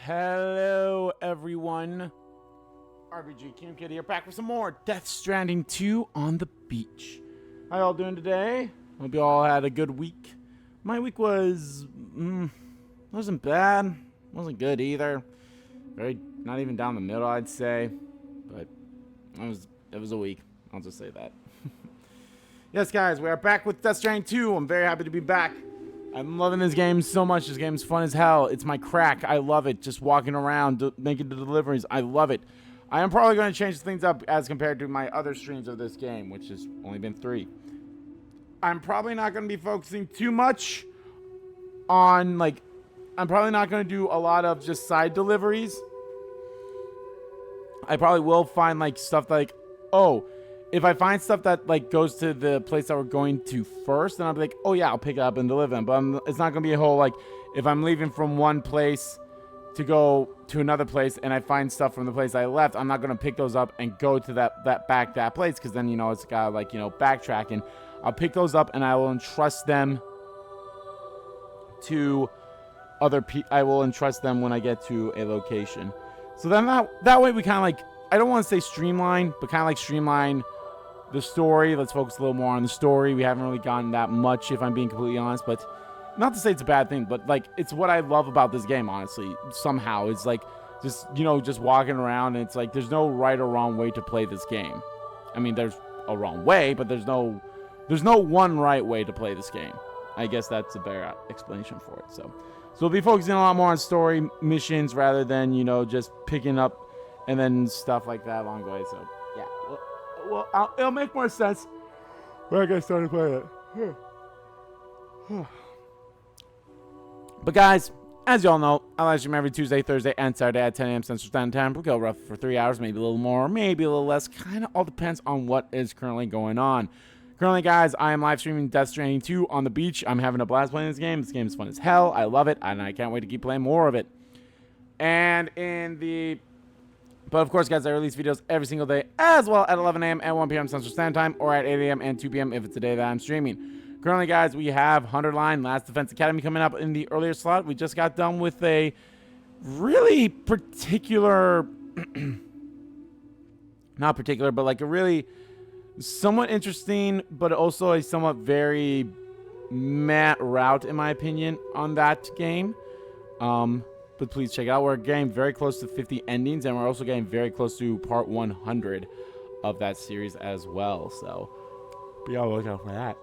Hello, everyone. RPG King Kid here, back with some more Death Stranding 2 on the beach. How y'all doing today? Hope you all had a good week. My week was, wasn't bad. Wasn't good either. Not even down the middle, I'd say. But it was a week. I'll just say that. Yes, guys, we are back with Death Stranding 2. I'm very happy to be back. I'm loving this game so much. This game's fun as hell. It's my crack. I love it. Just walking around, making the deliveries. I love it. I am probably going to change things up as compared to my other streams of this game, which has only been 3. I'm probably not going to be focusing too much on, I'm probably not going to do a lot of just side deliveries. I probably will find, stuff if I find stuff that, goes to the place that we're going to first, then I'll be like, oh, yeah, I'll pick it up and deliver them. But it's not going to be a whole, if I'm leaving from one place to go to another place and I find stuff from the place I left, I'm not going to pick those up and go to that place because then, it's got, backtracking. I'll pick those up and I will entrust them to other people. I will entrust them when I get to a location. So then that way we kind of, I don't want to say streamline, but kind of streamline the story. Let's focus a little more on the story. We haven't really gotten that much, if I'm being completely honest, but not to say it's a bad thing, but it's what I love about this game, honestly. Somehow it's just walking around, and it's there's no right or wrong way to play this game. I mean, there's a wrong way, but there's no one right way to play this game. I guess that's a better explanation for it. So we'll be focusing a lot more on story missions rather than just picking up and then stuff like that along the way. So yeah, well, it'll make more sense when I get started playing it. But guys, as y'all know, I live stream every Tuesday, Thursday, and Saturday at 10 a.m. Central Standard Time. We'll go roughly for 3 hours, maybe a little more, maybe a little less. Kind of all depends on what is currently going on. Currently, guys, I am live streaming Death Stranding 2 on the beach. I'm having a blast playing this game. This game is fun as hell. I love it, and I can't wait to keep playing more of it. But of course, guys, I release videos every single day, as well at 11 a.m. and 1 p.m. Central Standard Time, or at 8 a.m. and 2 p.m. if it's a day that I'm streaming. Currently, guys, we have Hunter Line Last Defense Academy coming up in the earlier slot. We just got done with a really particular, not particular, but a really somewhat interesting, but also a somewhat very meh route, in my opinion, on that game. But please check it out. We're getting very close to 50 endings, and we're also getting very close to part 100 of that series as well. So be on the lookout for that.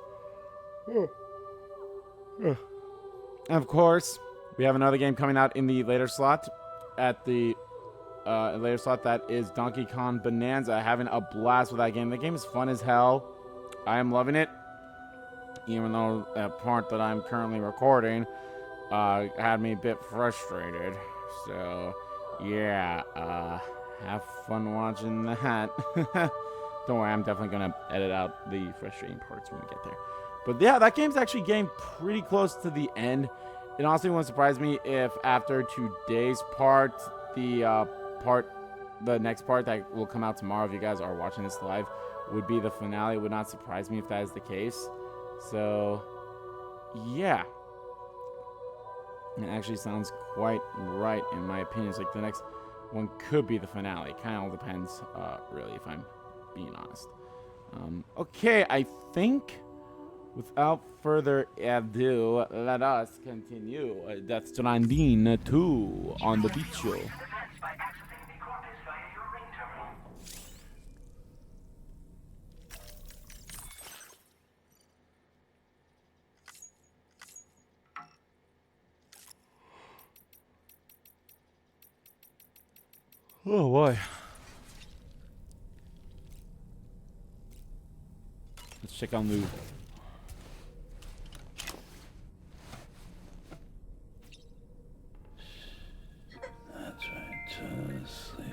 And of course, we have another game coming out in the later slot. At the later slot, that is Donkey Kong Bonanza. Having a blast with that game. The game is fun as hell. I am loving it, even though that part that I'm currently recording had me a bit frustrated. So yeah, have fun watching that. Don't worry, I'm definitely gonna edit out the frustrating parts when we get there. But yeah, that game's actually getting pretty close to the end. It honestly wouldn't surprise me if after today's part, the next part that will come out tomorrow, if you guys are watching this live, would be the finale. It would not surprise me if that is the case. So yeah, it actually sounds quite right in my opinion. It's the next one could be the finale. Kind of all depends, really, if I'm being honest. Okay, I think without further ado, let us continue Death Stranding 2 on the beach. Oh boy. Let's check on loot. That's right, just sleep.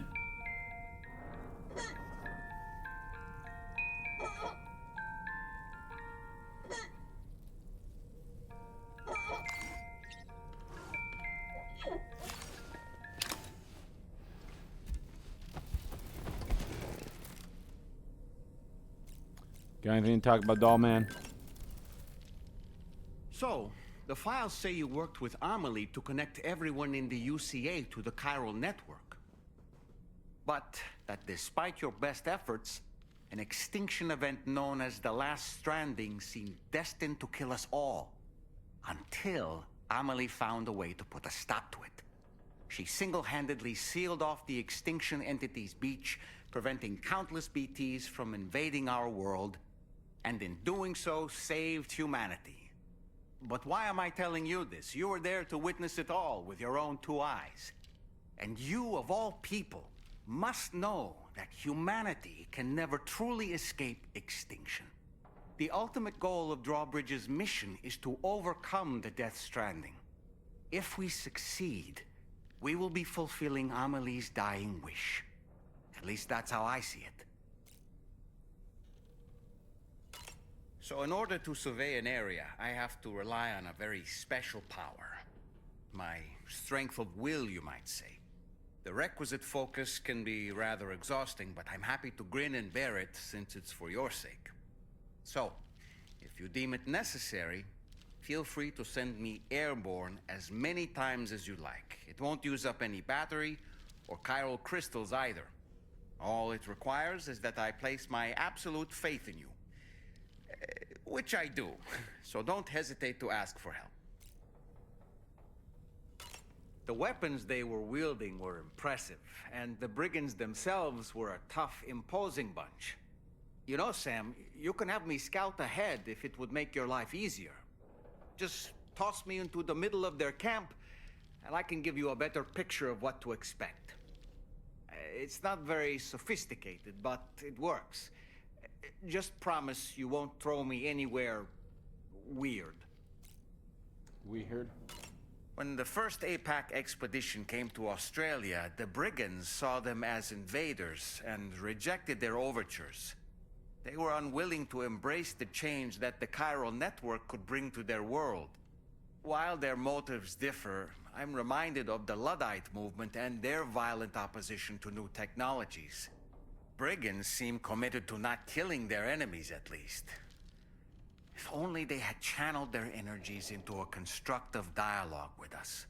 Got anything to talk about, doll man? So, The files say you worked with Amelie to connect everyone in the UCA to the chiral network. But that despite your best efforts, an extinction event known as the Last Stranding seemed destined to kill us all. Until Amelie found a way to put a stop to it. She single-handedly sealed off the extinction entity's beach, preventing countless BTs from invading our world, and in doing so, saved humanity. But why am I telling you this? You were there to witness it all with your own 2 eyes. And you, of all people, must know that humanity can never truly escape extinction. The ultimate goal of Drawbridge's mission is to overcome the Death Stranding. If we succeed, we will be fulfilling Amelie's dying wish. At least that's how I see it. So in order to survey an area, I have to rely on a very special power. My strength of will, you might say. The requisite focus can be rather exhausting, but I'm happy to grin and bear it since it's for your sake. So, if you deem it necessary, feel free to send me airborne as many times as you like. It won't use up any battery or chiral crystals either. All it requires is that I place my absolute faith in you. Which I do, so don't hesitate to ask for help. The weapons they were wielding were impressive, and the brigands themselves were a tough, imposing bunch. You know, Sam, you can have me scout ahead if it would make your life easier. Just toss me into the middle of their camp, and I can give you a better picture of what to expect. It's not very sophisticated, but it works. Just promise you won't throw me anywhere weird. Weird? When the first APAC expedition came to Australia, the brigands saw them as invaders and rejected their overtures. They were unwilling to embrace the change that the chiral network could bring to their world. While their motives differ, I'm reminded of the Luddite movement and their violent opposition to new technologies. Brigands seem committed to not killing their enemies, at least. If only they had channeled their energies into a constructive dialogue with us.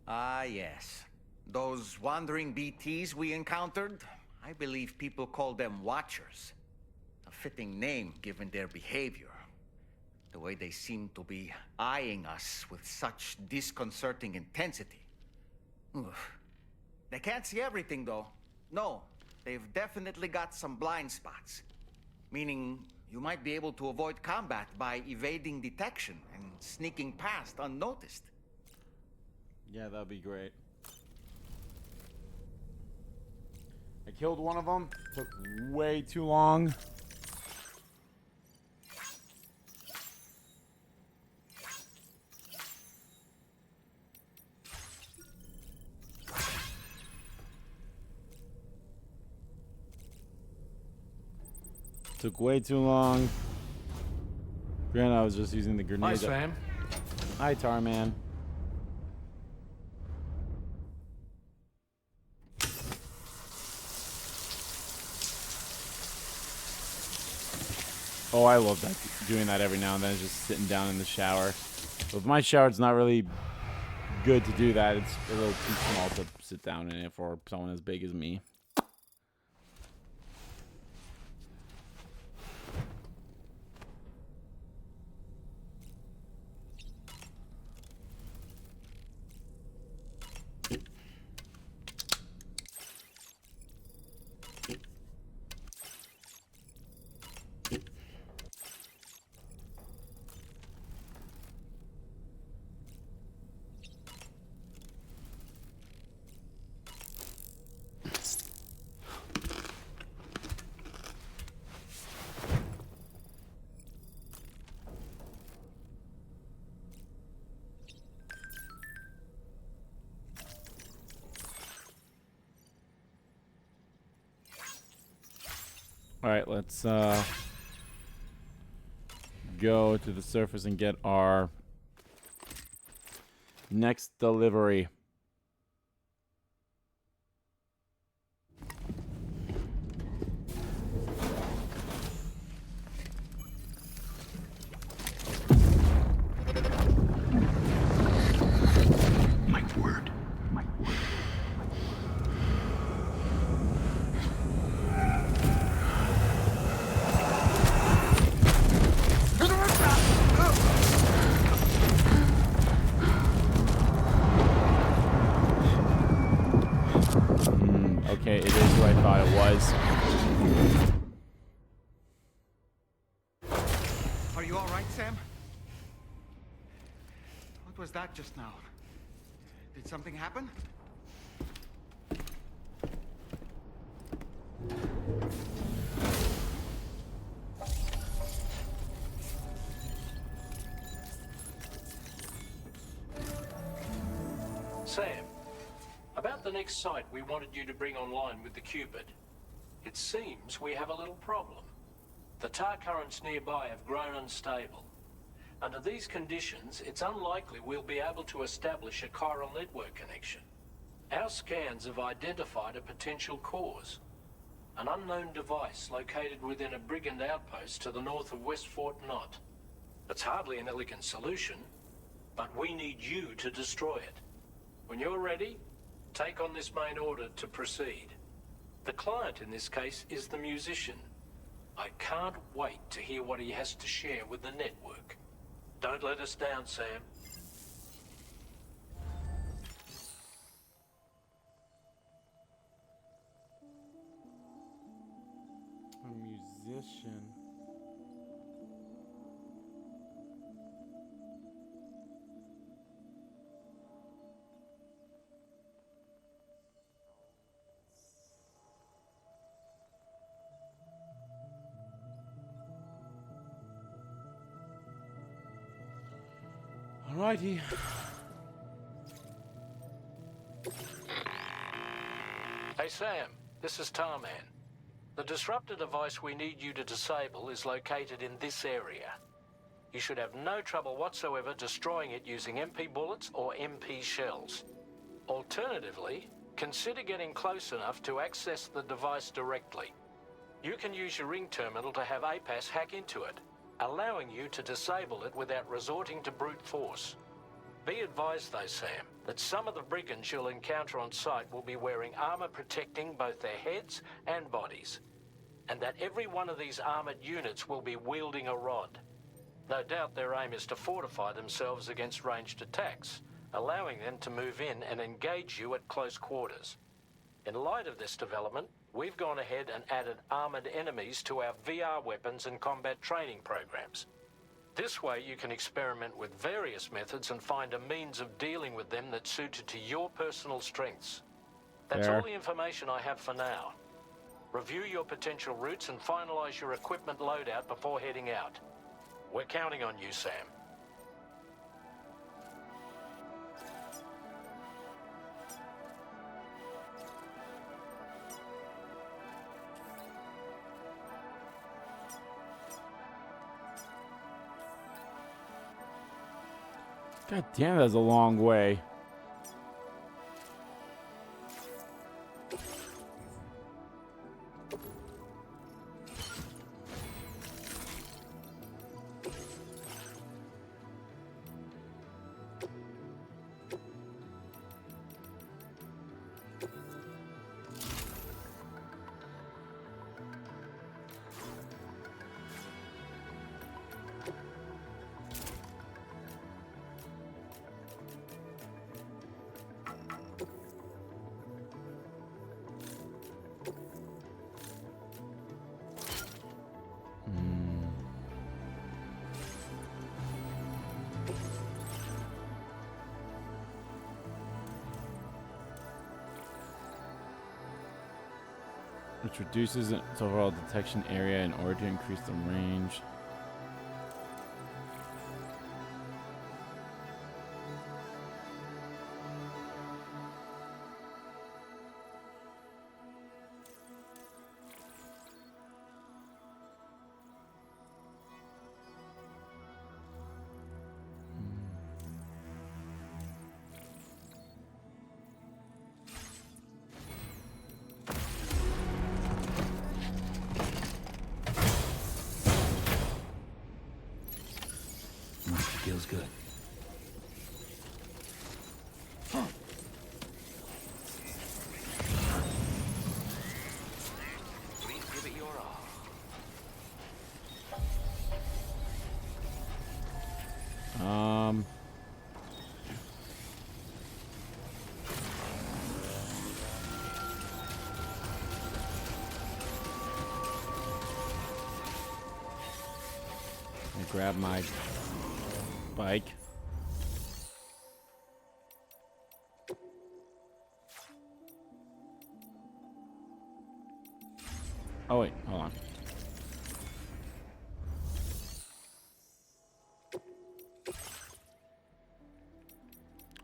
Ah, yes. Those wandering BTs we encountered, I believe people call them Watchers. A fitting name given their behavior. The way they seem to be eyeing us with such disconcerting intensity. Oof. They can't see everything, though. No, they've definitely got some blind spots. Meaning, you might be able to avoid combat by evading detection and sneaking past unnoticed. Yeah, that'd be great. I killed one of them. Took way too long. Took way too long. Granted, I was just using the grenade. Hi, Sam. Hi, Tarman. Oh, I love that. Doing that every now and then, just sitting down in the shower. With my shower, it's not really good to do that. It's a little too small to sit down in it for someone as big as me. All right, let's go to the surface and get our next delivery. Sam? What was that just now? Did something happen? Sam, about the next site we wanted you to bring online with the Cupid. It seems we have a little problem. The tar currents nearby have grown unstable. Under these conditions, it's unlikely we'll be able to establish a chiral network connection. Our scans have identified a potential cause. An unknown device located within a brigand outpost to the north of West Fort Knott. It's hardly an elegant solution, but we need you to destroy it. When you're ready, take on this main order to proceed. The client in this case is the musician. I can't wait to hear what he has to share with the network. Don't let us down, Sam. A musician. Alrighty. Hey Sam, this is Tarman. The disruptor device we need you to disable is located in this area. You should have no trouble whatsoever destroying it using MP bullets or MP shells. Alternatively, consider getting close enough to access the device directly. You can use your ring terminal to have APAS hack into it, allowing you to disable it without resorting to brute force. Be advised though, Sam, that some of the brigands you'll encounter on site will be wearing armor protecting both their heads and bodies, and that every one of these armored units will be wielding a rod. No doubt their aim is to fortify themselves against ranged attacks, allowing them to move in and engage you at close quarters. In light of this development, we've gone ahead and added armored enemies to our VR weapons and combat training programs. This way you can experiment with various methods and find a means of dealing with them that's suited to your personal strengths. That's Fair. all the information I have for now. Review your potential routes and finalize your equipment loadout before heading out. We're counting on you, Sam. God damn, that's a long way. Which reduces its overall detection area in order to increase the range. Feels good. Please give it your all. Make grab my bike. Oh wait, hold on.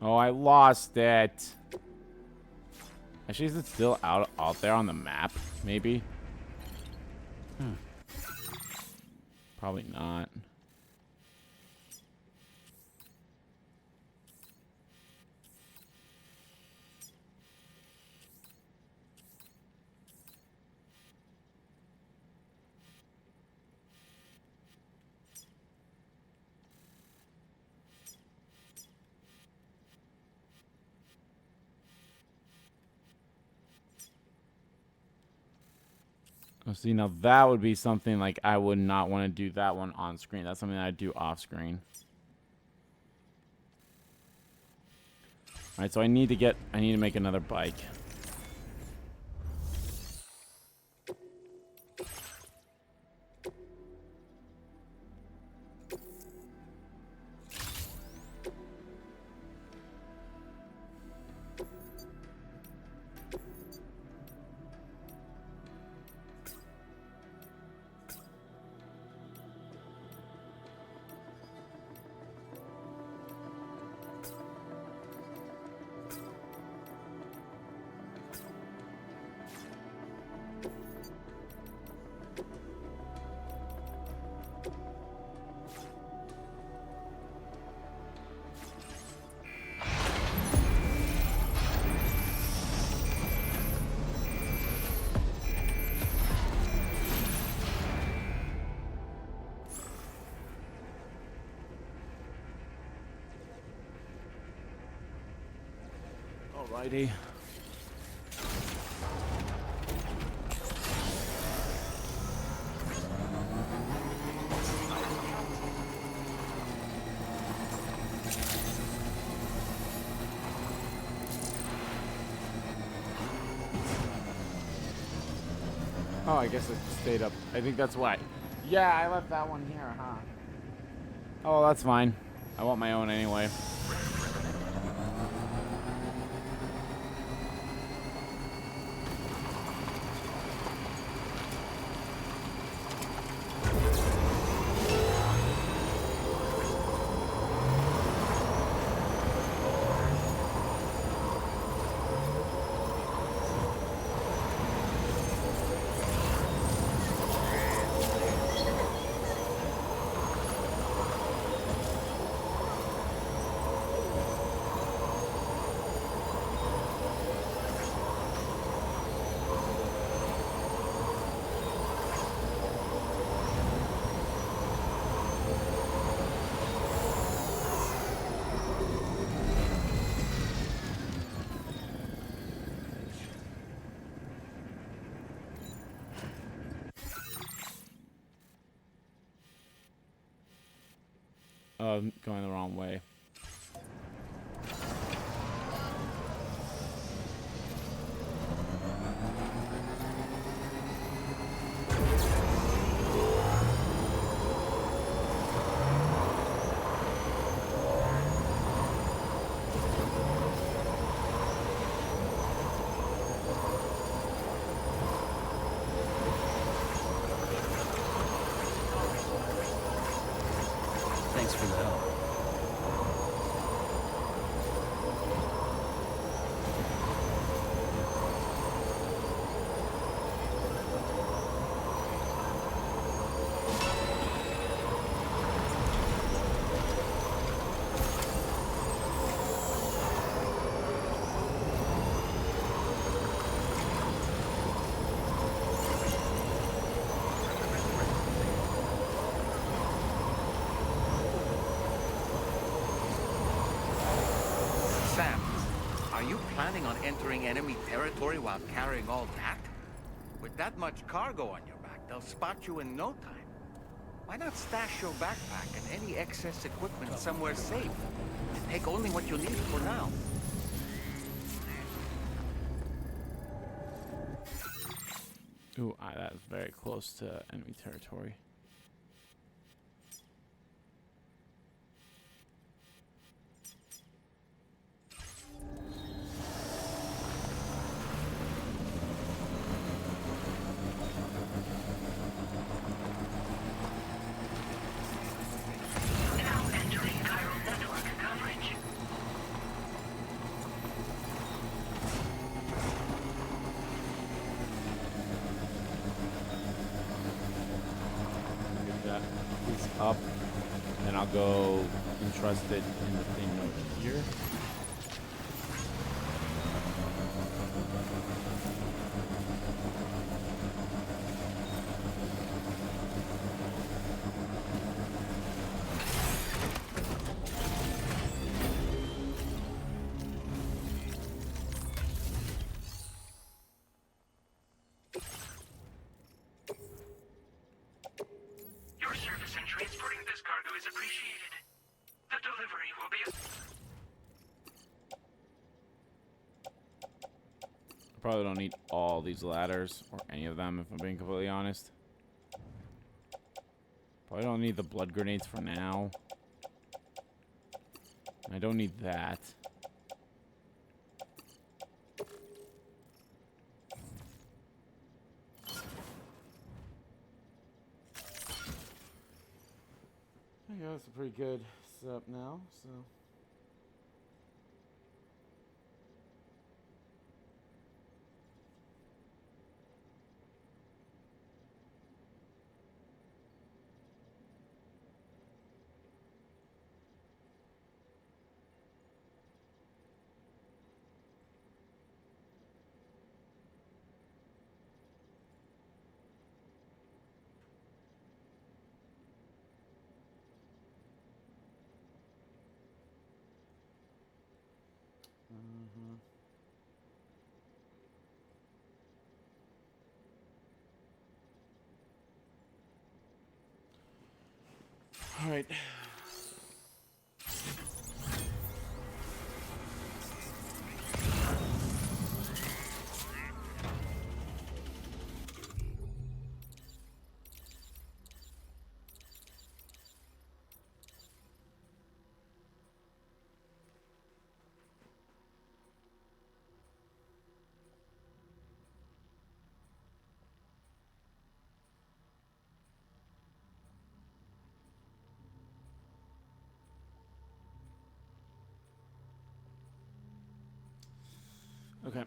Oh, I lost it. Actually, is it still out there on the map? Maybe. Probably not. Oh, see, now that would be something like I would not want to do that one on screen. That's something I'd do off screen. All right, so I need to make another bike. Alrighty. Oh, I guess it stayed up. I think that's why. Yeah, I left that one here, huh? Oh, that's fine. I want my own anyway. Going the wrong way. Thanks for the help. Sam, are you planning on entering enemy territory while carrying all that? With that much cargo on your back, they'll spot you in no time. Why not stash your backpack and any excess equipment somewhere safe? And take only what you need for now. Ooh, that is very close to enemy territory. go entrust it in the thing over here. Your service in transporting this cargo is appreciated. The delivery will be... I probably don't need all these ladders, or any of them, if I'm being completely honest. Probably don't need the blood grenades for now. I don't need that. Yeah, that's a pretty good setup now, so... All right. Okay.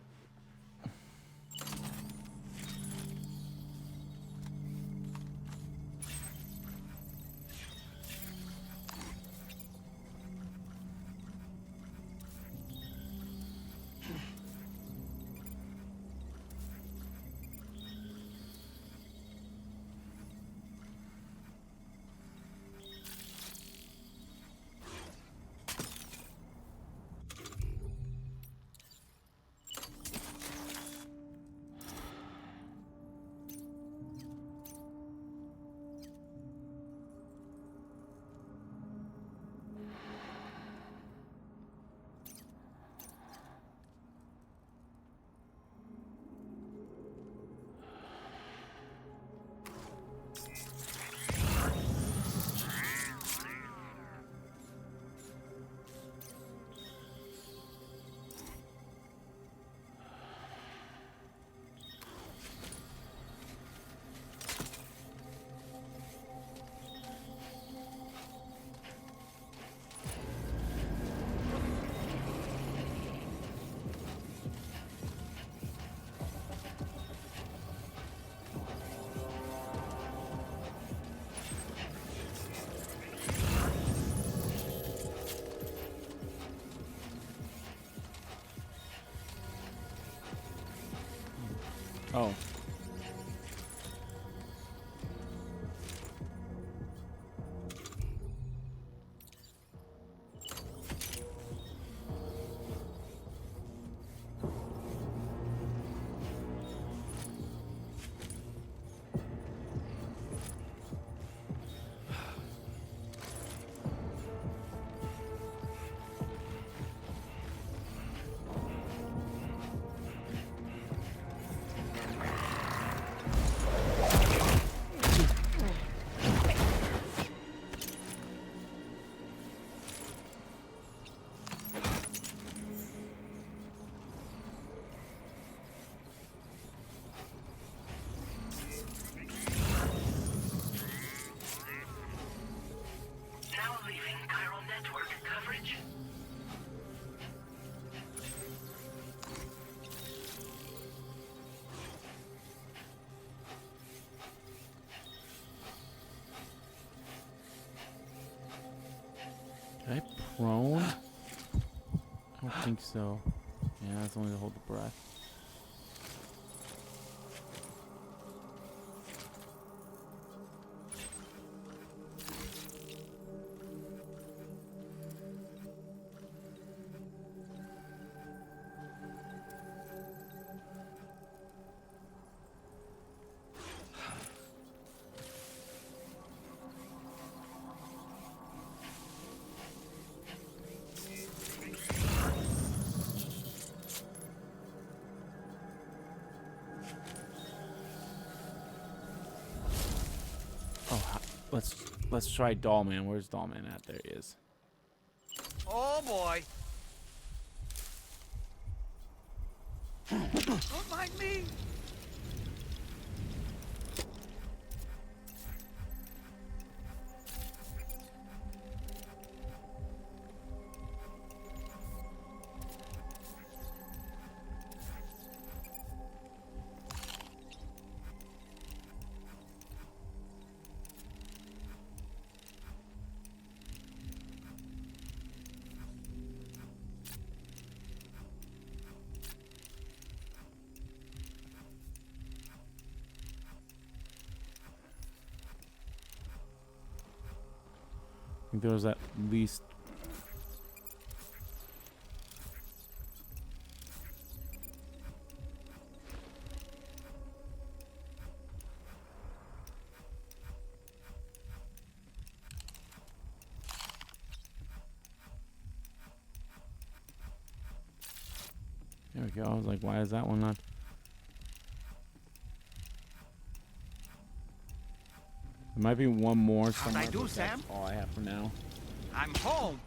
Oh. Now leaving chiral network coverage. I prone? I don't think so. Yeah, that's only to hold the breath. Oh, let's try Dollman. Where's Dollman at? There he is. Oh boy. Don't mind me. I think there was at least. There we go. I was like, why is that one not? There might be one more somewhere. How'd I do, but that's Sam? all I have for now. I'm home.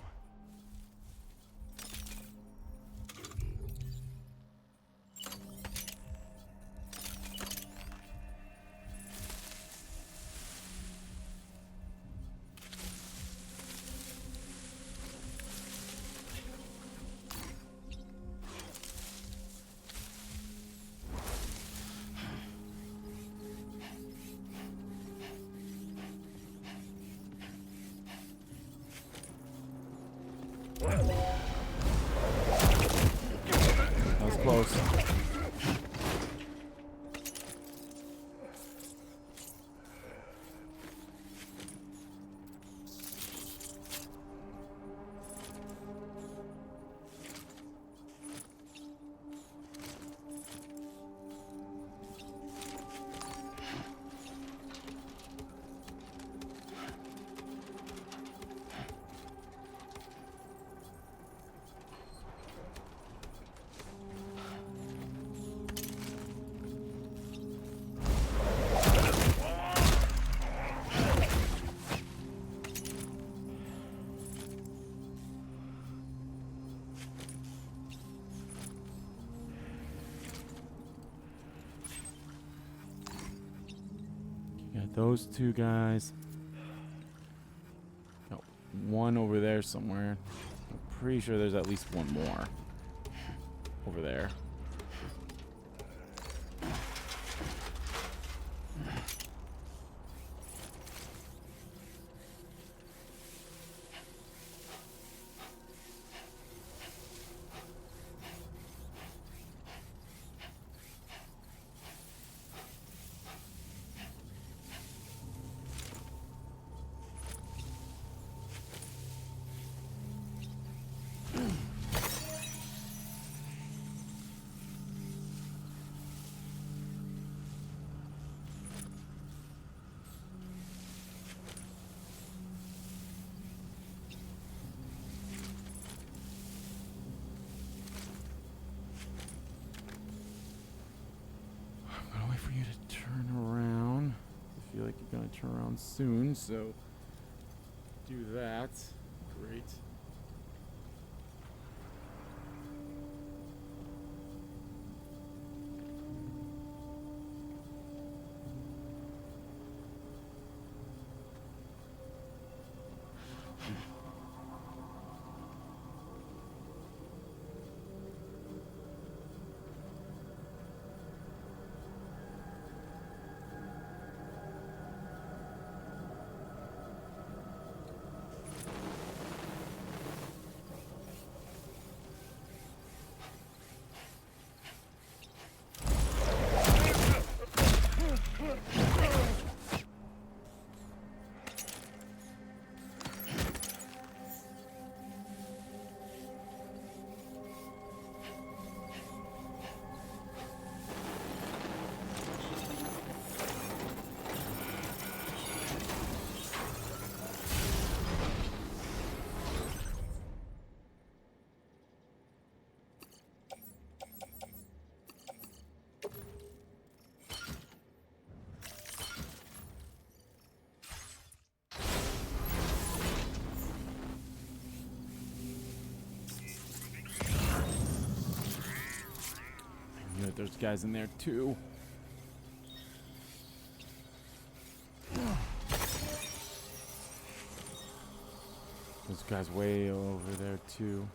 That was close. Got those two guys. Got one over there somewhere. I'm pretty sure there's at least one more over there. I'm gonna wait for you to turn around. I feel like you're gonna turn around soon, so do that. Great. right, there's guys in there too. There's guys way over there too.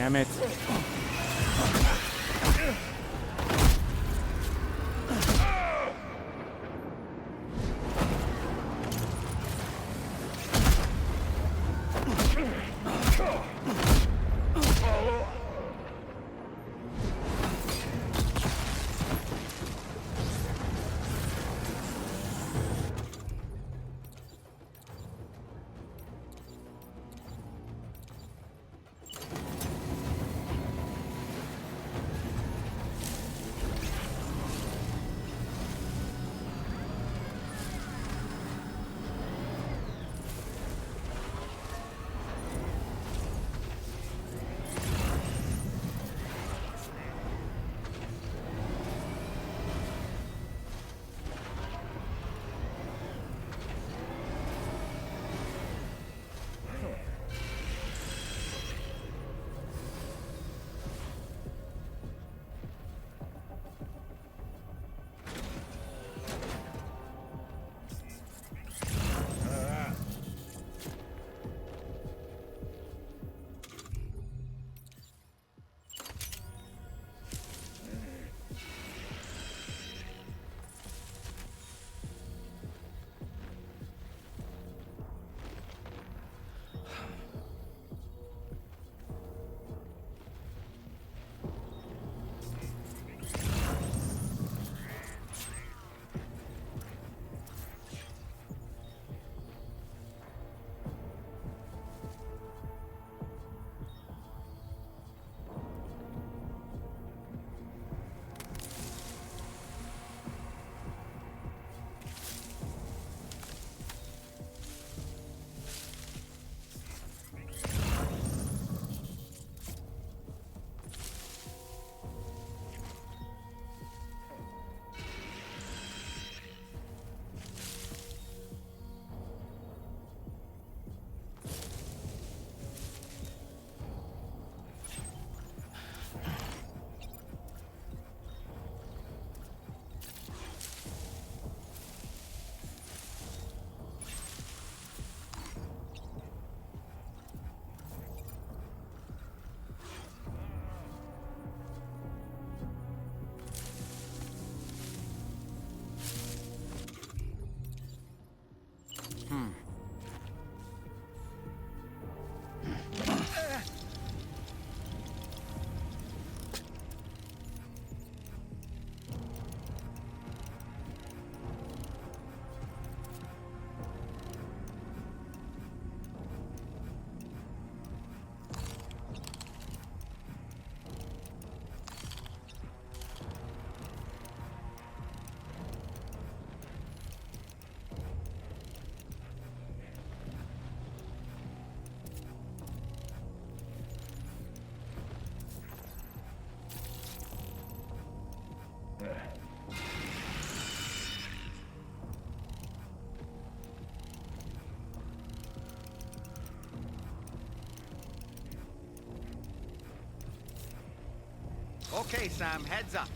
Damn it. Okay, Sam, heads up.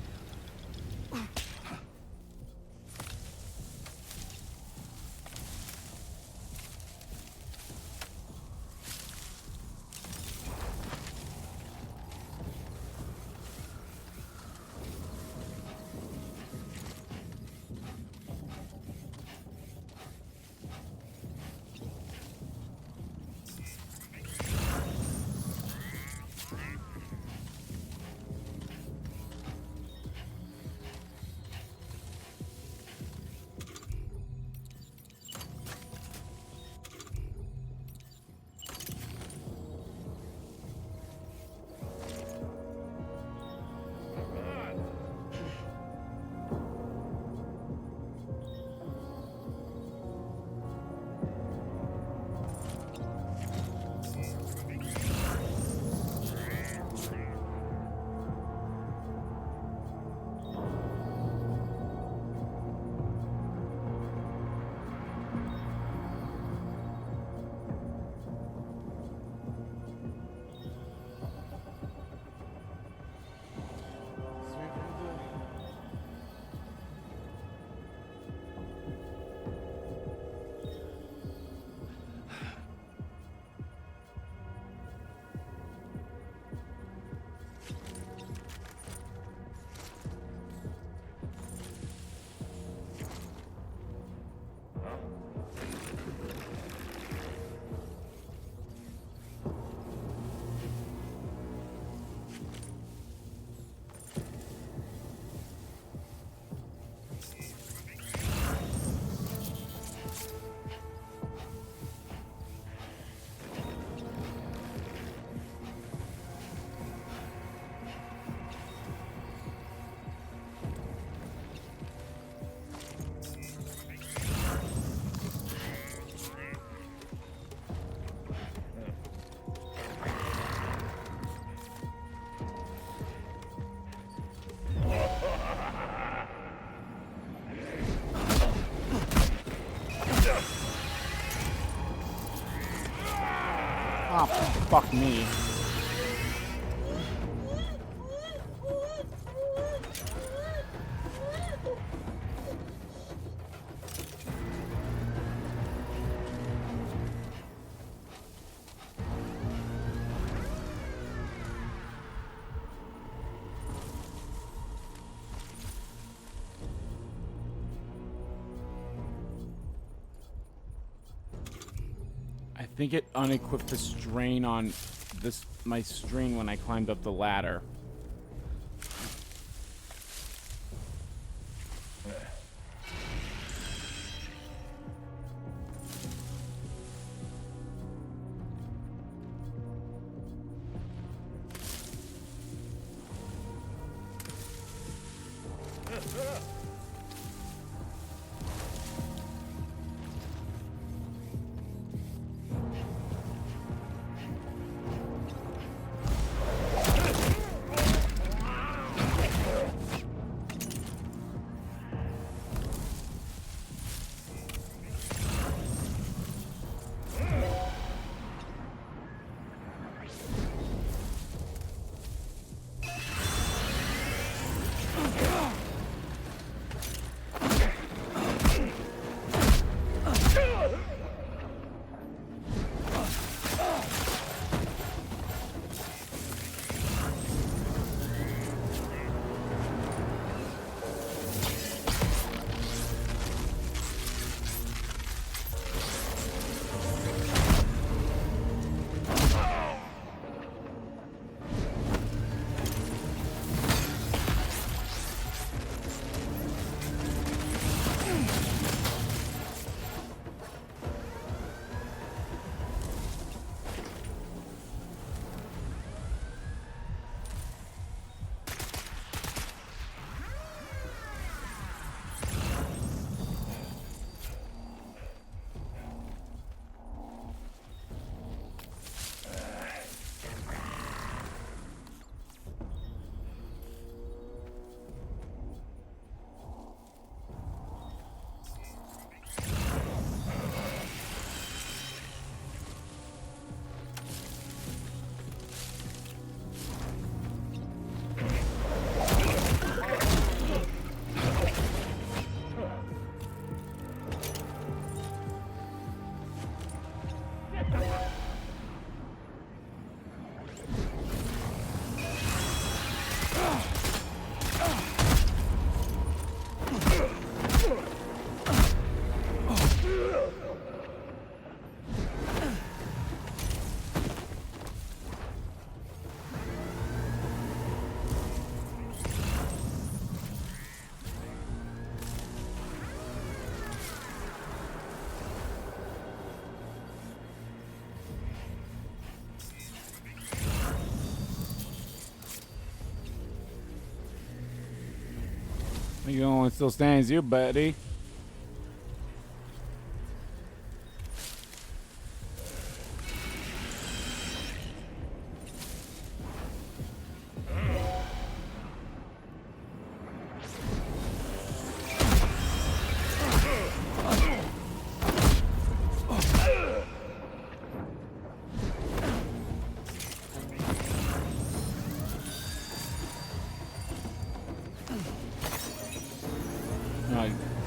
Oh, fuck me. I think it unequipped the strain on my string when I climbed up the ladder. think the only one still standing is you, buddy.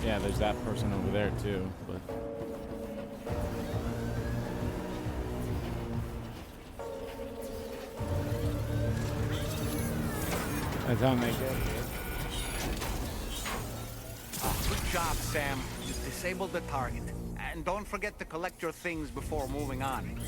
Yeah, there's that person over there too, but that's how they get here. Good job, Sam. You've disabled the target. And don't forget to collect your things before moving on.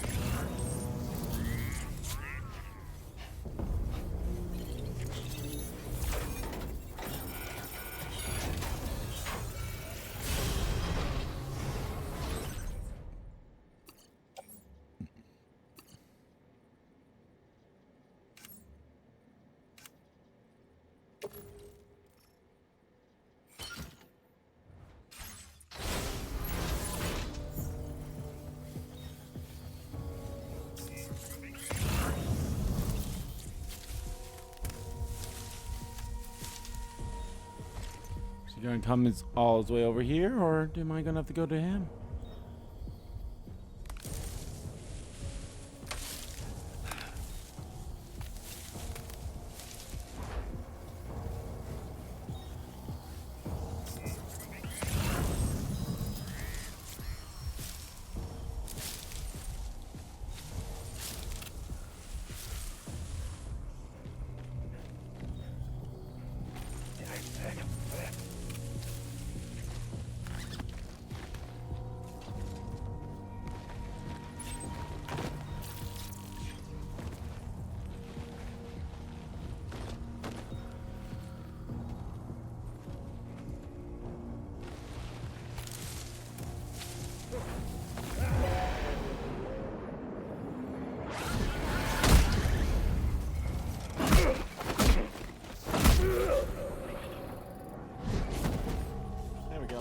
Is he gonna come all his way over here, or am I gonna have to go to him? There we go.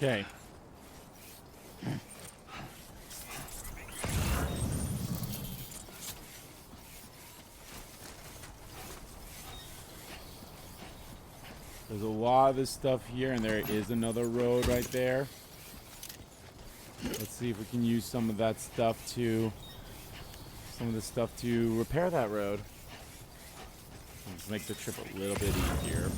Okay. There's a lot of this stuff here, and there is another road right there. Let's see if we can use some of that stuff to, repair that road. Let's make the trip a little bit easier.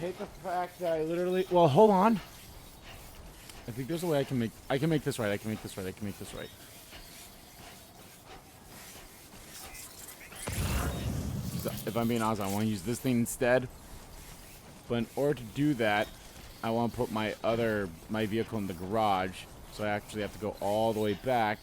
hate the fact that I literally... Well, hold on. I think there's a way I can make this right. I can make this right. So if I'm being honest, I want to use this thing instead. But in order to do that, I want to put my vehicle in the garage. So I actually have to go all the way back.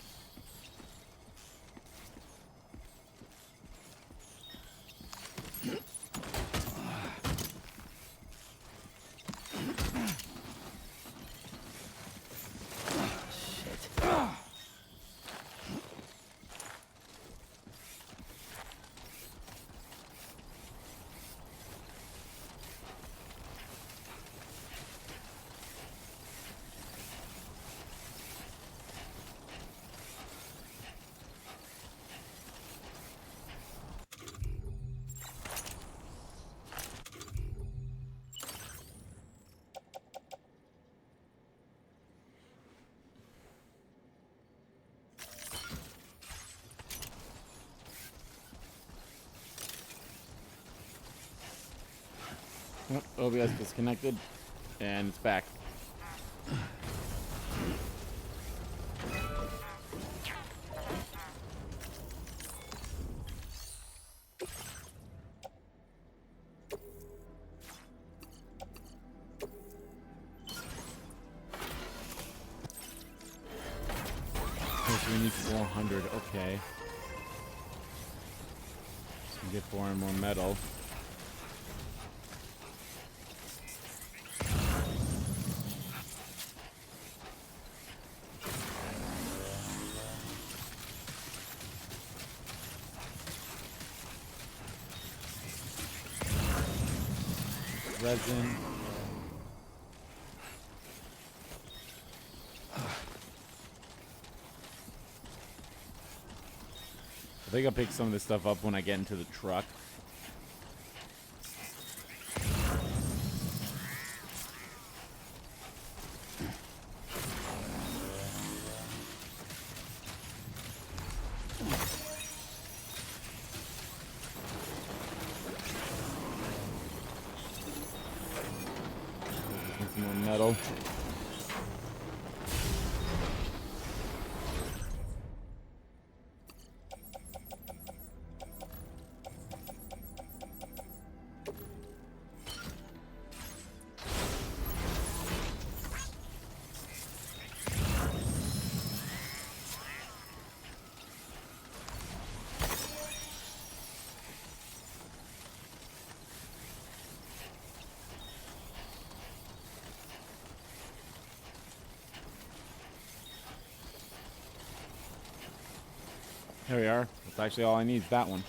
Oh, OBS disconnected, and it's back. Okay, so we need 400. Okay. So we get 400 more metal. Resin. I think I'll pick some of this stuff up when I get into the truck. Some more metal. There we are. That's actually all I need, that one.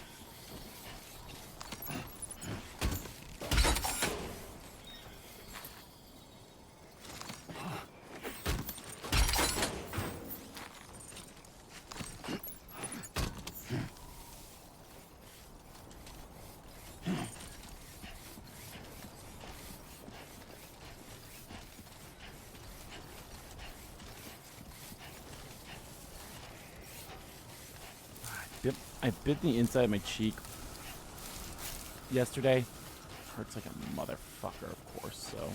Yep, I bit the inside of my cheek yesterday. Hurts like a motherfucker, of course, so.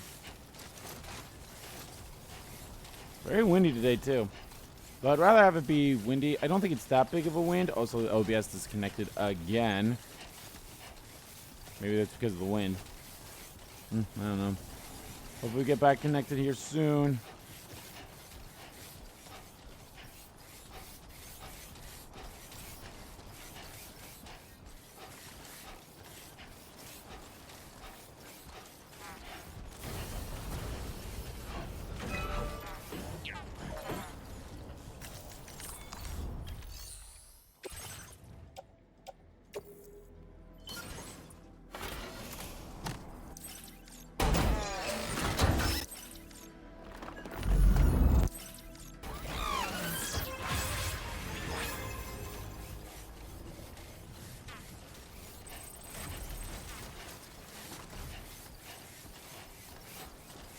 Very windy today, too. But I'd rather have it be windy. I don't think it's that big of a wind. Also, the OBS disconnected again. Maybe that's because of the wind. I don't know. Hopefully we get back connected here soon.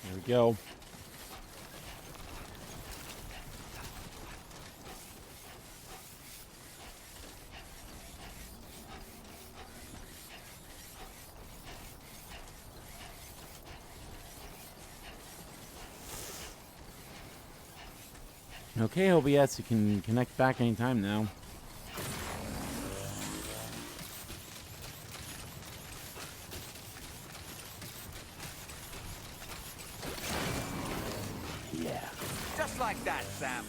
There we go. Okay, OBS, you can connect back anytime now. Yeah. Just like that, Sam.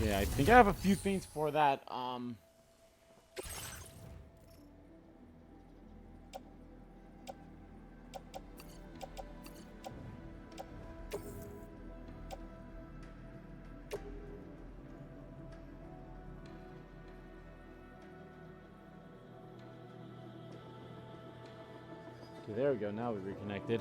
Yeah, I think I have a few things for that. Okay, there we go. Now we're reconnected.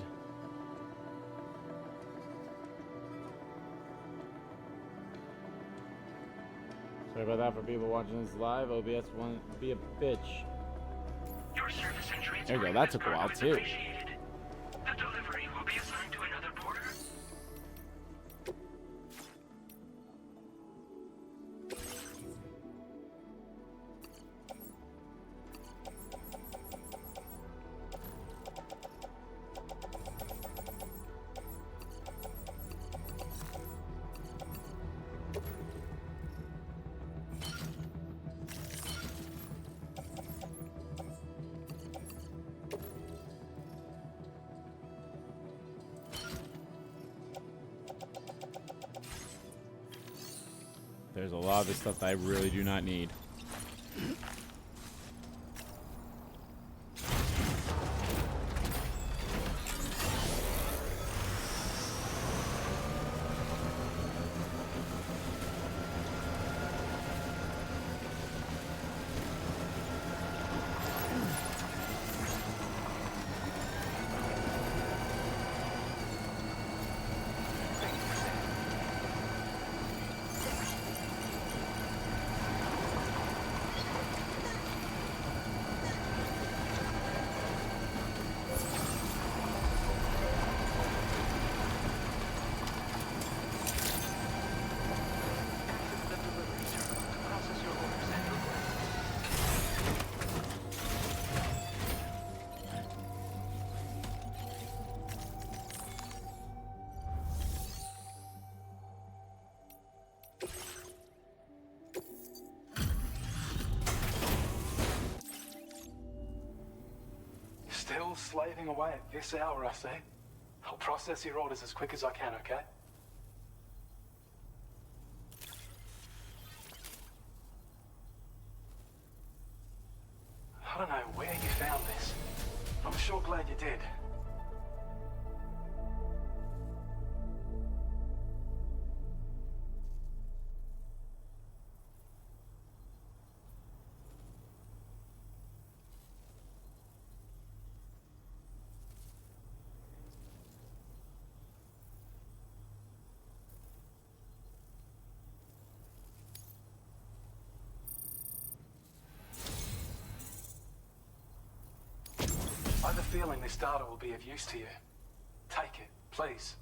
Sorry about that for people watching this live. OBS won't be a bitch. Your service and transport. There you go. That took a while too. Appreciated. The delivery will be assigned to another porter. There's a lot of this stuff that I really do not need. Still slaving away at this hour, I see. I'll process your orders as quick as I can, okay? I don't know where you found this. I'm sure glad you did. I have a feeling this data will be of use to you. Take it, please.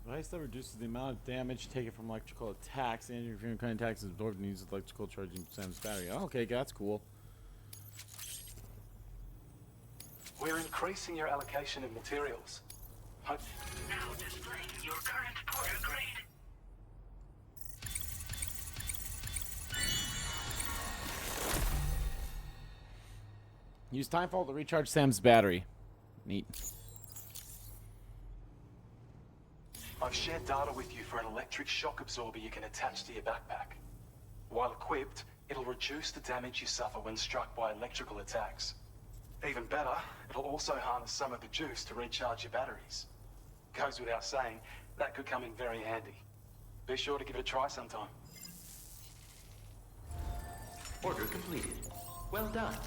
Device that reduces the amount of damage taken from electrical attacks. The interfering kind of attacks is absorbed and uses electrical charging Sam's battery. Oh, okay, that's cool. We're increasing your allocation of materials. Now displaying your current porter grade. Use Timefall to recharge Sam's battery. Neat. I've shared data with you for an electric shock absorber you can attach to your backpack. While equipped, it'll reduce the damage you suffer when struck by electrical attacks. Even better, it'll also harness some of the juice to recharge your batteries. Goes without saying, that could come in very handy. Be sure to give it a try sometime. Order completed. Well done.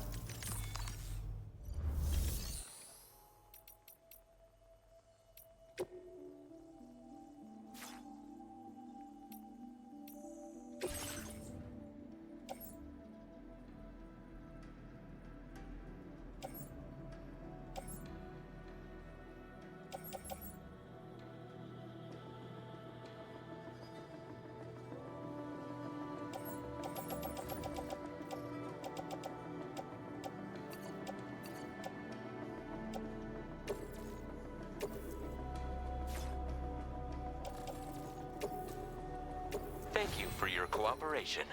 Thank you for your cooperation.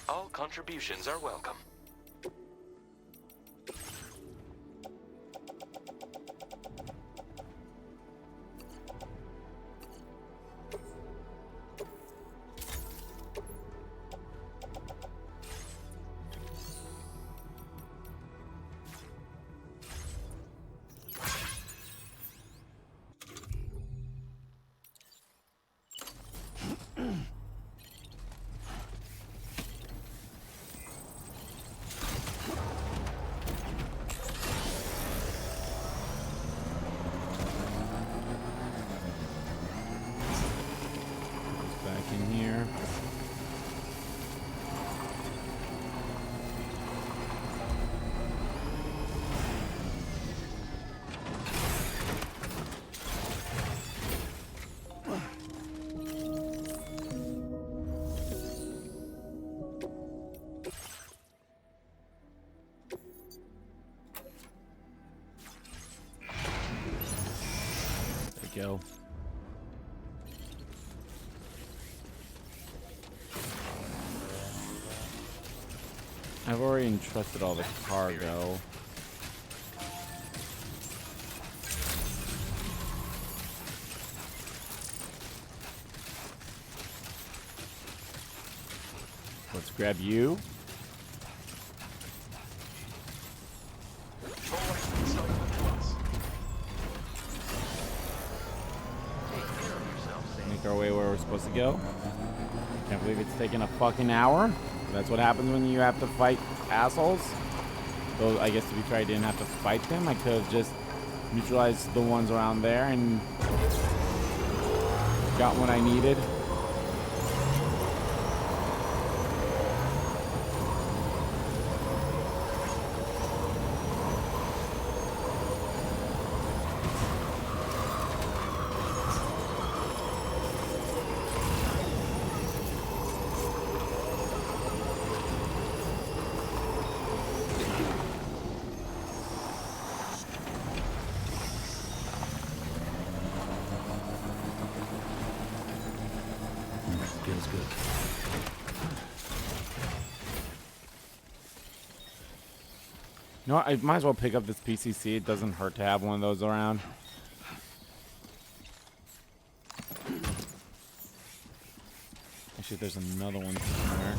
All contributions are welcome. Back in here. There you go. I've already entrusted all the cargo. Let's grab you. Make our way where we're supposed to go. Can't believe it's taken a fucking hour. That's what happens when you have to fight assholes. So I guess to be fair, I didn't have to fight them. I could have just neutralized the ones around there and got what I needed. Feels good. You know what? I might as well pick up this PCC. It doesn't hurt to have one of those around. Actually, there's another one somewhere.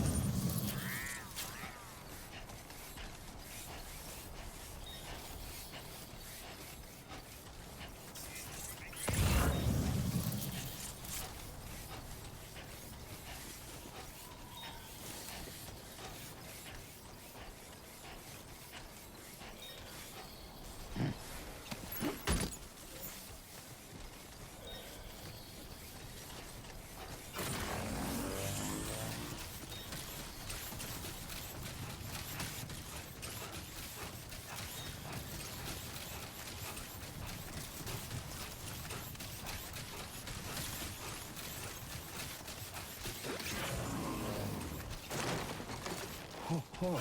Oh.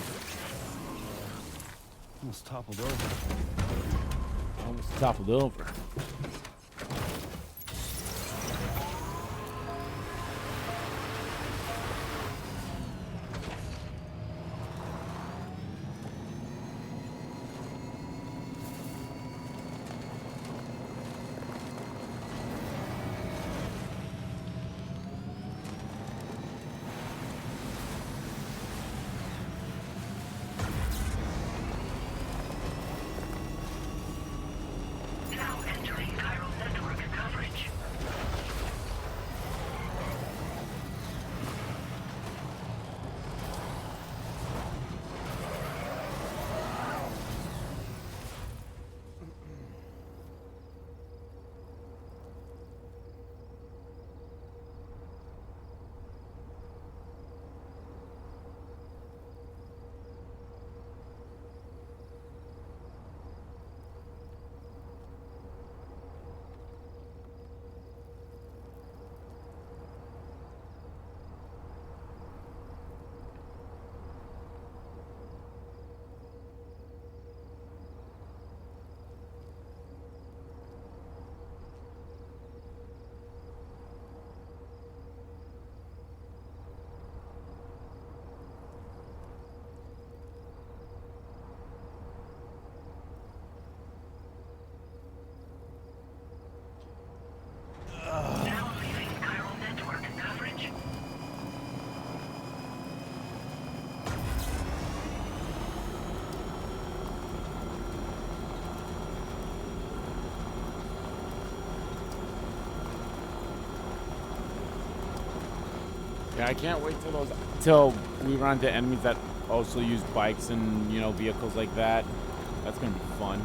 Almost toppled over. Almost toppled over. Now entering Chiral Yeah, I can't wait till we run into enemies that also use bikes and, you know, vehicles like that. That's gonna be fun.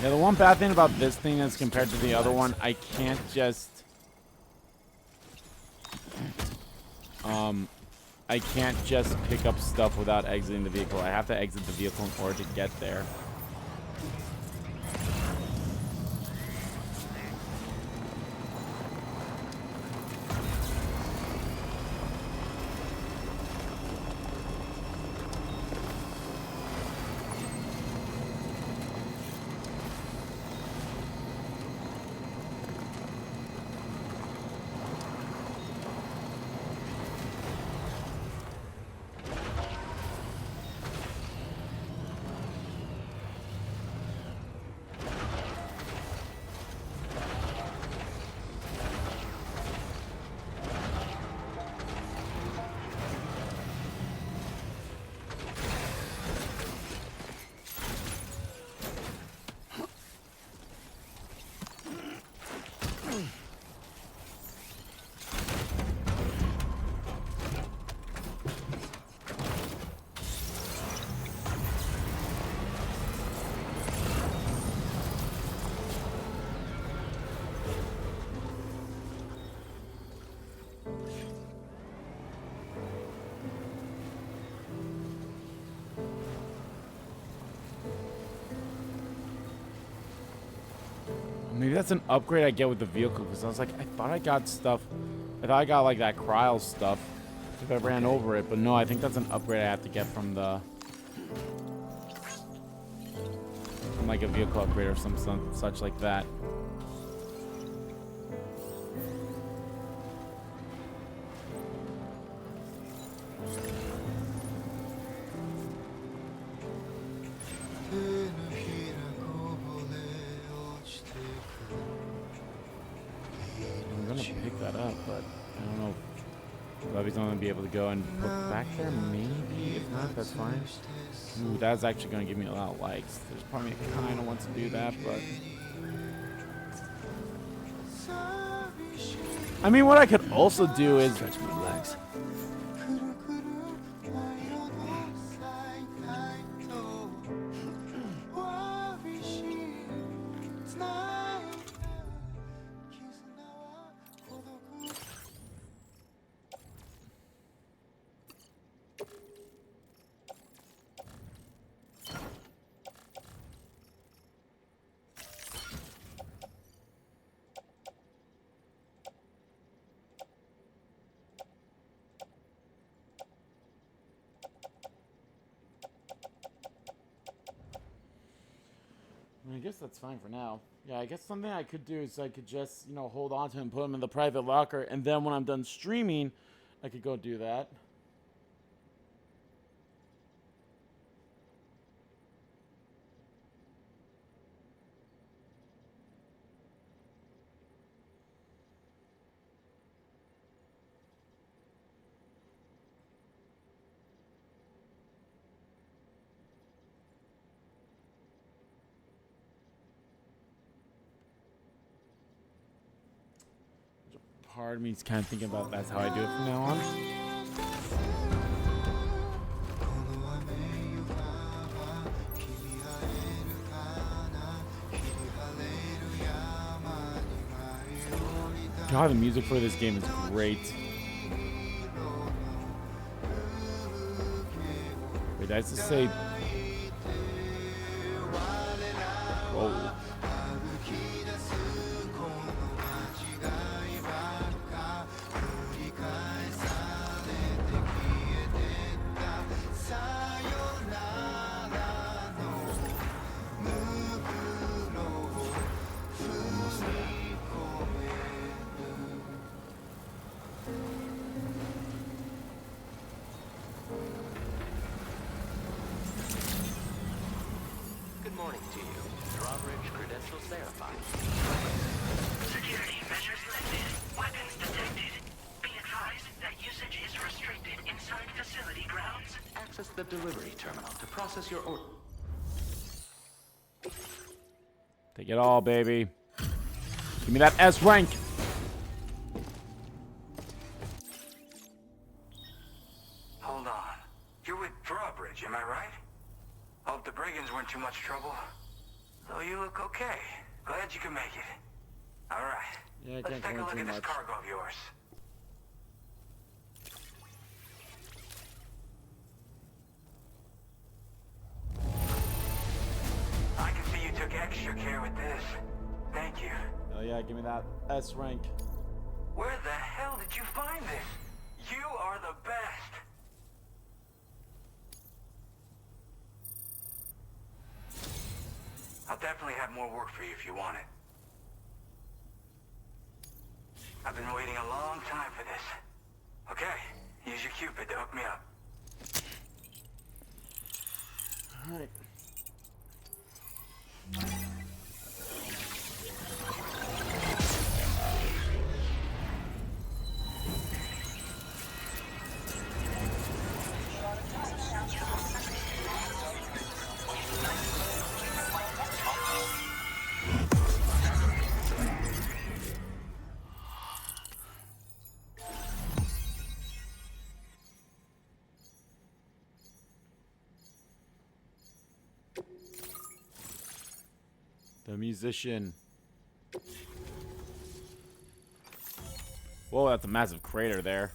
Yeah, the one bad thing about this thing is compared to the other one, I can't just pick up stuff without exiting the vehicle. I have to exit the vehicle in order to get there. Maybe that's an upgrade I get with the vehicle, because I was like, I thought I got stuff. I thought I got like that cryo stuff if I ran over it, but no, I think that's an upgrade I have to get from like a vehicle upgrade or some such like that. Be able to go and put back there, maybe. If not, that's fine. Ooh, that's actually going to give me a lot of likes. There's probably kind of wants to do that, but I mean, what I could also do is Stretch my legs. I guess that's fine for now. Yeah, I guess something I could do is I could just, you know, hold on to him, put him in the private locker, and then when I'm done streaming, I could go do that. Part of me is kind of thinking about that's how I do it from now on. God, the music for this game is great. Wait, did I just say? Whoa. credentials verified. Security measures lifted. Weapons detected. Be advised that usage is restricted inside facility grounds. Access the delivery terminal to process your order. Take it all, baby. Give me that S rank. Hold on. You're with Drawbridge, am I right? Hope the brigands weren't too much trouble. So you look okay. Glad you can make it. All right. Yeah, I Let's can't take a complain look too at this much. cargo of yours. I can see you took extra care with this. Thank you. Oh yeah, give me that S rank. Where the hell did you find this? You are the best. I'll definitely have more work for you if you want it. I've been waiting a long time for this. Okay, use your Cupid to hook me up. Alright. The musician. Whoa, that's a massive crater there.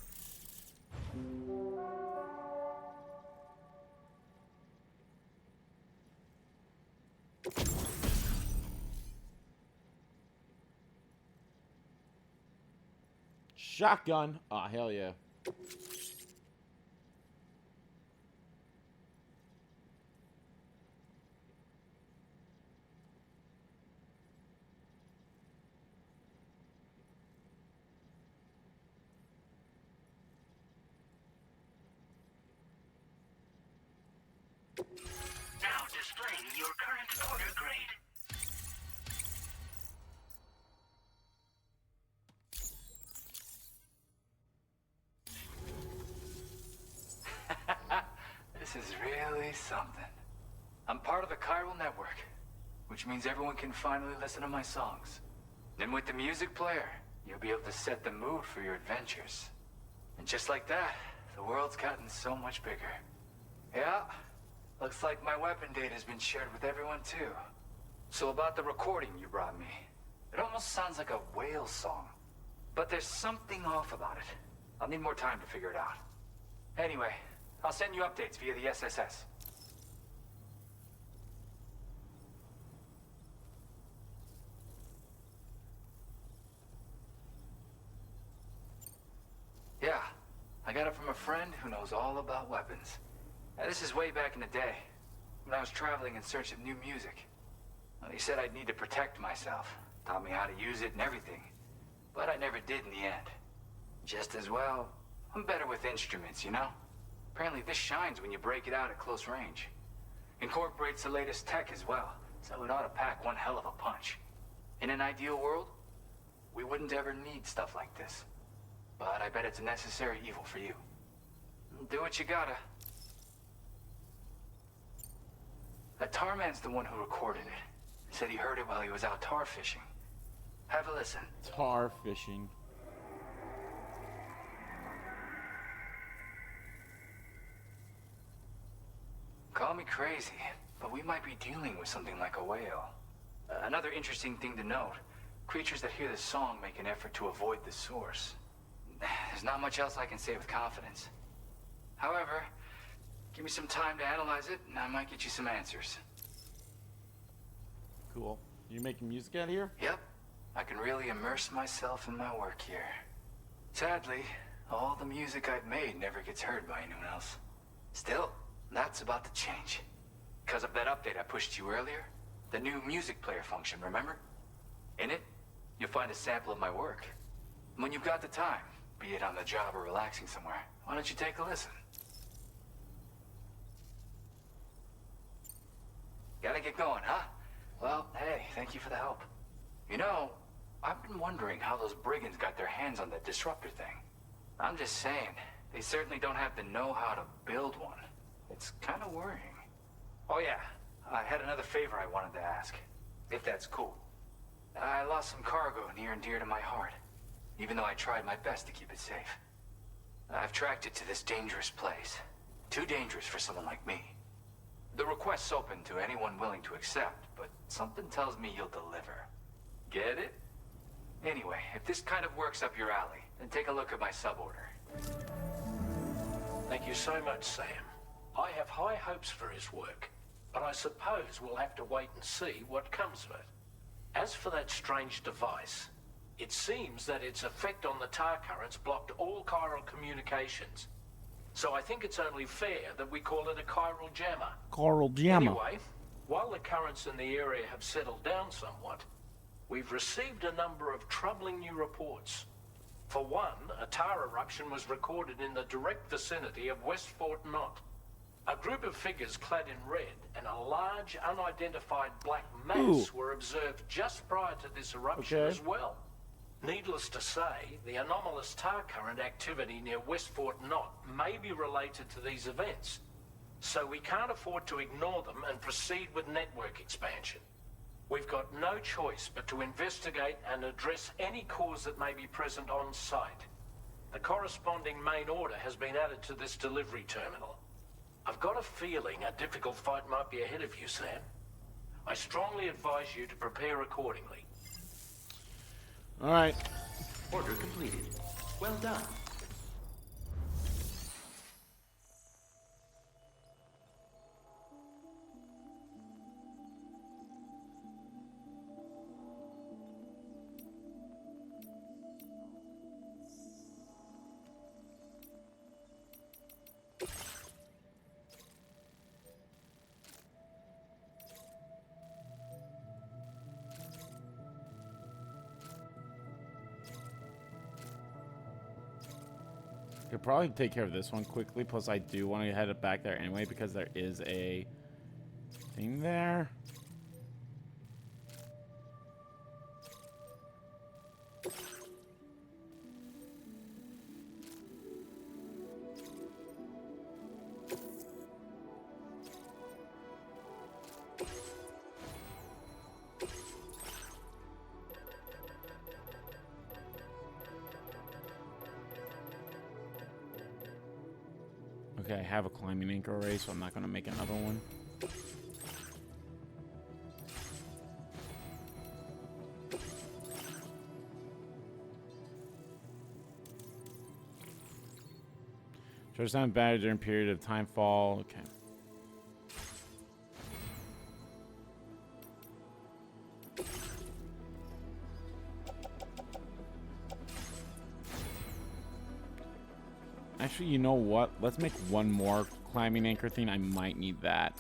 Shotgun. Ah, hell yeah. Now displaying your current order grade. This is really something. I'm part of the chiral network, which means everyone can finally listen to my songs. Then with the music player, you'll be able to set the mood for your adventures. And just like that, the world's gotten so much bigger. Yeah, looks like my weapon data has been shared with everyone too. So about the recording you brought me, it almost sounds like a whale song. But there's something off about it. I'll need more time to figure it out. Anyway, I'll send you updates via the SSS. Yeah, I got it from a friend who knows all about weapons. Now, this is way back in the day, when I was traveling in search of new music. Well, he said I'd need to protect myself, taught me how to use it and everything. But I never did in the end. Just as well, I'm better with instruments, you know? Apparently this shines when you break it out at close range. Incorporates the latest tech as well, so it ought to pack one hell of a punch. In an ideal world, we wouldn't ever need stuff like this. But I bet it's a necessary evil for you. Do what you gotta. That tar man's the one who recorded it. He said he heard it while he was out tar fishing. Have a listen. Tar fishing. Call me crazy, but we might be dealing with something like a whale. Another interesting thing to note, creatures that hear the song make an effort to avoid the source. There's not much else I can say with confidence. However, give me some time to analyze it, and I might get you some answers. Cool. You making music out here? Yep, I can really immerse myself in my work here. Sadly, all the music I've made never gets heard by anyone else. Still, that's about to change. Because of that update I pushed you earlier, the new music player function, remember? In it, you'll find a sample of my work. When you've got the time, be it on the job or relaxing somewhere, why don't you take a listen? Gotta get going, huh? Well, hey, thank you for the help. You know, I've been wondering how those brigands got their hands on that disruptor thing. I'm just saying, they certainly don't have the know-how to build one. It's kind of worrying. Oh yeah, I had another favor I wanted to ask, if that's cool. I lost some cargo near and dear to my heart, even though I tried my best to keep it safe. I've tracked it to this dangerous place. Too dangerous for someone like me. The request's open to anyone willing to accept, but something tells me you'll deliver. Get it? Anyway, if this kind of works up your alley, then take a look at my suborder. Thank you so much, Sam. I have high hopes for his work, but I suppose we'll have to wait and see what comes of it. As for that strange device, it seems that its effect on the tar currents blocked all chiral communications. So I think it's only fair that we call it a chiral jammer. Chiral jammer. Anyway, while the currents in the area have settled down somewhat, we've received a number of troubling new reports. For one, a tar eruption was recorded in the direct vicinity of West Fort Knot. A group of figures clad in red and a large unidentified black mass were observed just prior to this eruption as well. Needless to say, the anomalous tar current activity near West Fort Knot may be related to these events, so we can't afford to ignore them and proceed with network expansion. We've got no choice but to investigate and address any cause that may be present on site. The corresponding main order has been added to this delivery terminal. I've got a feeling a difficult fight might be ahead of you, Sam. I strongly advise you to prepare accordingly. All right. Order completed. Well done. Could probably take care of this one quickly. Plus, I do want to head it back there anyway because there is a thing there. Okay, I have a climbing anchor array, so I'm not going to make another one. Charge down battery during period of time fall. Okay. Actually, you know what? Let's make one more climbing anchor thing. I might need that.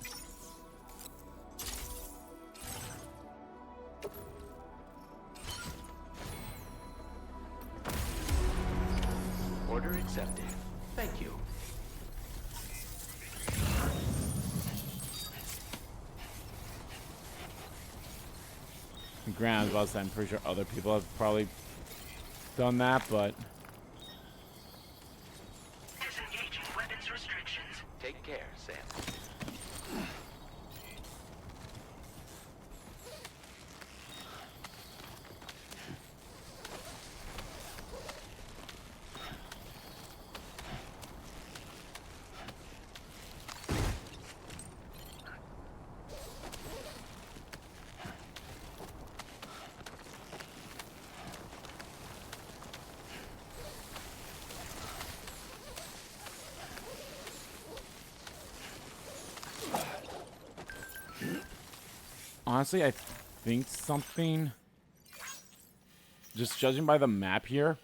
Order accepted. Thank you. Granted, I was about to say, I'm pretty sure other people have probably done that, but... Disengaging weapons restrictions. Take care, Sam. Honestly, I think something... Just judging by the map here...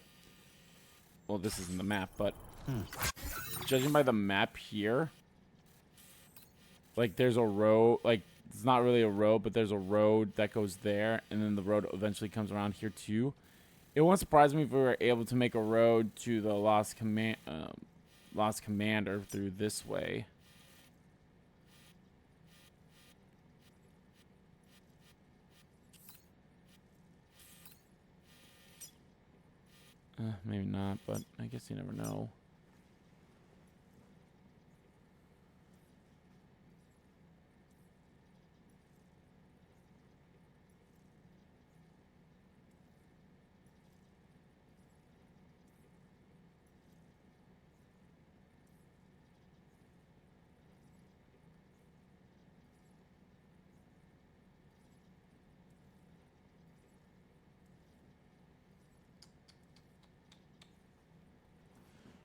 Well, this isn't the map, but... Judging by the map here... Like, there's a road... Like, it's not really a road, but there's a road that goes there, and then the road eventually comes around here, too. It won't surprise me if we were able to make a road to the Lost Commander through this way. Maybe not, but I guess you never know.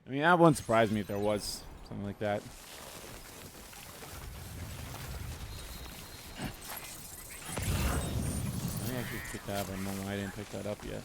I mean, that wouldn't surprise me if there was something like that. I think I should pick that up. I don't know why I didn't pick that up yet.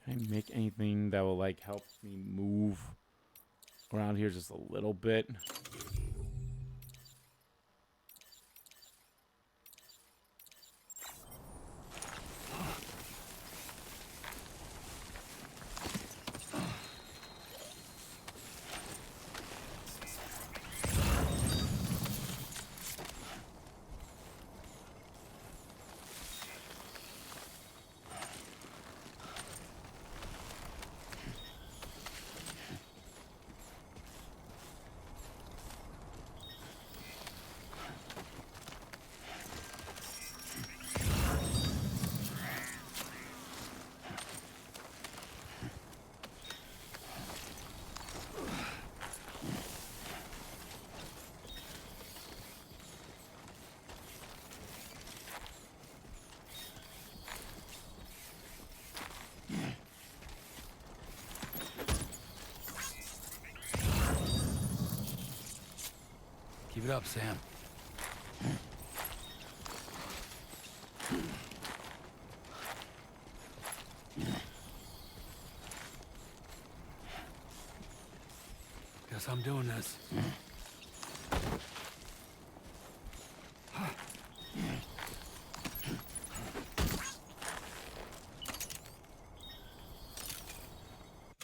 Can I make anything that will like help me move around here just a little bit? Keep it up, Sam. Guess I'm doing this.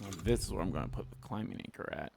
Well, this is where I'm going to put the climbing anchor at.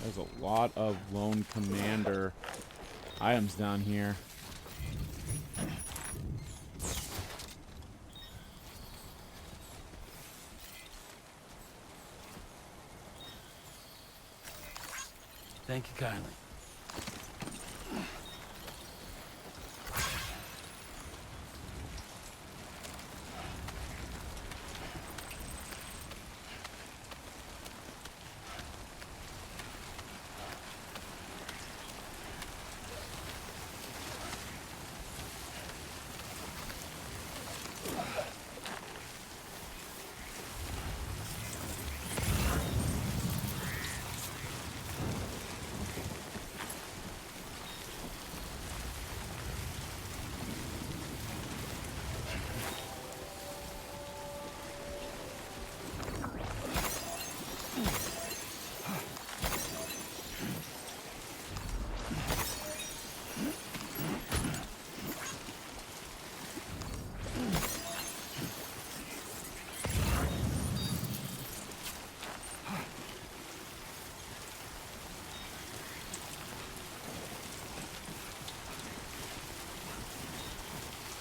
There's a lot of lone commander items down here. Thank you kindly.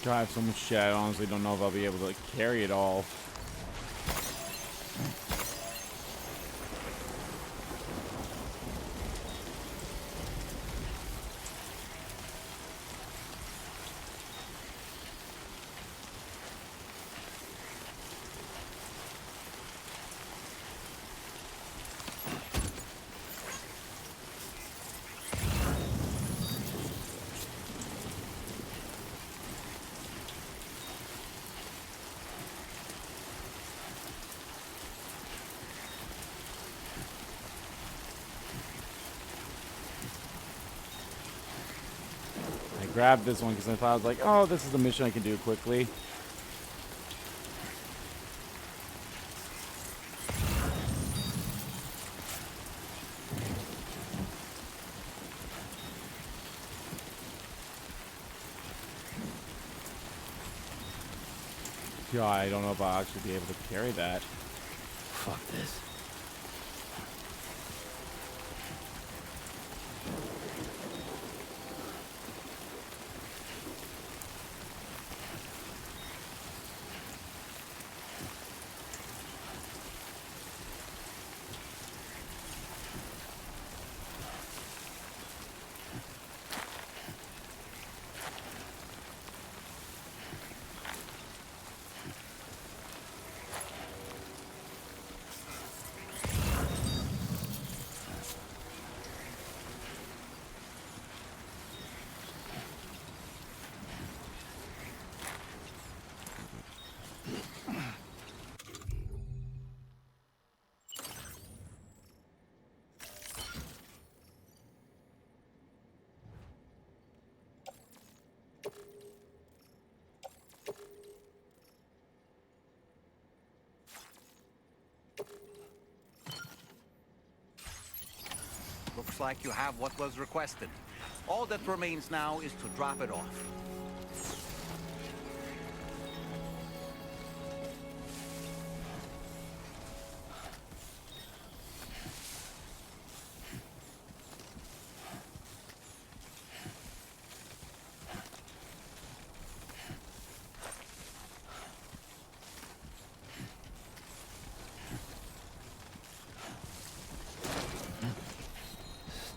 God, I have so much shit. I honestly don't know if I'll be able to like, carry it all. Grabbed this one because I thought I was like, oh, this is a mission I can do quickly. God, I don't know if I'll actually be able to carry that. Fuck this. Looks like you have what was requested. All that remains now is to drop it off.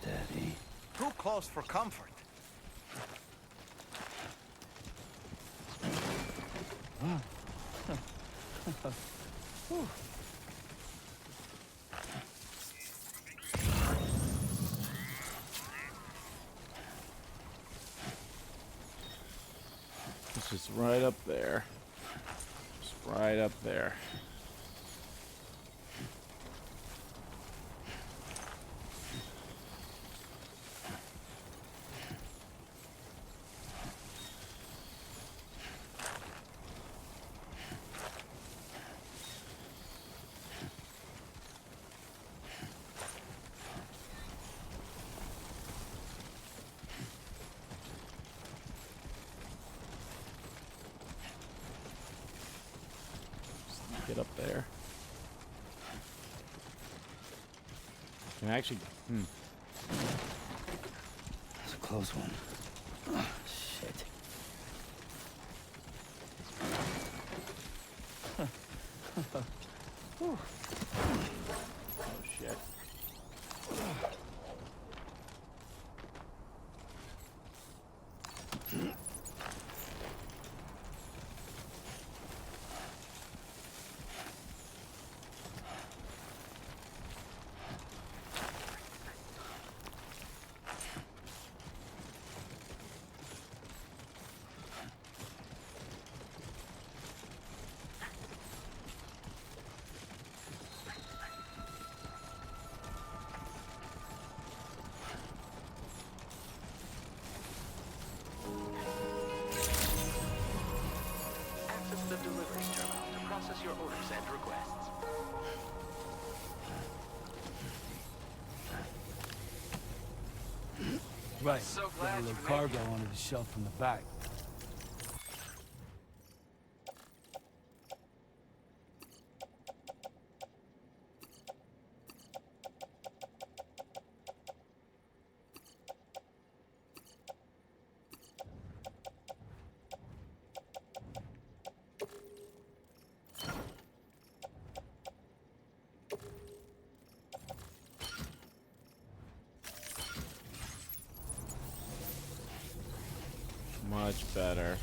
Steady. Too close for comfort. It's just right up there. Just right up there. Get up there. Can I actually... That's a close one. Oh, shit. Oh, shit. Access the delivery terminal to process your orders and requests. Right. So Got glad a you little made cargo under the shelf in the back. Much better.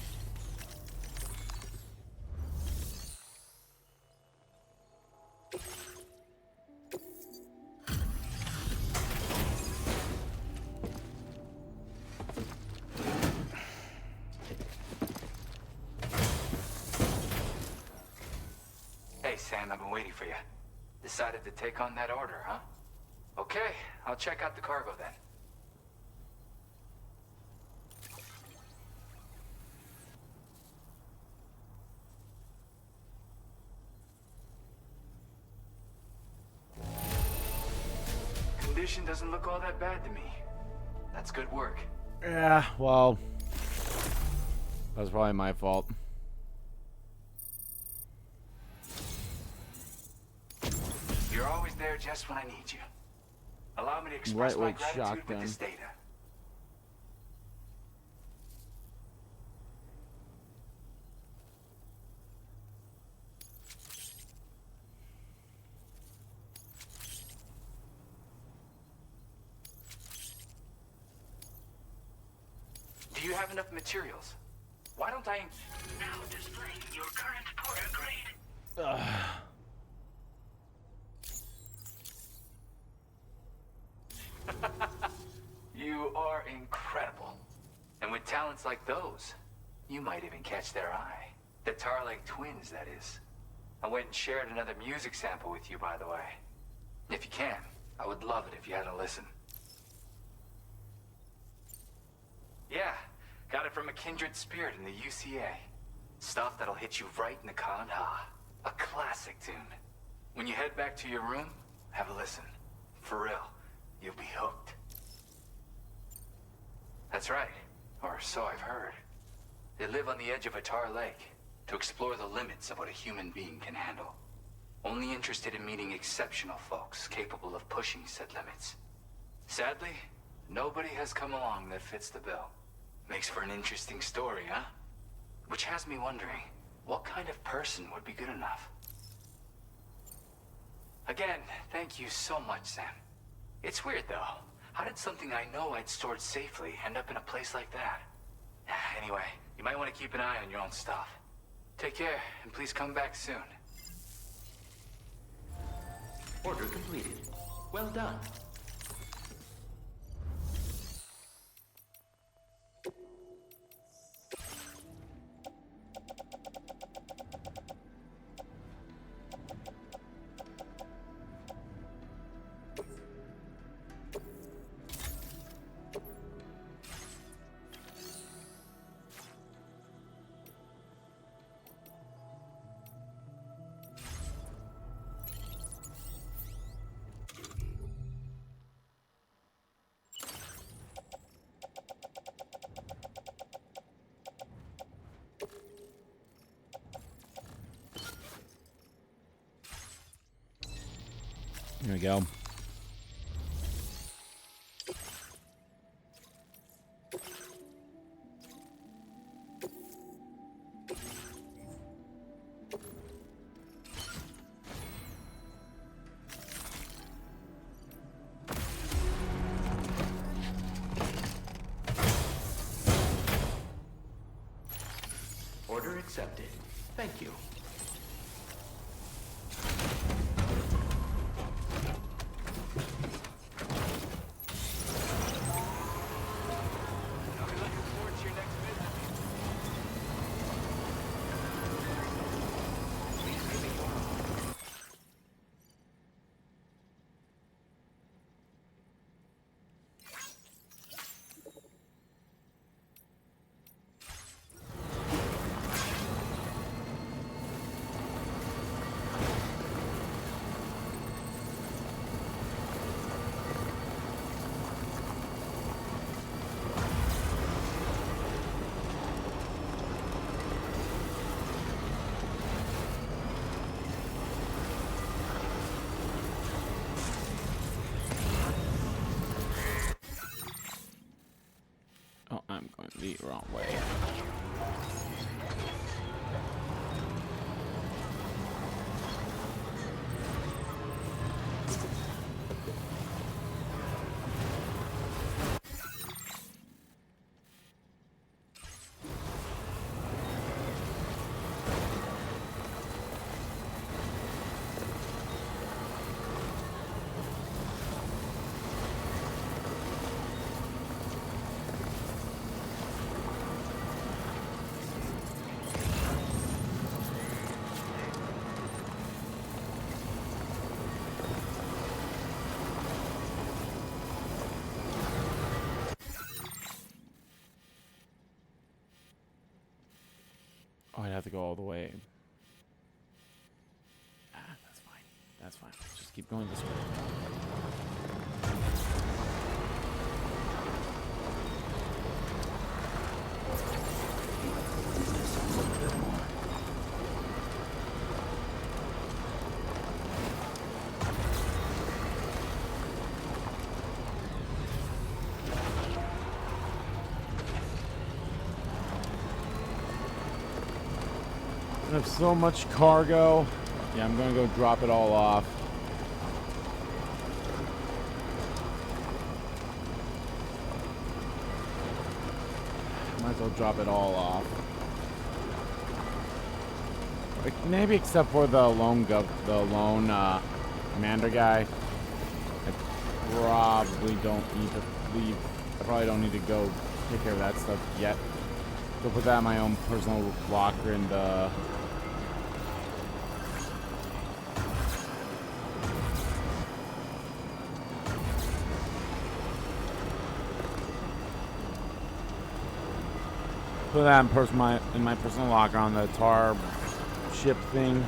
Hey, Sam, I've been waiting for you. Decided to take on that order, huh? Okay, I'll check out the cargo then. Condition doesn't look all that bad to me. That's good work. Yeah, well, that's probably my fault. You're always there just when I need you. Allow me to express my Lightweight gratitude with shotgun. this data. Do you have enough materials? Why don't I... Now displaying your current porter grade. You are incredible. And with talents like those, you might even catch their eye. The Tarlake twins, that is. I went and shared another music sample with you, by the way. If you can, I would love it if you had a listen. Yeah, got it from a kindred spirit in the UCA. Stuff that'll hit you right in the con-ha. A classic tune. When you head back to your room, have a listen. For real, you'll be hooked. That's right, or so I've heard. They live on the edge of a tar lake to explore the limits of what a human being can handle. Only interested in meeting exceptional folks capable of pushing said limits. Sadly, nobody has come along that fits the bill. Makes for an interesting story, huh? Which has me wondering, what kind of person would be good enough? Again, thank you so much, Sam. It's weird, though. How did something I know I'd stored safely end up in a place like that? Anyway, you might want to keep an eye on your own stuff. Take care, and please come back soon. Order completed. Well done. Here we go. Order accepted. Thank you. I'll be looking forward to your next visit. Oh, I'm going the wrong way. Oh, I'd have to go all the way. Ah, that's fine. That's fine. Just keep going this way. I have so much cargo. Yeah, I'm gonna go drop it all off. Might as well drop it all off. Like, maybe except for the lone commander guy. I probably don't need to leave. I probably don't need to go take care of that stuff yet. Go put that in my own personal locker and put that in my personal locker on the tar ship thing.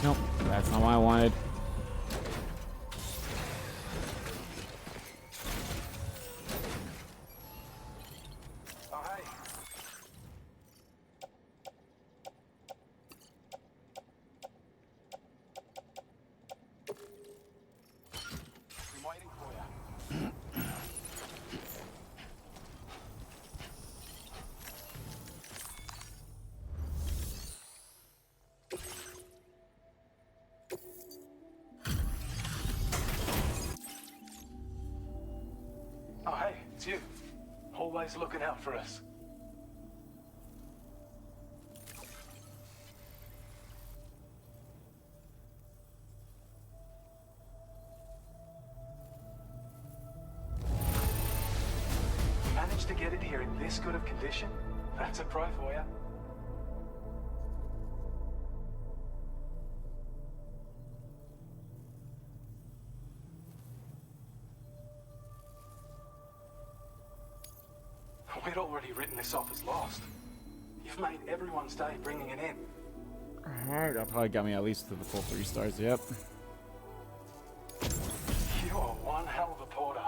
Nope, that's not what I wanted. Oh, hey. I'm waiting for you. Oh, hey, it's you. Always looking out for us. Managed to get it here in this good of condition? That's a pro for you. We'd already written this off as lost. You've made everyone's day bringing it in. Alright, that probably got me at least to the full 3 stars, yep. You are one hell of a porter.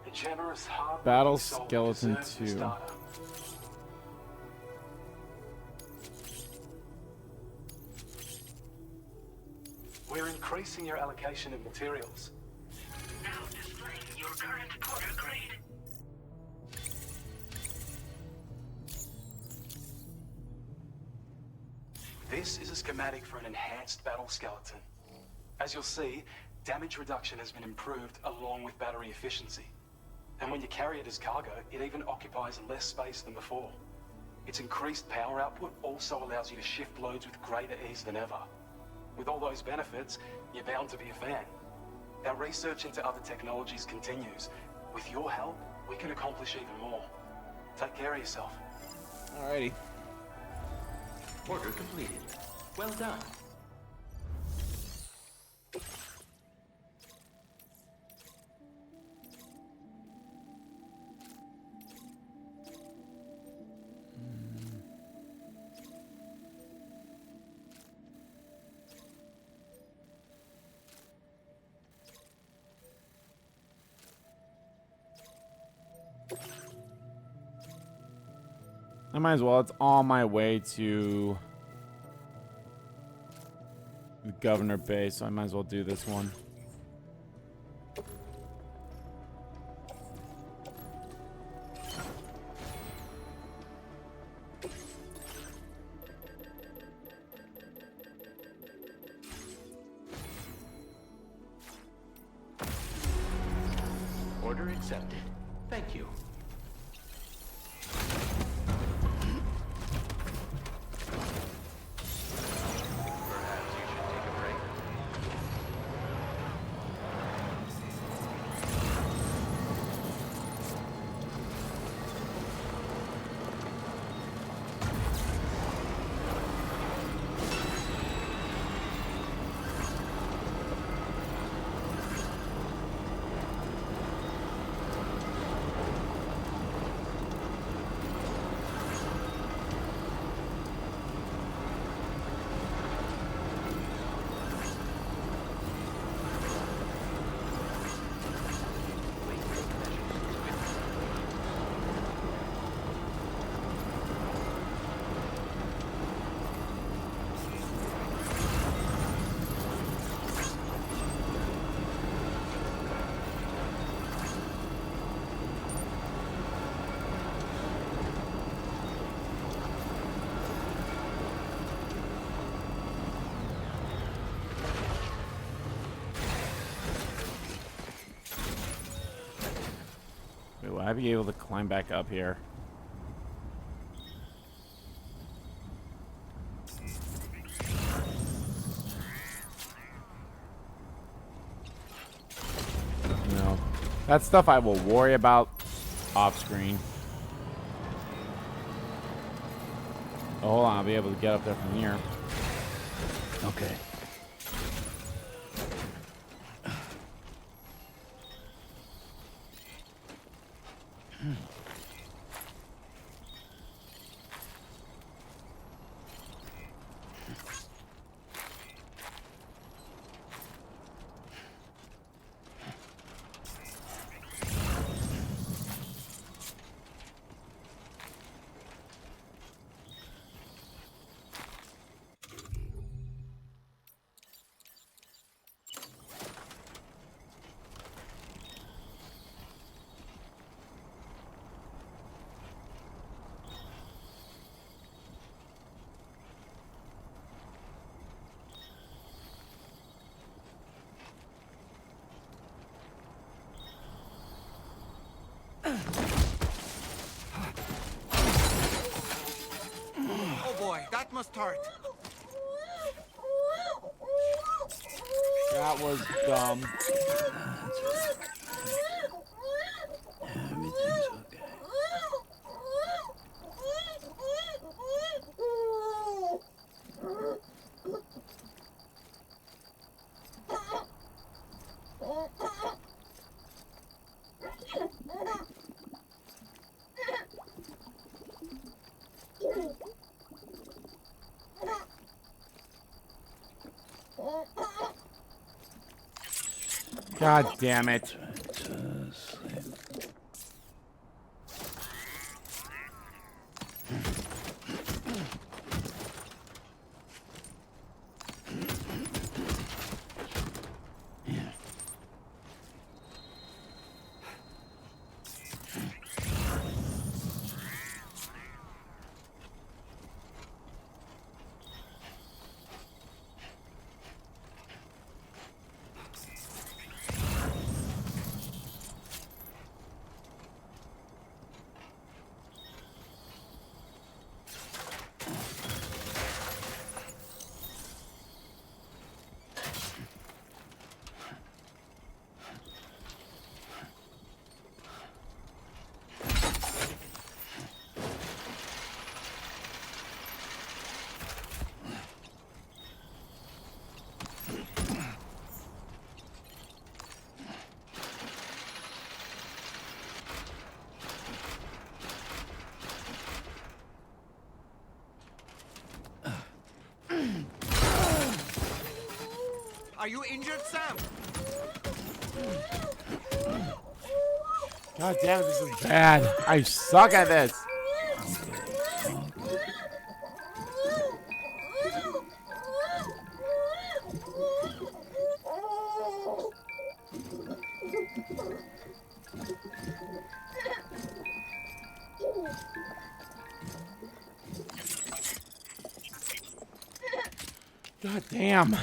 A generous, hard Battle Skeleton 2. We're increasing your allocation of materials. Now displaying your current porter grade. This is a schematic for an enhanced battle skeleton. As you'll see, damage reduction has been improved along with battery efficiency. And when you carry it as cargo, it even occupies less space than before. Its increased power output also allows you to shift loads with greater ease than ever. With all those benefits, you're bound to be a fan. Our research into other technologies continues. With your help, we can accomplish even more. Take care of yourself. Alrighty. Order completed. Well done. I might as well. It's on my way to the governor base, so I might as well do this one. Order accepted. Thank you. Perhaps you should take a break. Wait, will I be able to climb back up here? No. That's stuff I will worry about off screen. Oh, hold on, I'll be able to get up there from here. Okay. Oh boy, that must hurt. That was dumb. Everything's okay. God damn it. Sleep. Are you injured, Sam? God damn it, this is bad. I suck at this. God damn.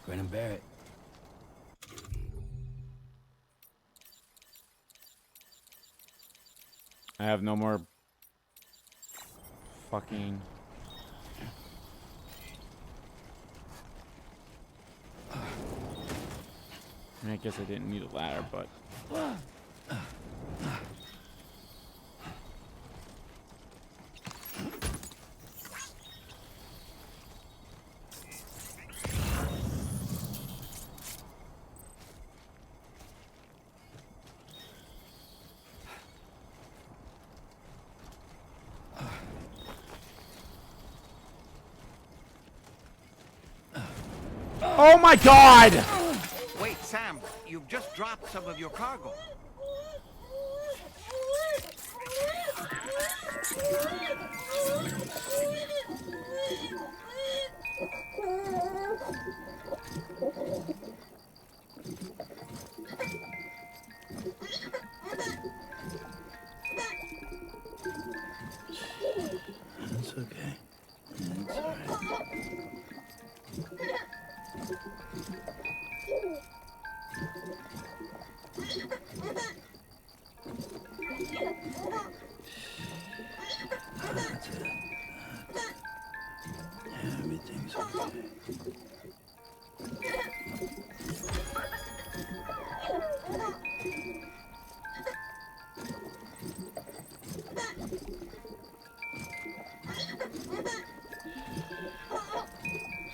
Grin and bear it. I have no more fucking... I mean, I guess I didn't need a ladder, but... Oh my god! Wait, Sam, you've just dropped some of your cargo. It's okay. It's alright. That's it. Everything's okay.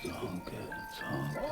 It's all good. It's all good.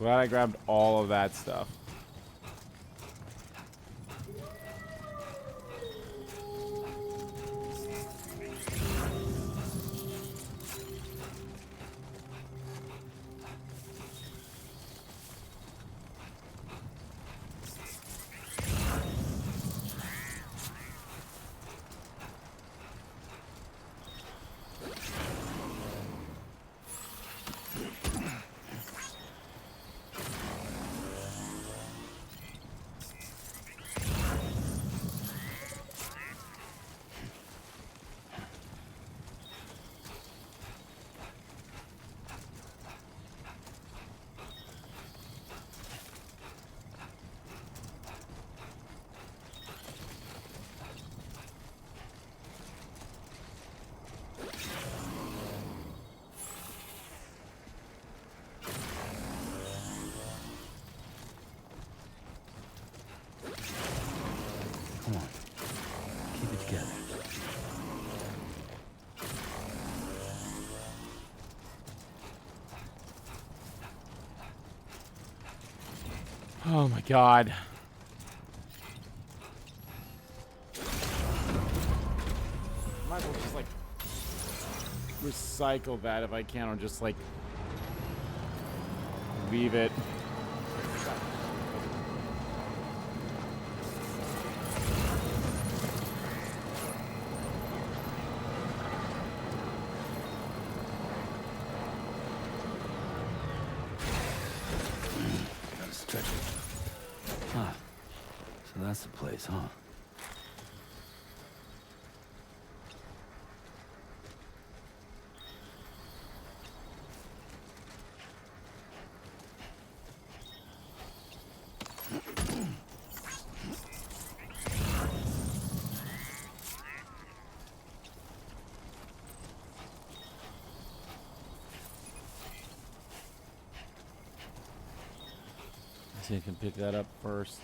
Glad I grabbed all of that stuff. Come on. Keep it together. Oh my god. Might as well just like recycle that if I can, or just like leave it. Gotta stretch it. Huh. So that's the place, huh? See if I can pick that up first.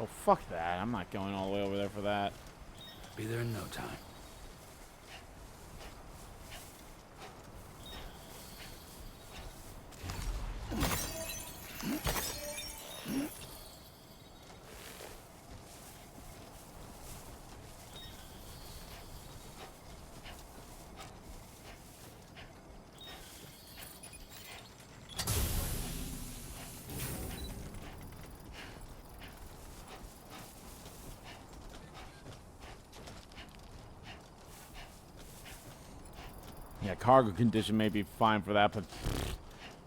Oh, fuck that. I'm not going all the way over there for that. Be there in no time. Yeah, cargo condition may be fine for that, but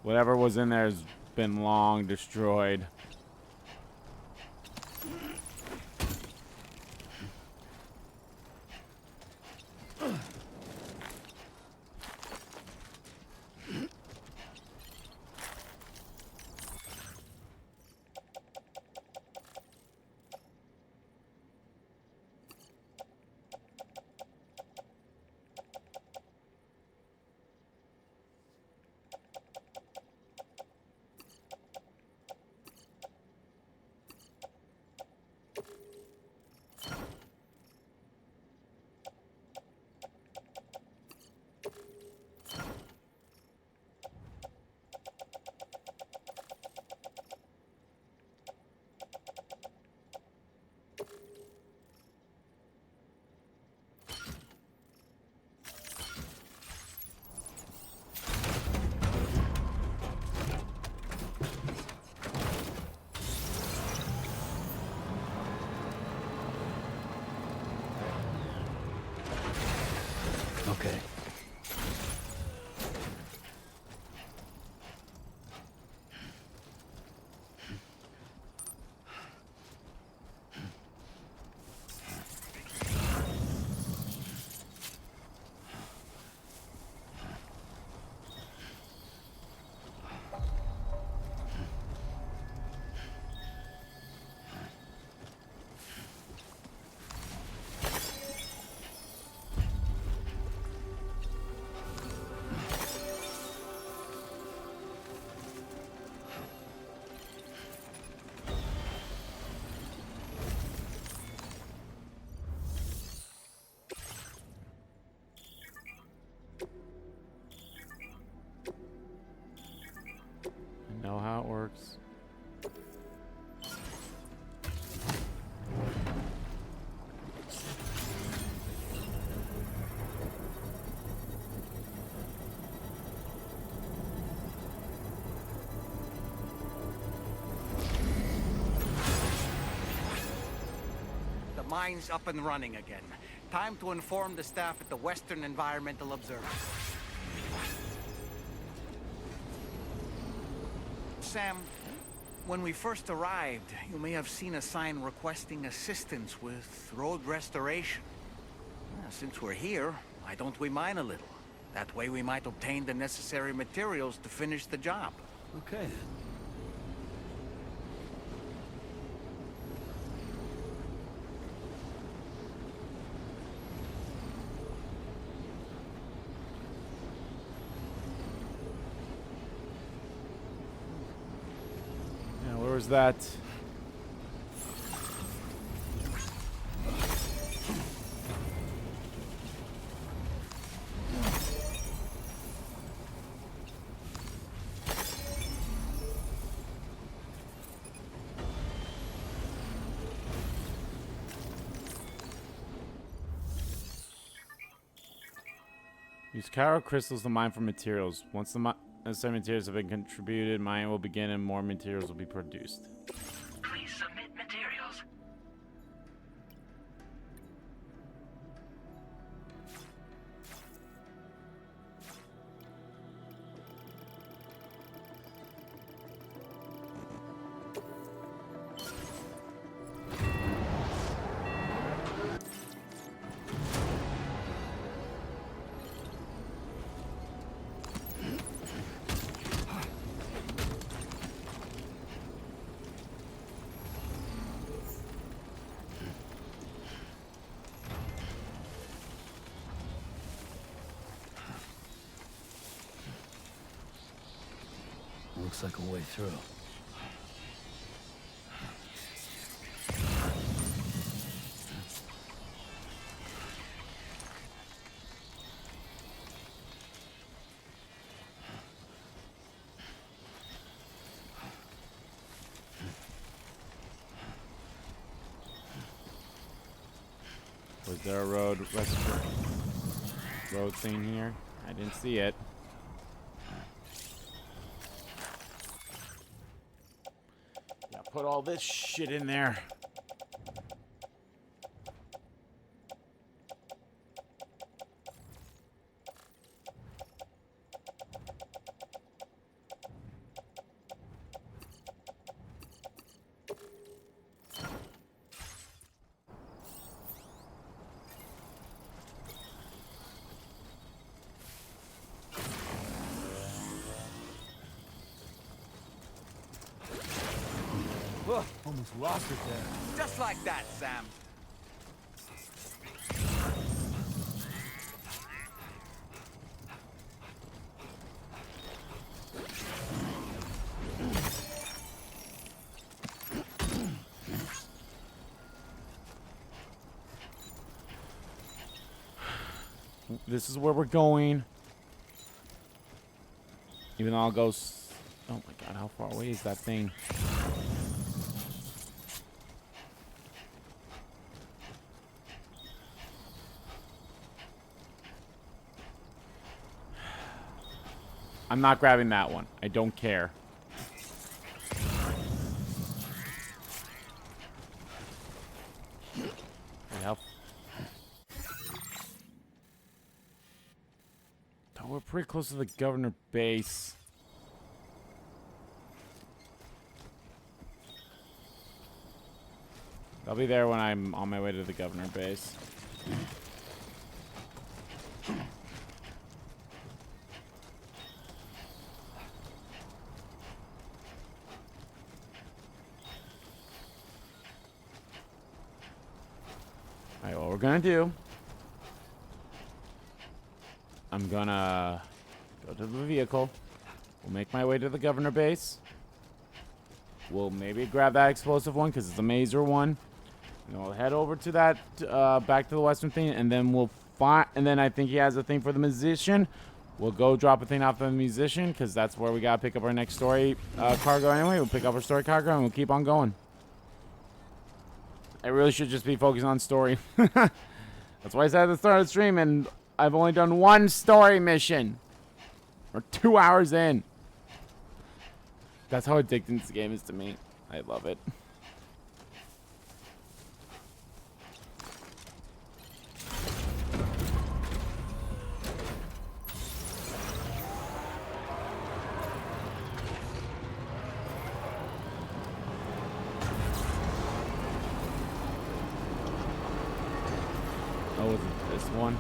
whatever was in there has been long destroyed. Okay. I know how it works. The mine's up and running again. Time to inform the staff at the Western Environmental Observatory. Sam, when we first arrived, you may have seen a sign requesting assistance with road restoration. Since we're here, why don't we mine a little? That way we might obtain the necessary materials to finish the job. Okay then. Yeah, where was that? Use Cairo crystals to mine for materials. Once the necessary materials have been contributed, mining will begin and more materials will be produced. Please submit materials. Looks like a way through. Was there a road thing here? I didn't see it. Yeah, put all this shit in there. Almost lost it there. Just like that, Sam. This is where we're going. Even though I'll go. Oh my god, how far away is that thing? I'm not grabbing that one. I don't care. Help. Oh, we're pretty close to the governor base. I'll be there when I'm on my way to the governor base. Alright, what we're gonna do, I'm gonna go to the vehicle. We'll make my way to the governor base. We'll maybe grab that explosive one because it's a mazer one. And we'll head over to that, back to the western thing, and then we'll find. And then I think he has a thing for the musician. We'll go drop a thing off the musician because that's where we gotta pick up our next story cargo anyway. We'll pick up our story cargo and we'll keep on going. I really should just be focused on story. That's why I said at the start of the stream, and I've only done one story mission. We're 2 hours in. That's how addicting this game is to me. I love it. Oh, is it this one?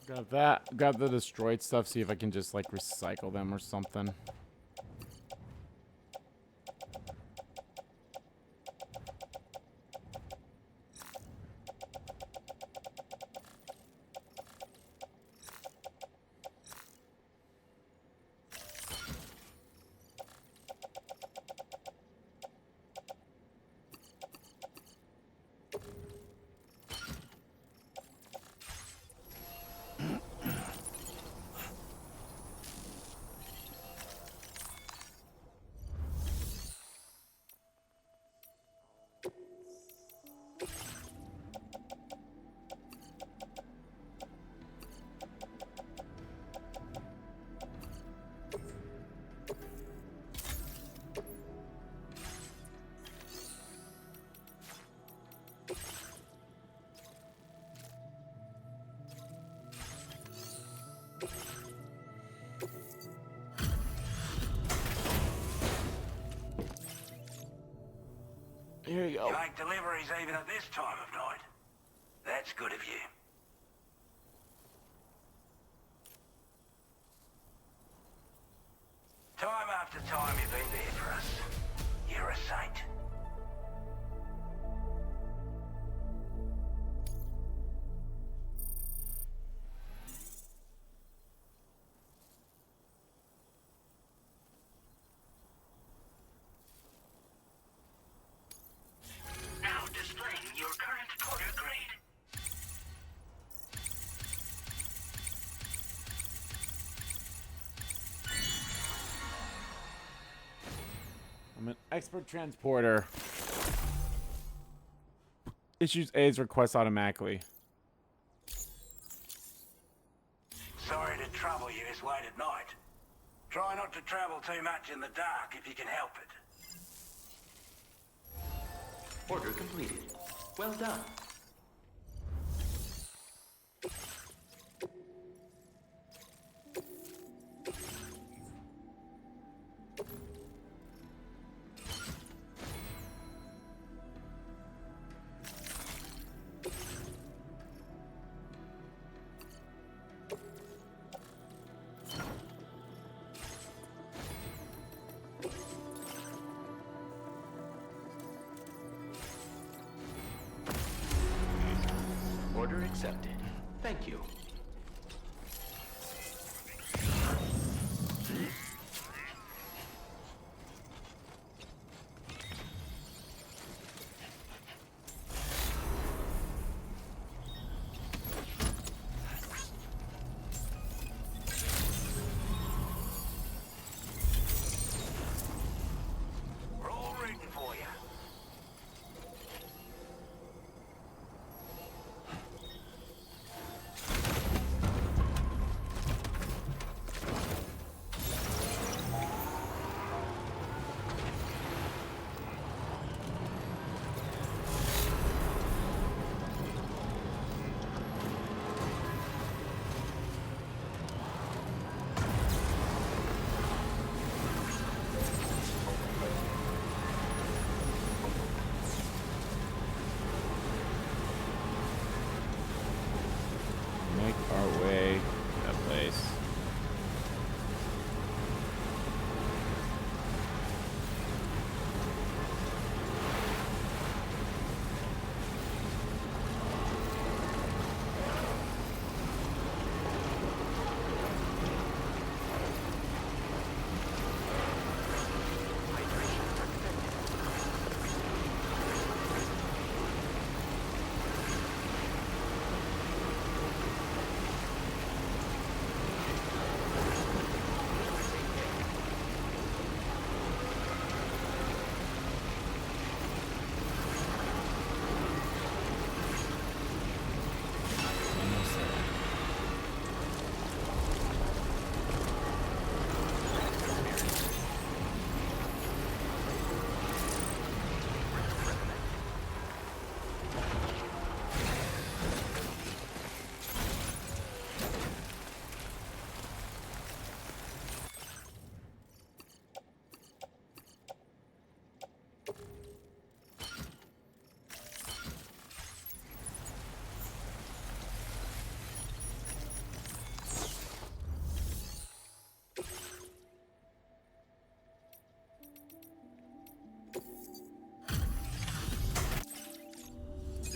Grab that. Grab the destroyed stuff. See if I can just like recycle them or something. go. You make deliveries even at this time of night. That's good of you. Time after time you've been there for us. You're a saint. Now displaying your current porter grade. I'm an expert transporter. Issues A's requests automatically. Sorry to trouble you this late at night. Try not to travel too much in the dark if you can help it. Order completed. Well done. Order accepted. Thank you. We're all rooting for you. Make our way to that place.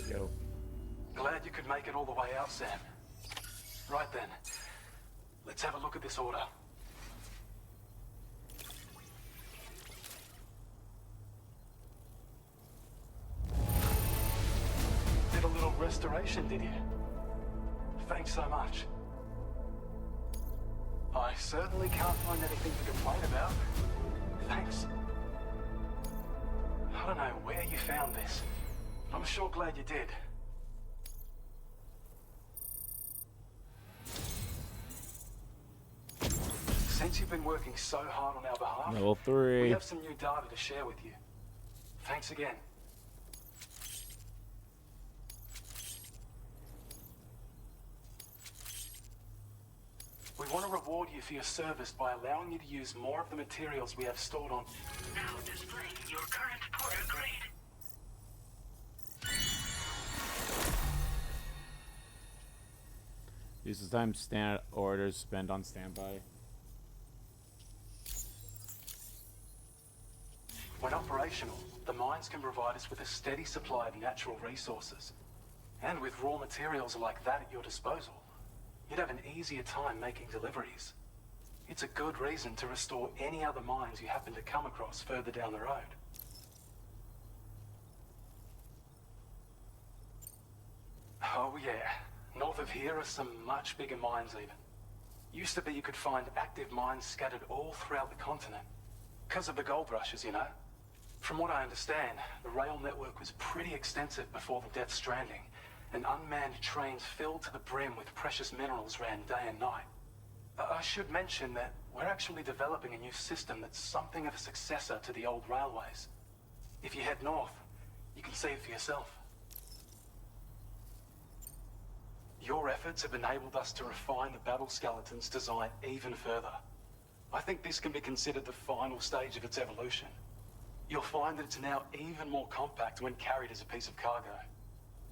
Yo. Glad you could make it all the way out, Sam. Right then, let's have a look at this order. Did a little restoration, did you? Thanks so much. I certainly can't find anything to complain about. Thanks. I don't know where you found this. I'm sure glad you did. Since you've been working so hard on our behalf, Level we 3. have some new data to share with you. Thanks again. We want to reward you for your service by allowing you to use more of the materials we have stored on. Now displaying your current porter grade. Use the time standard orders spent on standby. When operational, the mines can provide us with a steady supply of natural resources. And with raw materials like that at your disposal, you'd have an easier time making deliveries. It's a good reason to restore any other mines you happen to come across further down the road. Oh yeah, north of here are some much bigger mines even. Used to be you could find active mines scattered all throughout the continent. Because of the gold rushes, you know. From what I understand, the rail network was pretty extensive before the Death Stranding, and unmanned trains filled to the brim with precious minerals ran day and night. I should mention that we're actually developing a new system that's something of a successor to the old railways. If you head north, you can see it for yourself. Your efforts have enabled us to refine the battle skeleton's design even further. I think this can be considered the final stage of its evolution. You'll find that it's now even more compact when carried as a piece of cargo.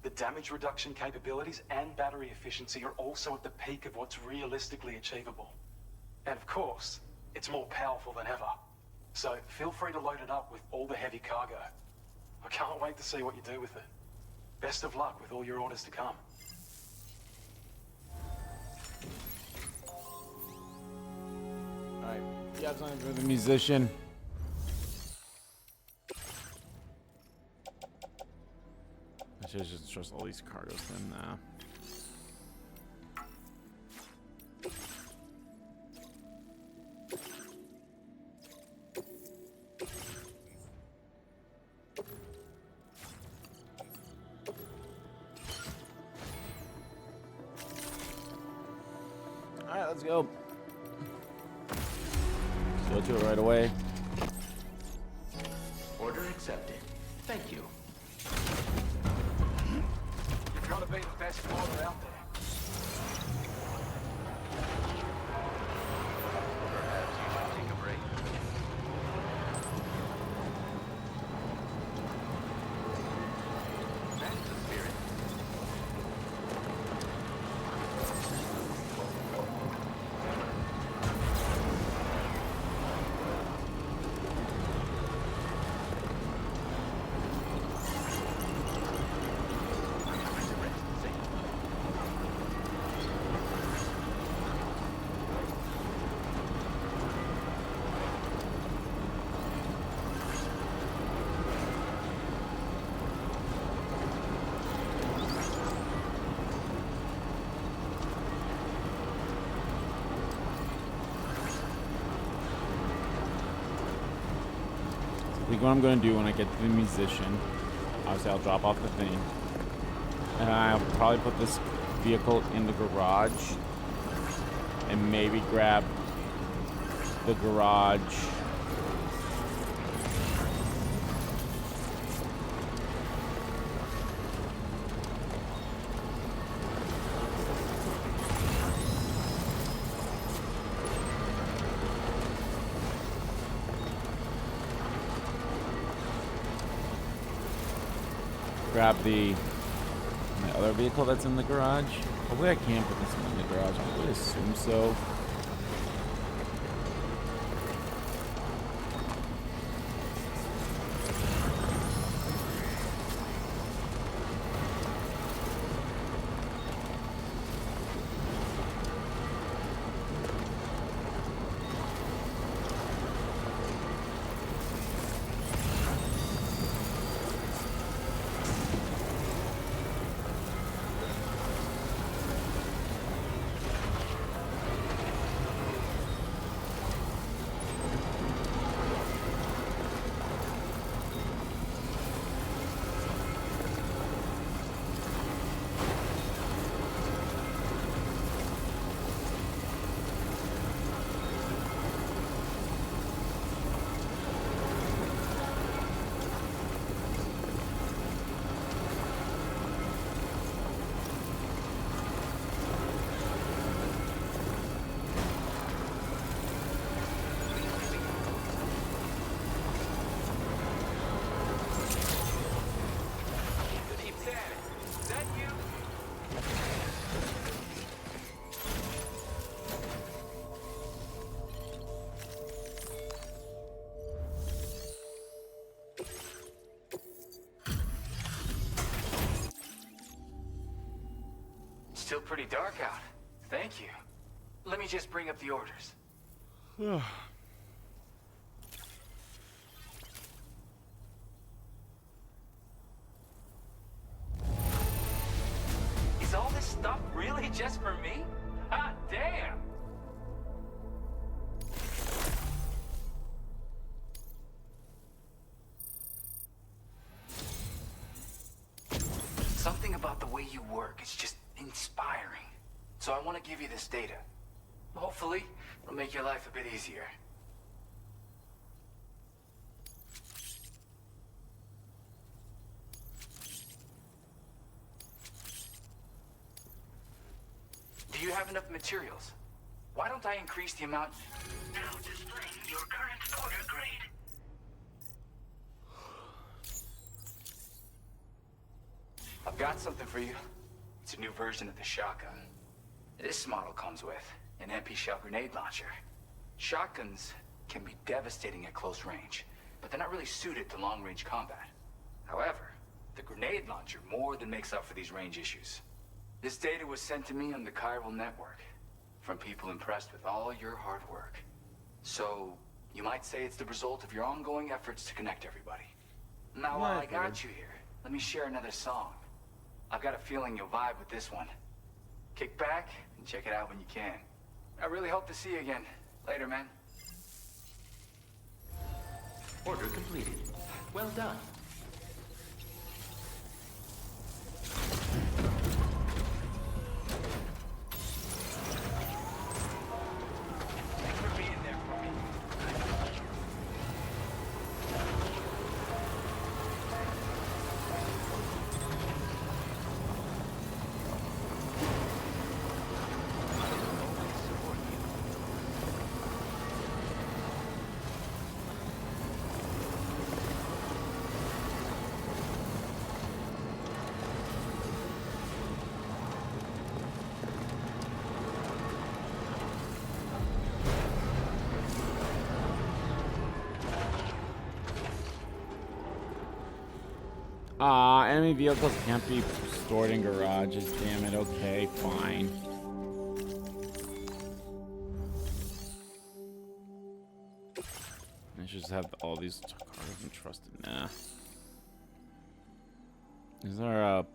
The damage reduction capabilities and battery efficiency are also at the peak of what's realistically achievable. And of course, it's more powerful than ever. So feel free to load it up with all the heavy cargo. I can't wait to see what you do with it. Best of luck with all your orders to come. Alright, you have something for the musician. I should just trust all these cargoes then now. Alright, let's go. Go to it right away. Order accepted. Thank you. You've got to be the best fighter out there. Perhaps you should take a break. That's the spirit. I think what I'm going to do when I get to the musician, obviously I'll drop off the thing, and I'll probably put this vehicle in the garage, and maybe grab the garage grab my other vehicle that's in the garage. Hopefully I can put this one in the garage. I would assume so. pretty dark out. Thank you. Let me just bring up the orders. Is all this stuff really just for me? Hot damn! Something about the way you work is just inspiring. So I want to give you this data. Hopefully, it'll make your life a bit easier. Do you have enough materials? Why don't I increase the amount? Now displaying your current order grade. I've got something for you. It's a new version of the shotgun. This model comes with an MP shell grenade launcher. Shotguns can be devastating at close range, but they're not really suited to long-range combat. However, the grenade launcher more than makes up for these range issues. This data was sent to me on the chiral network from people impressed with all your hard work. So, you might say it's the result of your ongoing efforts to connect everybody. Now, while I got you here, let me share another song. I've got a feeling you'll vibe with this one. Kick back and check it out when you can. I really hope to see you again. Later, man. Order completed. Well done. Thanks for being there for me. Enemy vehicles can't be stored in garages. Damn it. Okay, fine. I should just have all these cars entrusted. Nah. Is there a...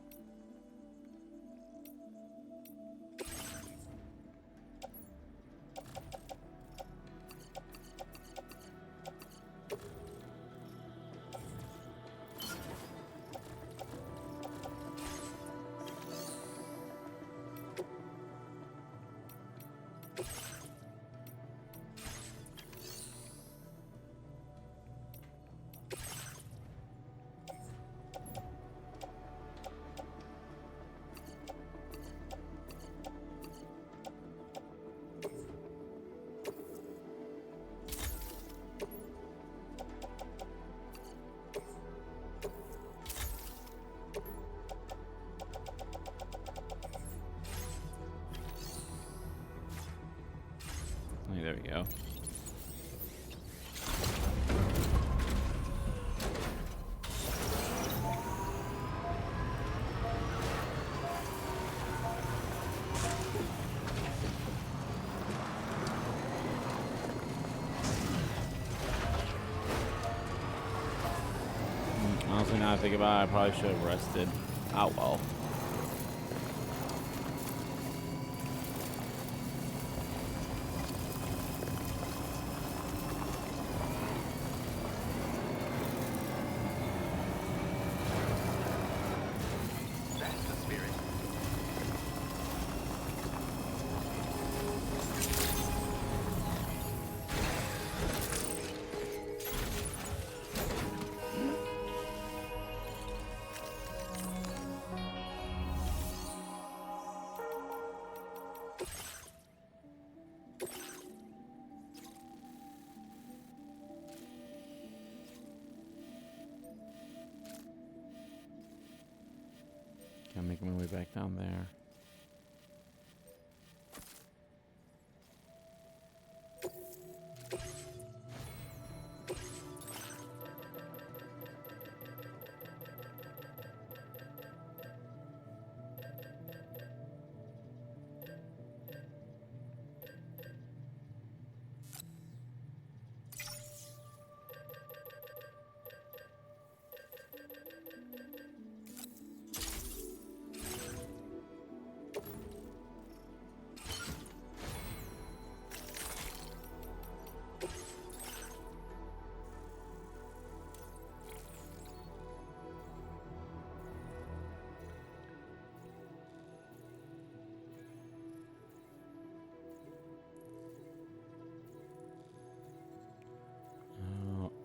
There we go. Honestly, now I think about it, I probably should have rested. Oh well. That's the spirit. I'm making my way back down there.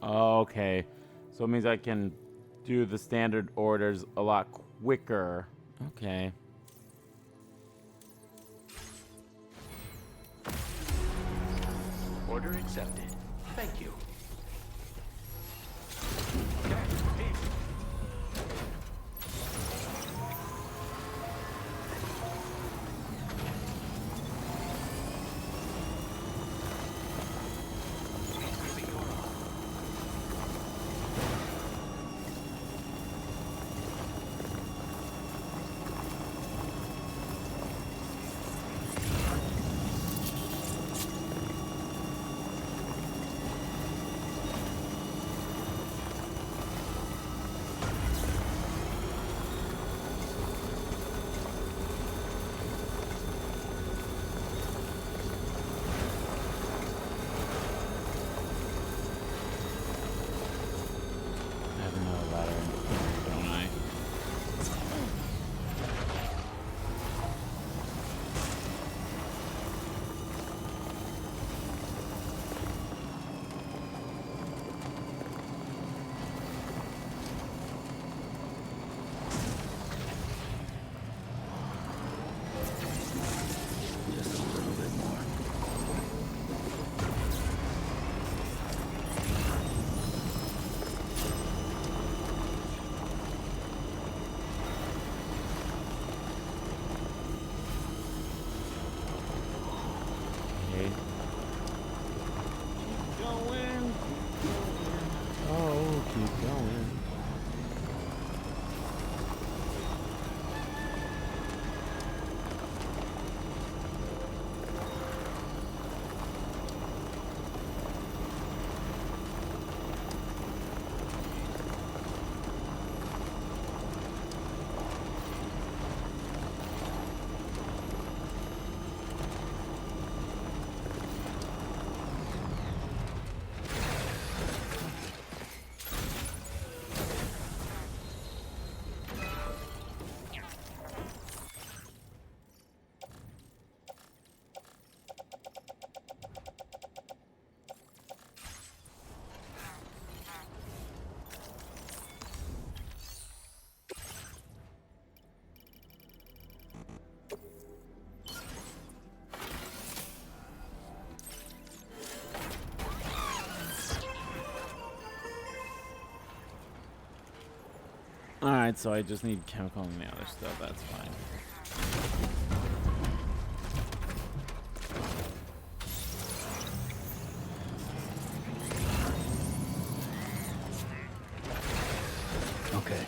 Okay. So it means I can do the standard orders a lot quicker. Okay. Order accepted. Thank you. I have another ladder in here, don't I? Just a little bit more. Okay. Keep going. Oh, keep going. Alright, so I just need chemical and the other stuff, that's fine. Okay.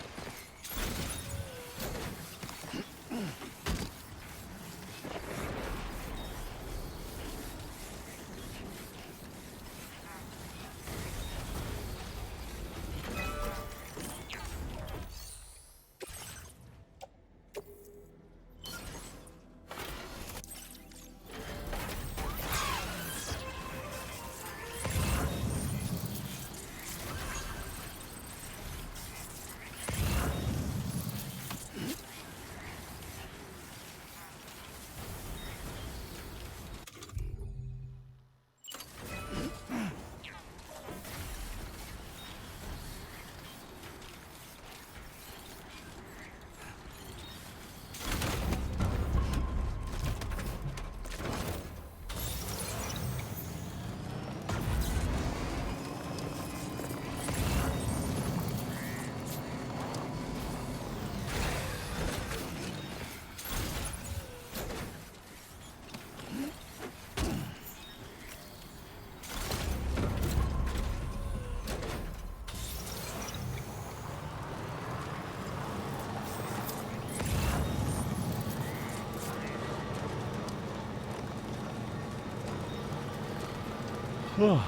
Gotta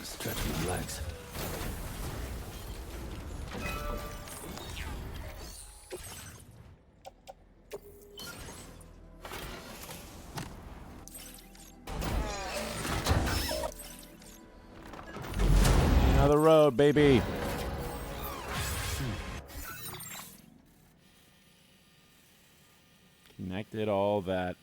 stretch my legs. Another road, baby. Connected all that.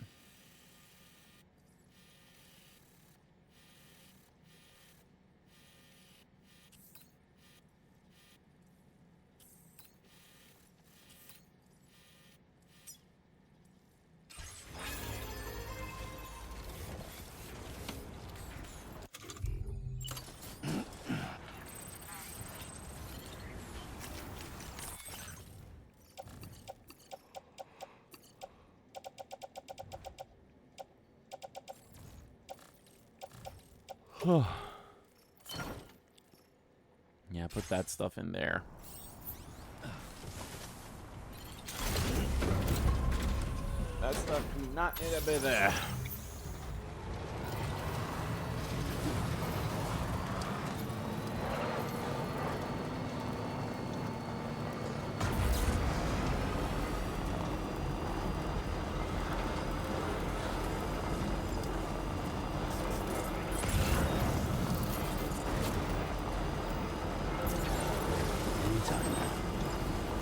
Yeah, put that stuff in there. That stuff not need to be there.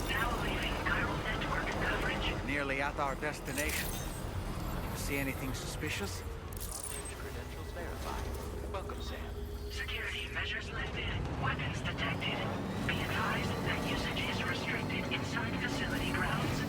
Now leaving chiral network coverage. Nearly at our destination. See anything suspicious? Long-range credentials verified. Welcome, Sam. Security measures lifted. Weapons detected. Be advised that usage is restricted inside facility grounds.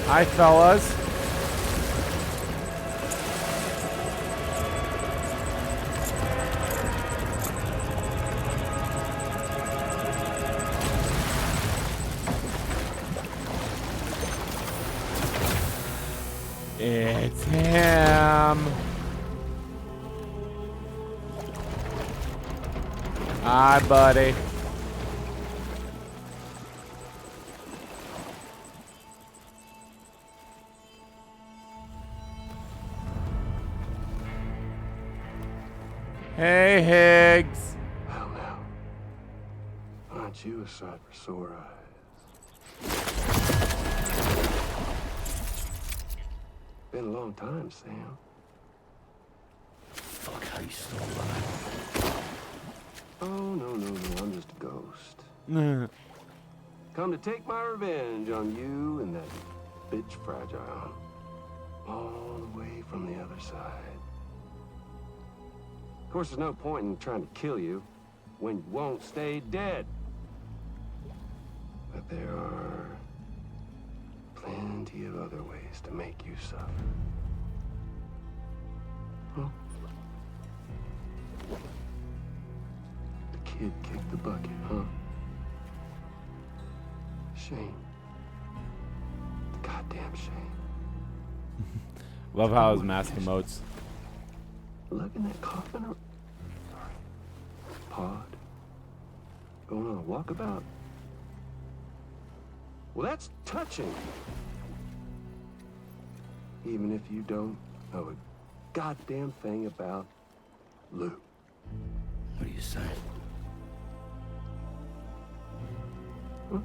Hi, fellas. It's him. Hi, buddy. Hey, Higgs. Well, now, aren't you a sight for sore eyes? Been a long time, Sam. Fuck, how you still alive? Oh, no, I'm just a ghost. Come to take my revenge on you and that bitch Fragile. All the way from the other side. Of course, there's no point in trying to kill you when you won't stay dead. But there are plenty of other ways to make you suffer. Huh? The kid kicked the bucket, huh? Shame. The goddamn shame. Love how his mask emotes. Look in that coffin. Pod. Going on a walkabout. Well, that's touching. Even if you don't know a goddamn thing about Lou. What are you saying? Huh?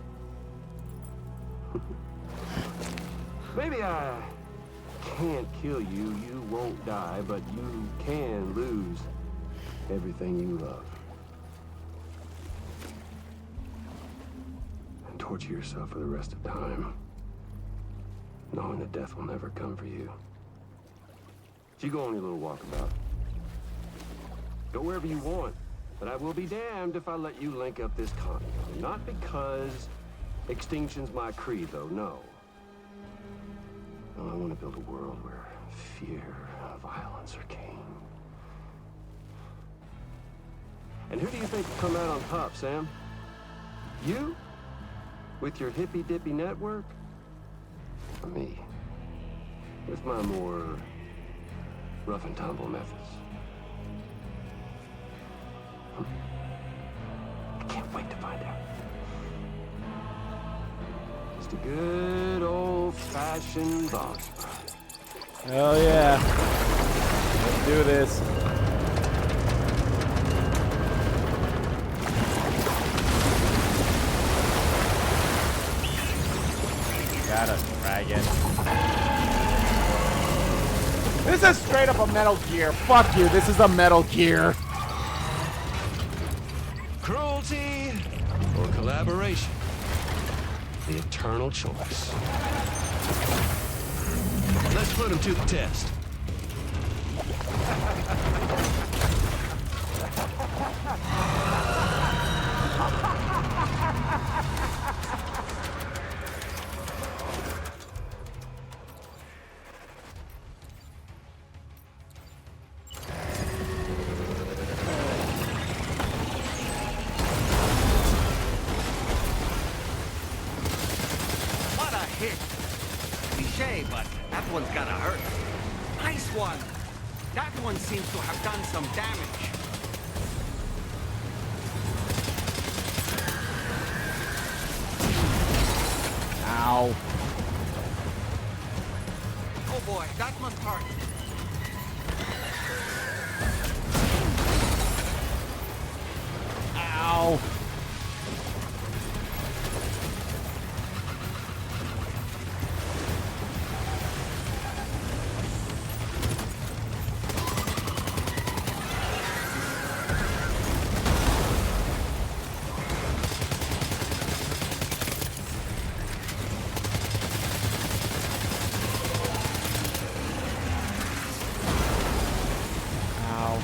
Maybe I can't kill you, you won't die, but you can lose everything you love. And torture yourself for the rest of time, knowing that death will never come for you. So you go on your little walkabout. Go wherever you want, but I will be damned if I let you link up this continent. Not because extinction's my creed, though, no. Well, I want to build a world where fear and violence are king. And who do you think will come out on top, Sam? You? With your hippy-dippy network? Or me? With my more rough and tumble methods? I can't wait to find out. Just a good old-fashioned boss fight. Hell yeah. Let's do this. Got a dragon. This is straight up a Metal Gear. Fuck you. This is a Metal Gear. Cruelty or collaboration? The eternal choice. Let's put him to the test. What a hit! Cliche, but that one's gotta hurt. Nice one! That one seems to have done some damage. Ow. Oh boy, that must hurt. Ow. Ow.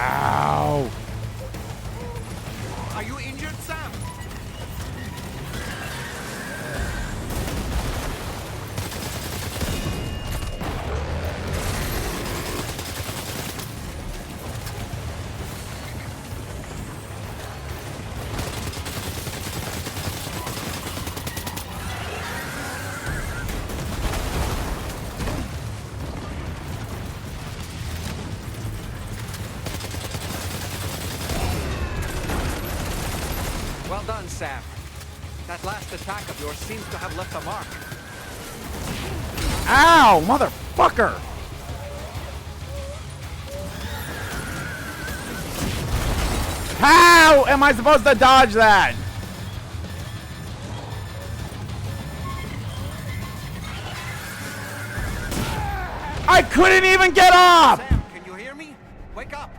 Ow. Are you injured, Sam? Well done, Sam. That last attack of yours seems to have left a mark. Ow, motherfucker! How am I supposed to dodge that? I couldn't even get up! Sam, can you hear me? Wake up!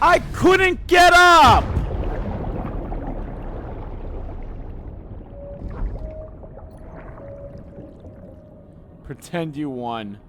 I couldn't get up! Pretend you won.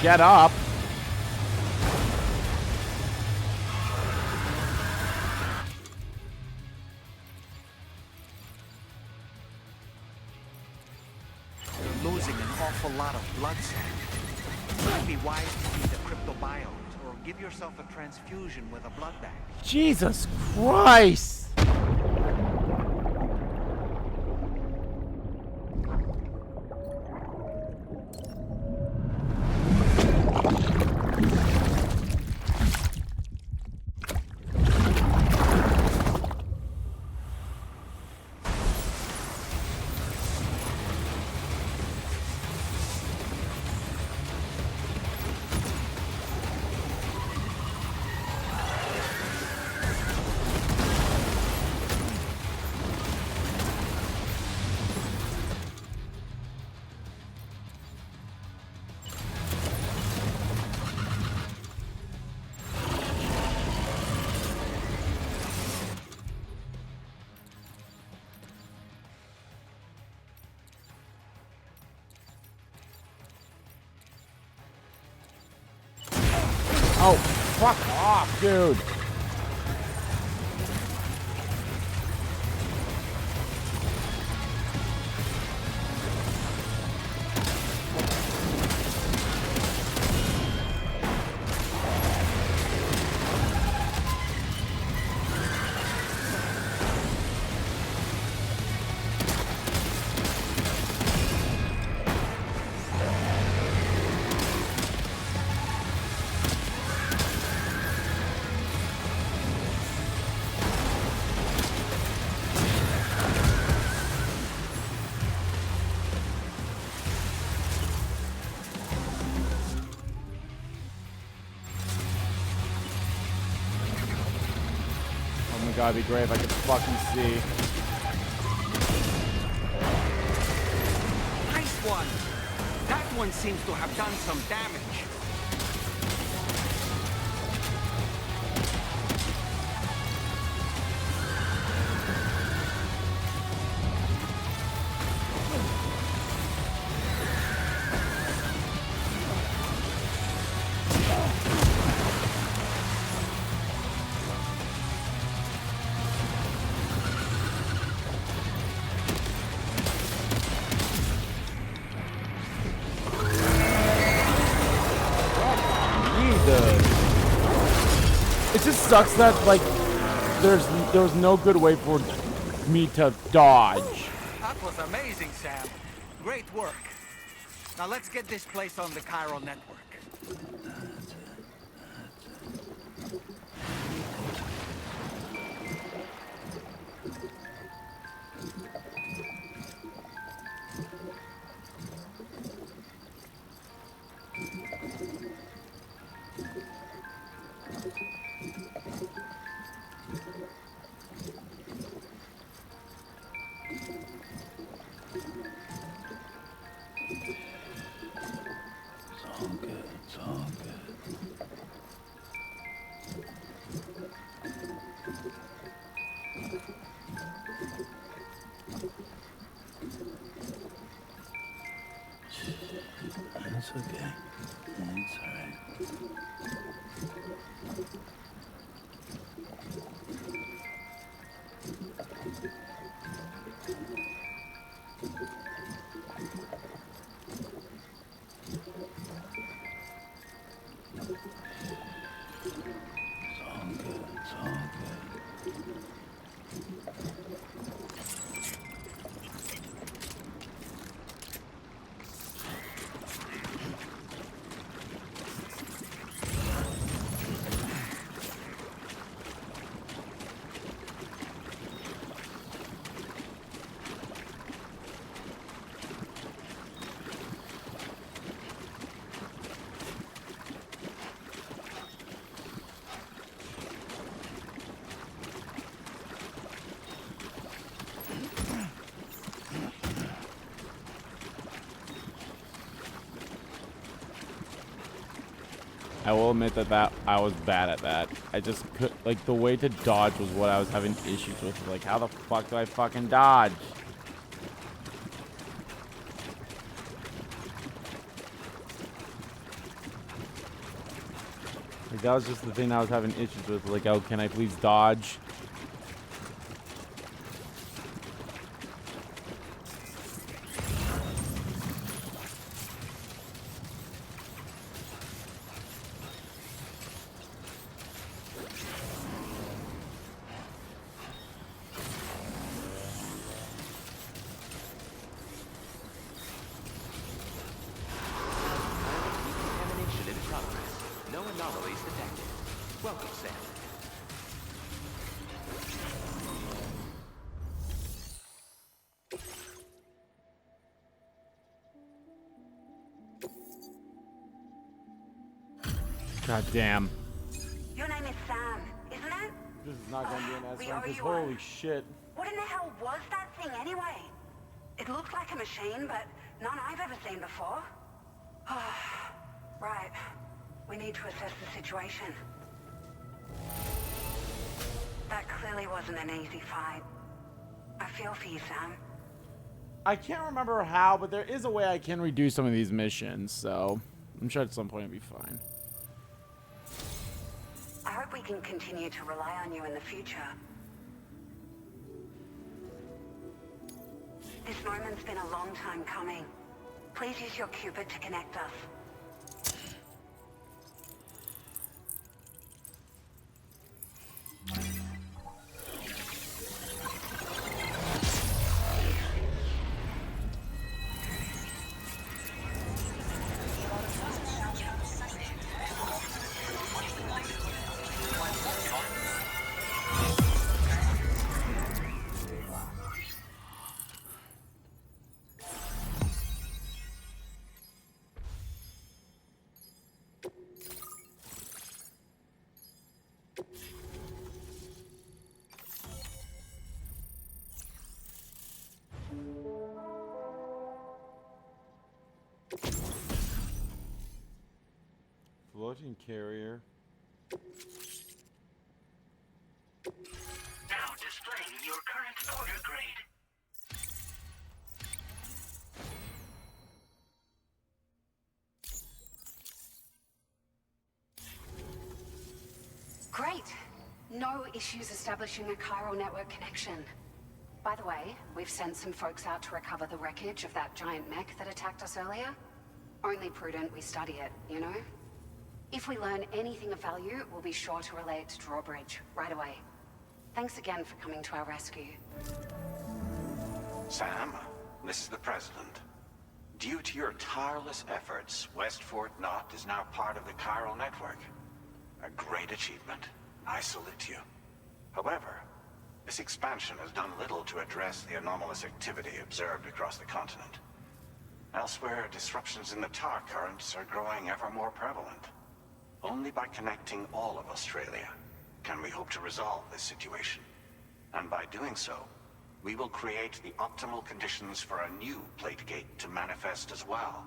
get up. You're losing an awful lot of blood, Sam. It might be wise to eat the cryptobiomes or give yourself a transfusion with a blood bank. Jesus Christ! Oh, fuck off, dude. Oh my god, it'd be great if I could fucking see. Nice one! That one seems to have done some damage. It just sucks that, like, there was no good way for me to dodge. That was amazing, Sam. Great work. Now let's get this place on the chiral network. It's okay. It's alright. It's all good. It's all good. I will admit that I was bad at that. I just could, like, the way to dodge was what I was having issues with. Like, how the fuck do I fucking dodge? Like, that was just the thing I was having issues with. Like, oh, can I please dodge? Contamination in progress. No anomalies detected. Welcome, Sam. God damn. Your name is Sam, isn't it? This is not gonna be an We S1 owe because you one. holy shit. What in the hell was that thing anyway? It looked like a machine, but none I've ever seen before. Right. We need to assess the situation. That clearly wasn't an easy fight. I feel for you, Sam. I can't remember how, but there is a way I can redo some of these missions, so I'm sure at some point it'll be fine. I hope we can continue to rely on you in the future. This moment's been a long time coming. Please use your Cupid to connect us. Floating carrier. Now displaying your current order grade. Great. No issues establishing a chiral network connection. By the way, we've sent some folks out to recover the wreckage of that giant mech that attacked us earlier. Only prudent we study it, you know? If we learn anything of value, we'll be sure to relay it to Drawbridge right away. Thanks again for coming to our rescue. Sam, this is the President. Due to your tireless efforts, West Fort Knot is now part of the chiral network. A great achievement. I salute you. However, this expansion has done little to address the anomalous activity observed across the continent. Elsewhere, disruptions in the tar currents are growing ever more prevalent. Only by connecting all of Australia can we hope to resolve this situation. And by doing so, we will create the optimal conditions for a new Plategate to manifest as well.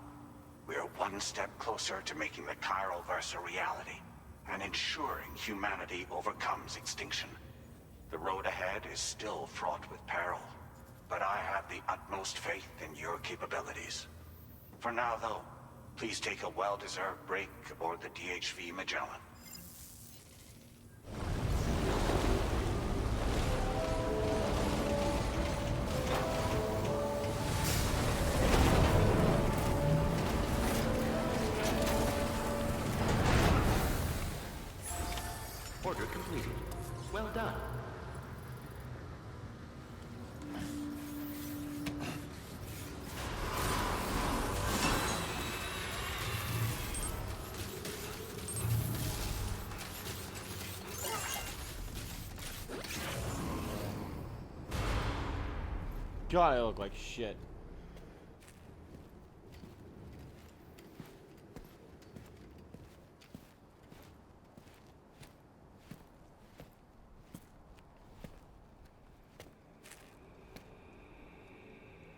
We are one step closer to making the chiral verse a reality, and ensuring humanity overcomes extinction. The road ahead is still fraught with peril, but I have the utmost faith in your capabilities. For now, though, please take a well-deserved break aboard the DHV Magellan. Order completed. Well done. God, I look like shit.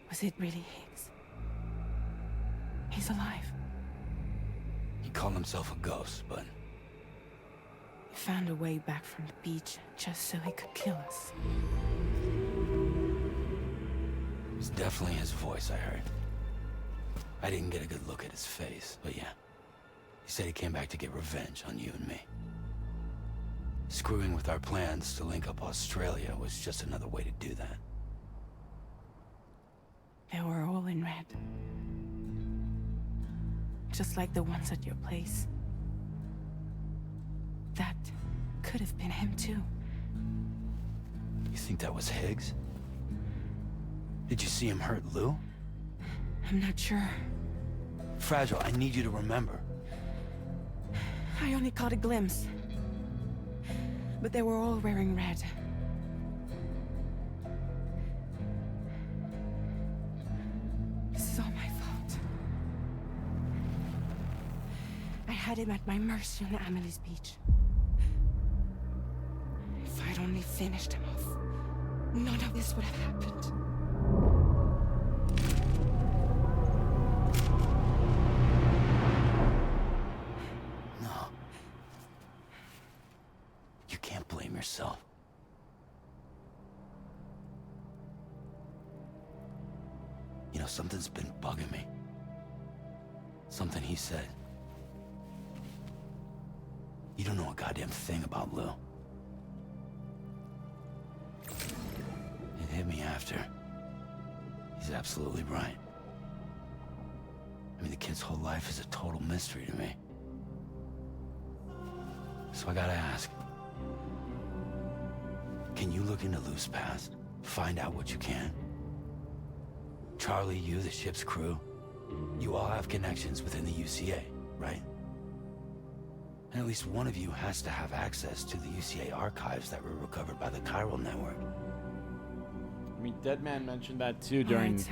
Was it really Higgs? He's alive. He called himself a ghost, but He found a way back from the beach just so he could kill us. it was definitely his voice I heard. I didn't get a good look at his face, but yeah. He said he came back to get revenge on you and me. Screwing with our plans to link up Australia was just another way to do that. They were all in red. Just like the ones at your place. That could have been him too. You think that was Higgs? Did you see him hurt Lou? I'm not sure. Fragile, I need you to remember. I only caught a glimpse. But they were all wearing red. This is all my fault. I had him at my mercy on Amelie's beach. If I'd only finished him off, none of this would have happened. No. You can't blame yourself. You know, something's been bugging me. Something he said. You don't know a goddamn thing about Lou. It hit me after. He's absolutely right. I mean, the kid's whole life is a total mystery to me. So I gotta ask. Can you look into Lou's past? Find out what you can? Charlie, you, the ship's crew, you all have connections within the UCA, right? And at least one of you has to have access to the UCA archives that were recovered by the Chiral Network. I mean, Deadman mentioned that too during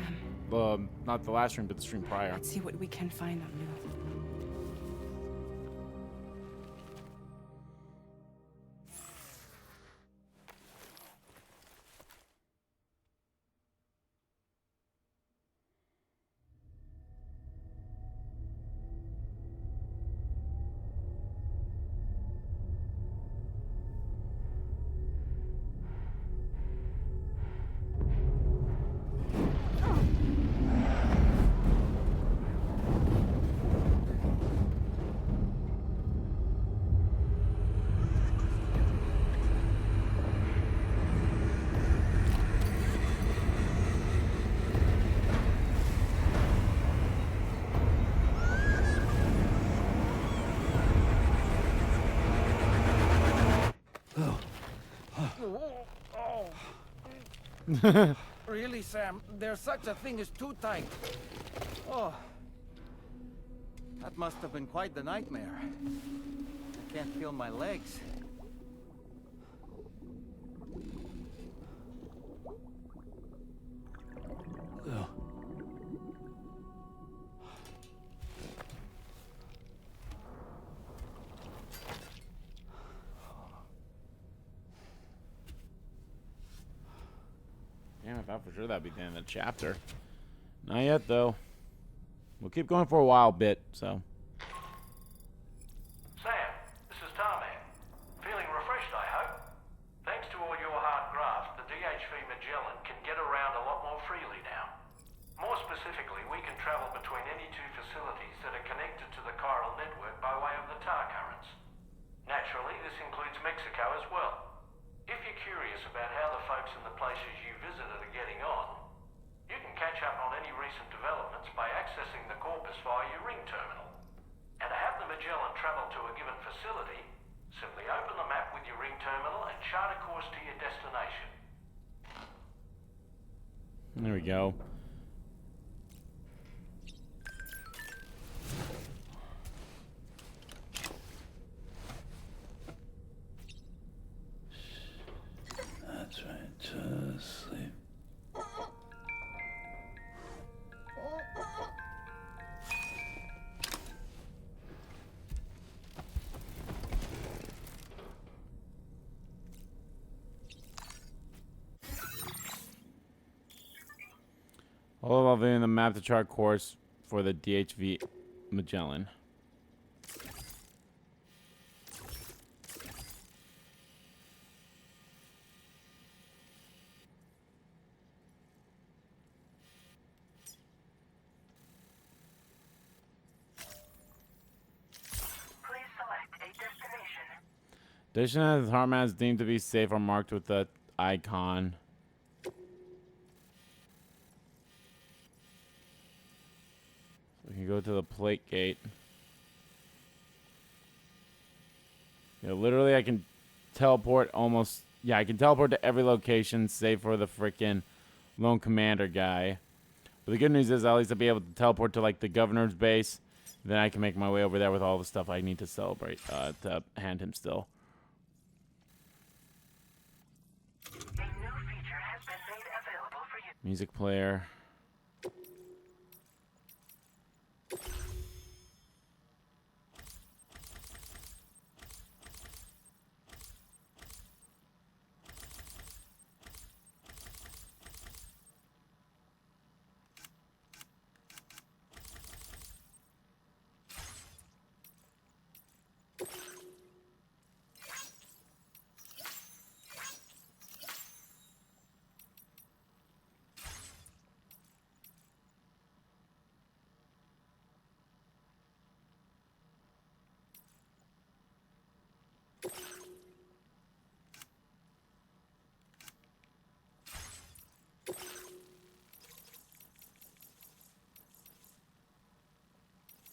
not the last stream, but the stream prior. Let's see what we can find on Lou. Really, Sam? There's such a thing as too tight. Oh. That must have been quite the nightmare. I can't feel my legs. Lou. Damn, I thought for sure that'd be the end of the chapter. Not yet, though. We'll keep going for a while bit, so. Sam, this is Tarman. Feeling refreshed, I hope? Thanks to all your hard graft, the DHV Magellan can get around a lot more freely now. More specifically, we can travel between any two facilities that are connected to the chiral network by way of the tar currents. Naturally, this includes Mexico as well. If you're curious about how the folks in the places you visited are getting on, you can catch up on any recent developments by accessing the corpus via your ring terminal. And to have the Magellan travel to a given facility, simply open the map with your ring terminal and chart a course to your destination. There we go. That's right, just sleep. All while viewing the map to chart course for the DHV Magellan. Station has Harmaz deemed to be safe or marked with the icon. We can go to the plate gate. Yeah, literally I can teleport almost... Yeah, I can teleport to every location save for the freaking lone commander guy. But the good news is at least I'll be able to teleport to like the governor's base. Then I can make my way over there with all the stuff I need to celebrate, to hand him still. Music player.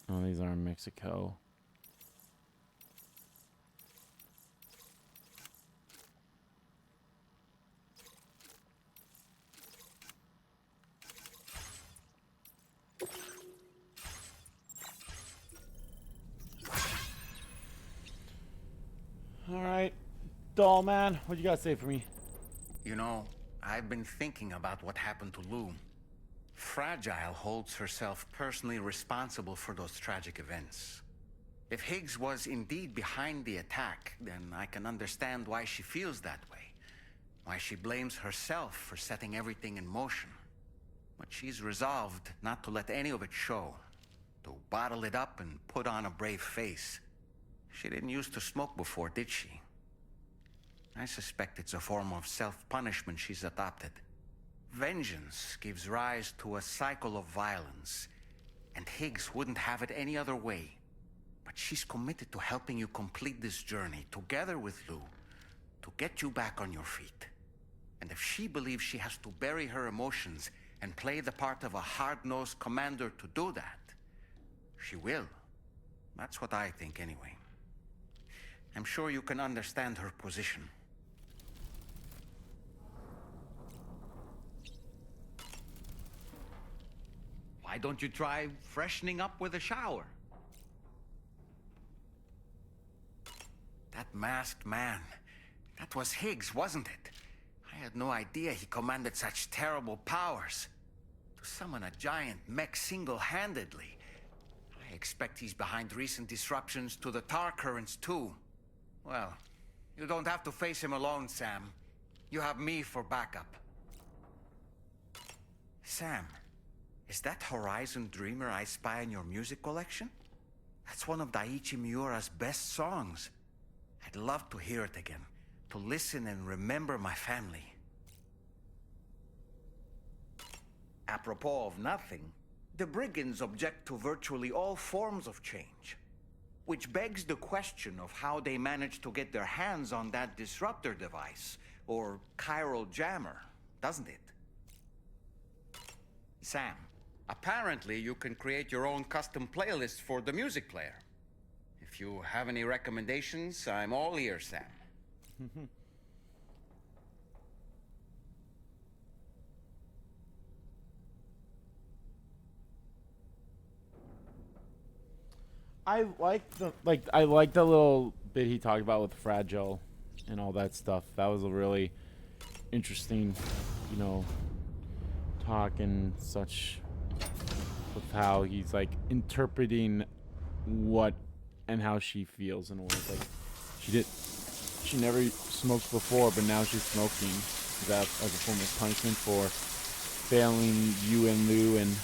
Oh, these are in Mexico. All right, doll man, what you got to say for me? You know, I've been thinking about what happened to Lou. Fragile holds herself personally responsible for those tragic events. If Higgs was indeed behind the attack, then I can understand why she feels that way. Why she blames herself for setting everything in motion. But she's resolved not to let any of it show. To bottle it up and put on a brave face. She didn't used to smoke before, did she? I suspect it's a form of self-punishment she's adopted. Vengeance gives rise to a cycle of violence, and Higgs wouldn't have it any other way. But she's committed to helping you complete this journey, together with Lou, to get you back on your feet. And if she believes she has to bury her emotions and play the part of a hard-nosed commander to do that, she will. That's what I think, anyway. I'm sure you can understand her position. Why don't you try freshening up with a shower? That masked man, that was Higgs, wasn't it? I had no idea he commanded such terrible powers. To summon a giant mech single-handedly. I expect he's behind recent disruptions to the tar currents too. Well, you don't have to face him alone, Sam. You have me for backup. Sam, is that Horizon Dreamer I spy in your music collection? That's one of Daiichi Miura's best songs. I'd love to hear it again, to listen and remember my family. Apropos of nothing, the brigands object to virtually all forms of change. Which begs the question of how they managed to get their hands on that disruptor device, or chiral jammer, doesn't it? Sam, apparently you can create your own custom playlist for the music player. If you have any recommendations, I'm all ears, Sam. I like the little bit he talked about with Fragile and all that stuff. That was a really interesting, you know, talk and such with how he's like interpreting what and how she feels in a way. Like she never smoked before, but now she's smoking. Is that as a form of punishment for failing you and Lou and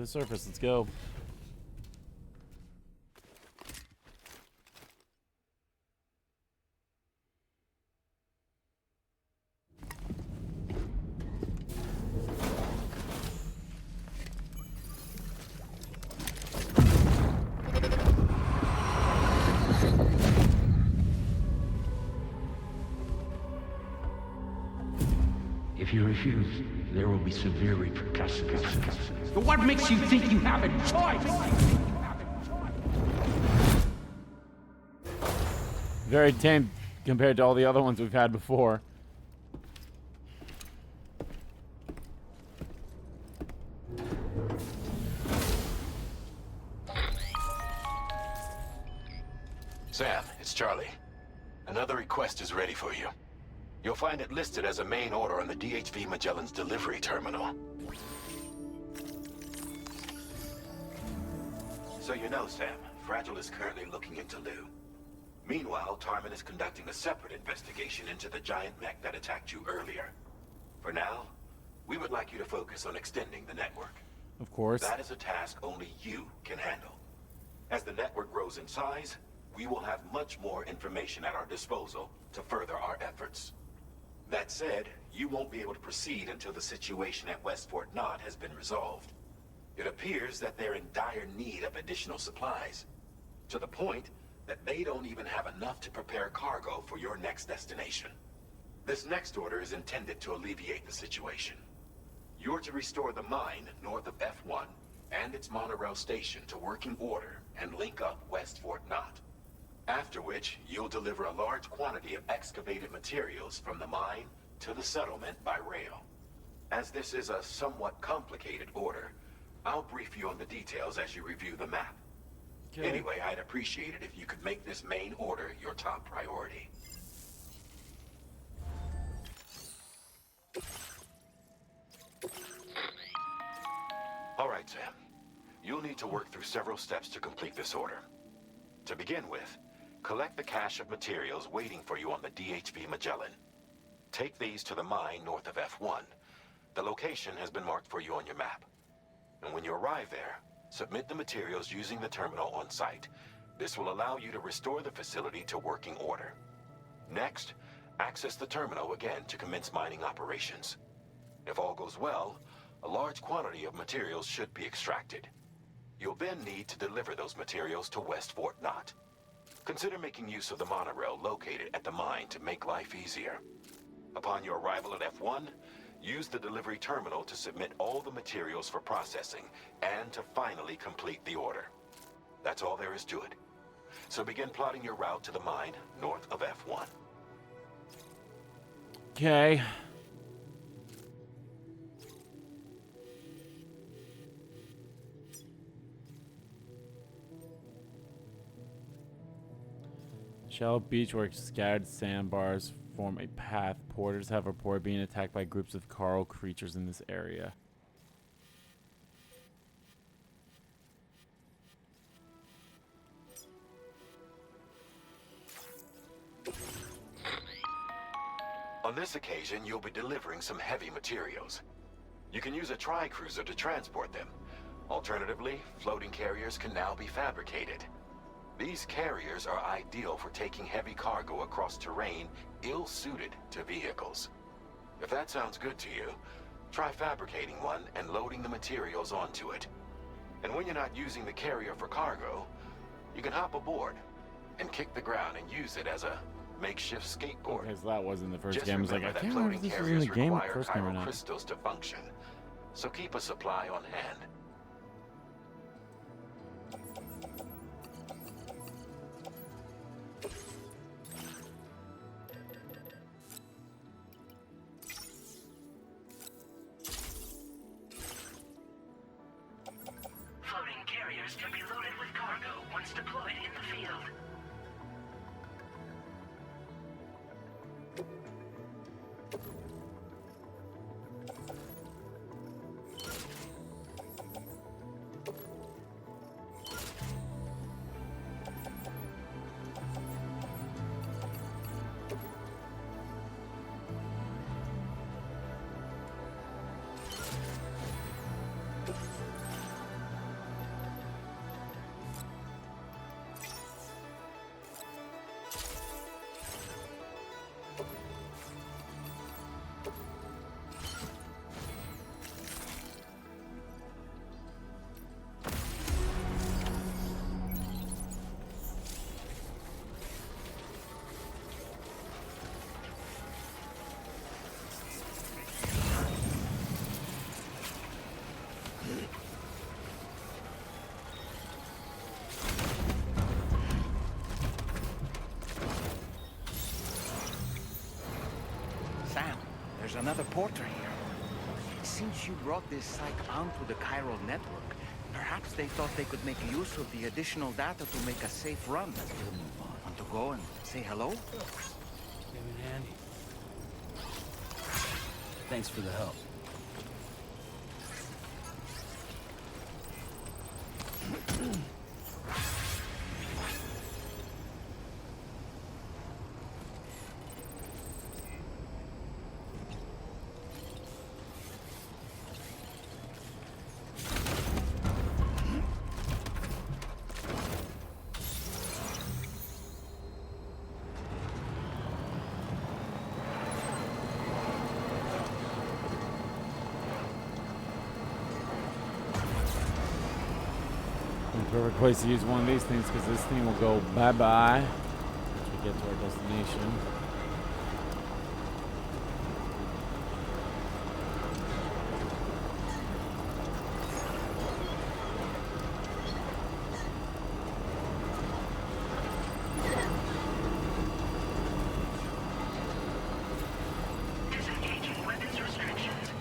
the surface. Let's go. If you refuse, there will be severe repercussions. But what makes you think you have a choice? Very tame compared to all the other ones we've had before. Sam, it's Charlie. Another request is ready for you. You'll find it listed as a main order on the DHV Magellan's delivery terminal. So you know, Sam, Fragile is currently looking into Lou. Meanwhile, Tarman is conducting a separate investigation into the giant mech that attacked you earlier. For now, we would like you to focus on extending the network. Of course. That is a task only you can handle. As the network grows in size, we will have much more information at our disposal to further our efforts. That said, you won't be able to proceed until the situation at West Fort Knott has been resolved. It appears that they're in dire need of additional supplies, to the point that they don't even have enough to prepare cargo for your next destination. This next order is intended to alleviate the situation. You're to restore the mine north of F1 and its monorail station to working order and link up West Fort Knott. After which, you'll deliver a large quantity of excavated materials from the mine to the settlement by rail. As this is a somewhat complicated order, I'll brief you on the details as you review the map. Okay. Anyway, I'd appreciate it if you could make this main order your top priority. All right, Sam. You'll need to work through several steps to complete this order. To begin with, collect the cache of materials waiting for you on the DHV Magellan. Take these to the mine north of F1. The location has been marked for you on your map. And when you arrive there, submit the materials using the terminal on site. This will allow you to restore the facility to working order. Next, access the terminal again to commence mining operations. If all goes well, a large quantity of materials should be extracted. You'll then need to deliver those materials to West Fort Knott. Consider making use of the monorail located at the mine to make life easier. Upon your arrival at F1, use the delivery terminal to submit all the materials for processing and to finally complete the order. That's all there is to it. So begin plotting your route to the mine north of F1. Okay. Shallow beach where scattered sandbars form a path. Porters have reported being attacked by groups of coral creatures in this area. On this occasion, you'll be delivering some heavy materials. You can use a tri-cruiser to transport them. Alternatively, floating carriers can now be fabricated. These carriers are ideal for taking heavy cargo across terrain ill-suited to vehicles. If that sounds good to you, try fabricating one and loading the materials onto it. And when you're not using the carrier for cargo, you can hop aboard and kick the ground and use it as a makeshift skateboard. Okay, so that was in the first Just game. I was like, I remember that can't remember if floating this was in the carriers game require first game or chiral not. crystals to function, so keep a supply on hand. Floating carriers can be loaded with cargo once deployed in the field. there's another porter here. Since you brought this site onto the chiral network, perhaps they thought they could make use of the additional data to make a safe run. Want to go and say hello? Came in handy. Thanks for the help. Perfect place to use one of these things because this thing will go bye-bye once we get to our destination. Disengaging weapons restrictions.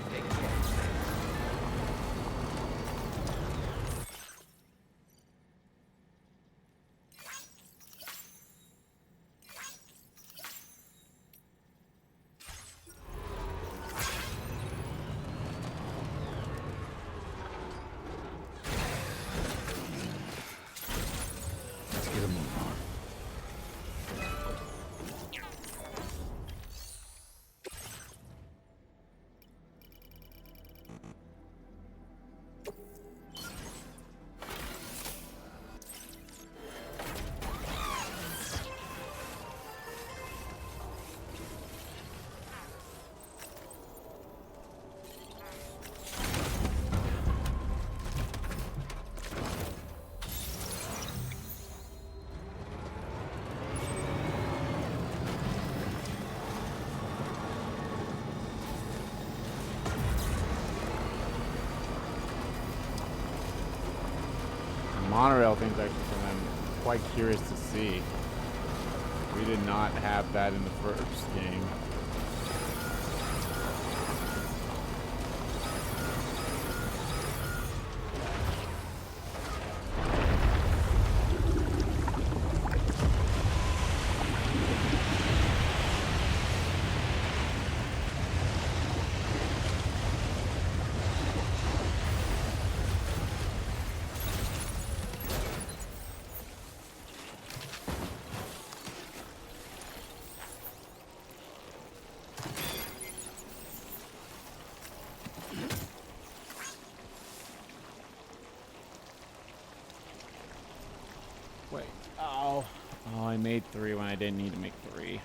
Let's get a move on. Monorail thing's actually something I'm quite curious to see. We did not have that in the first game. Wait. Oh. Oh, I made 3 when I didn't need to make 3.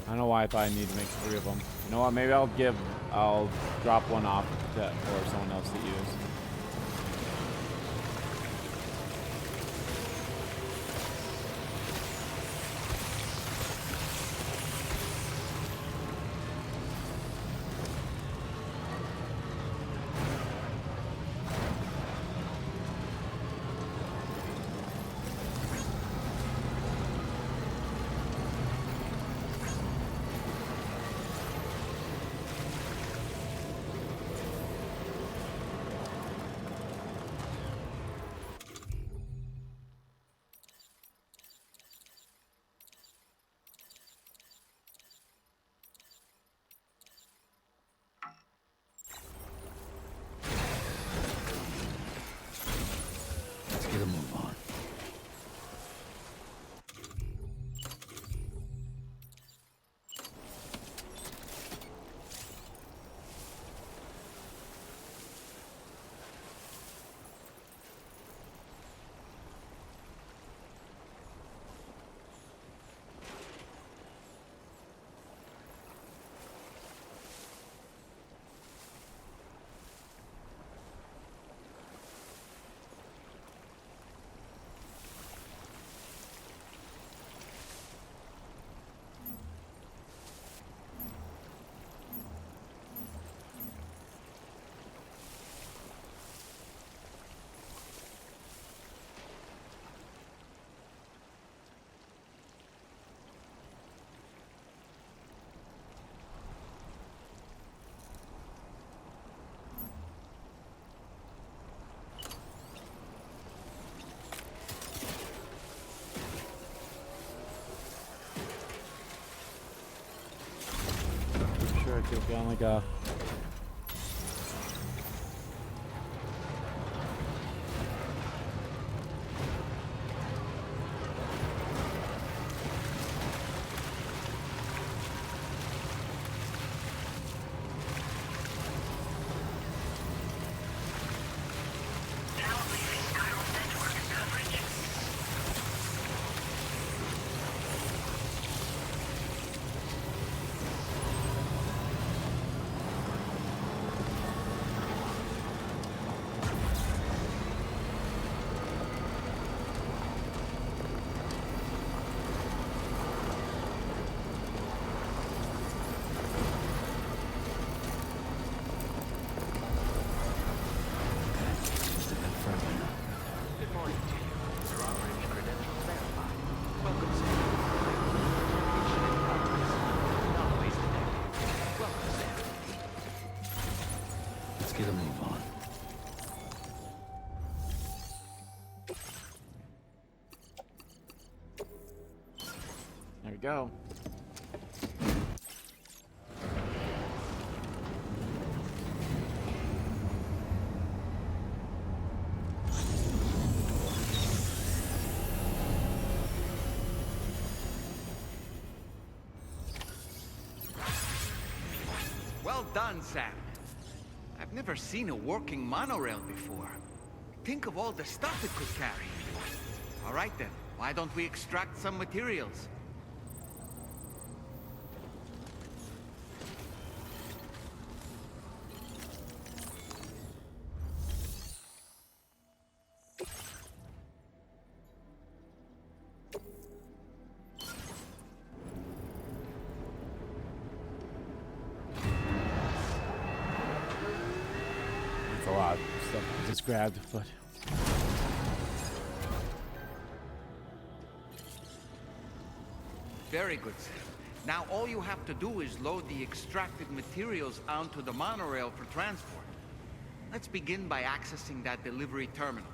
I don't know why I thought I needed to make 3 of them. You know what? Maybe I'll drop one off for someone else to use. Get a move on. Getting like a... Good morning to you. Your operating credentials verified. Welcome, Sam. Mission in progress. Anomalies detected. Welcome, Sam. Let's get a move on. There we go. Well done, Sam. I've never seen a working monorail before. Think of all the stuff it could carry. All right then, why don't we extract some materials? That's a lot of stuff I just grabbed, but... Very good, Sam. Now all you have to do is load the extracted materials onto the monorail for transport. Let's begin by accessing that delivery terminal.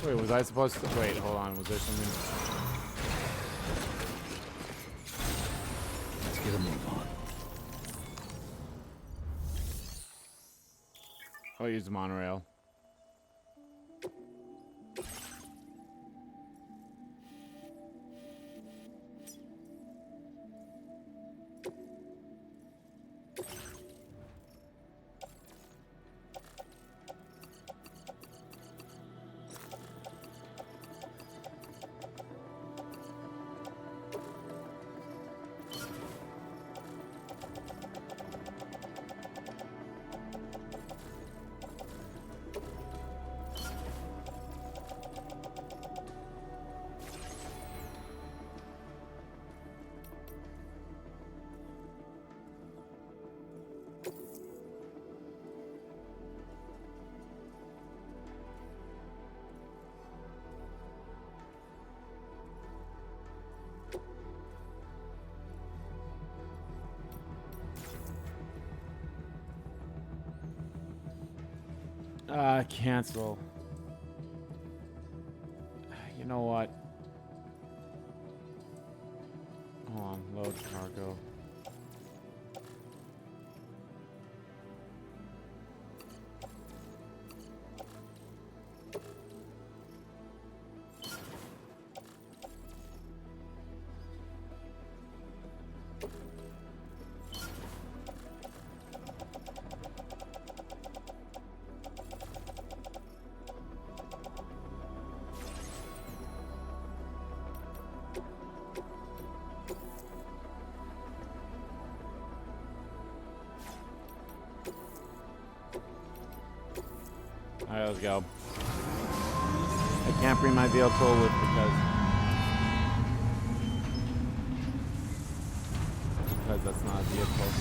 Wait, was I supposed to... Wait, hold on. Was there something... Let's get a move on. I'll use the monorail. Cancel. You know what? Hold on, load cargo. Alright, let's go. I can't bring my vehicle with because that's not a vehicle.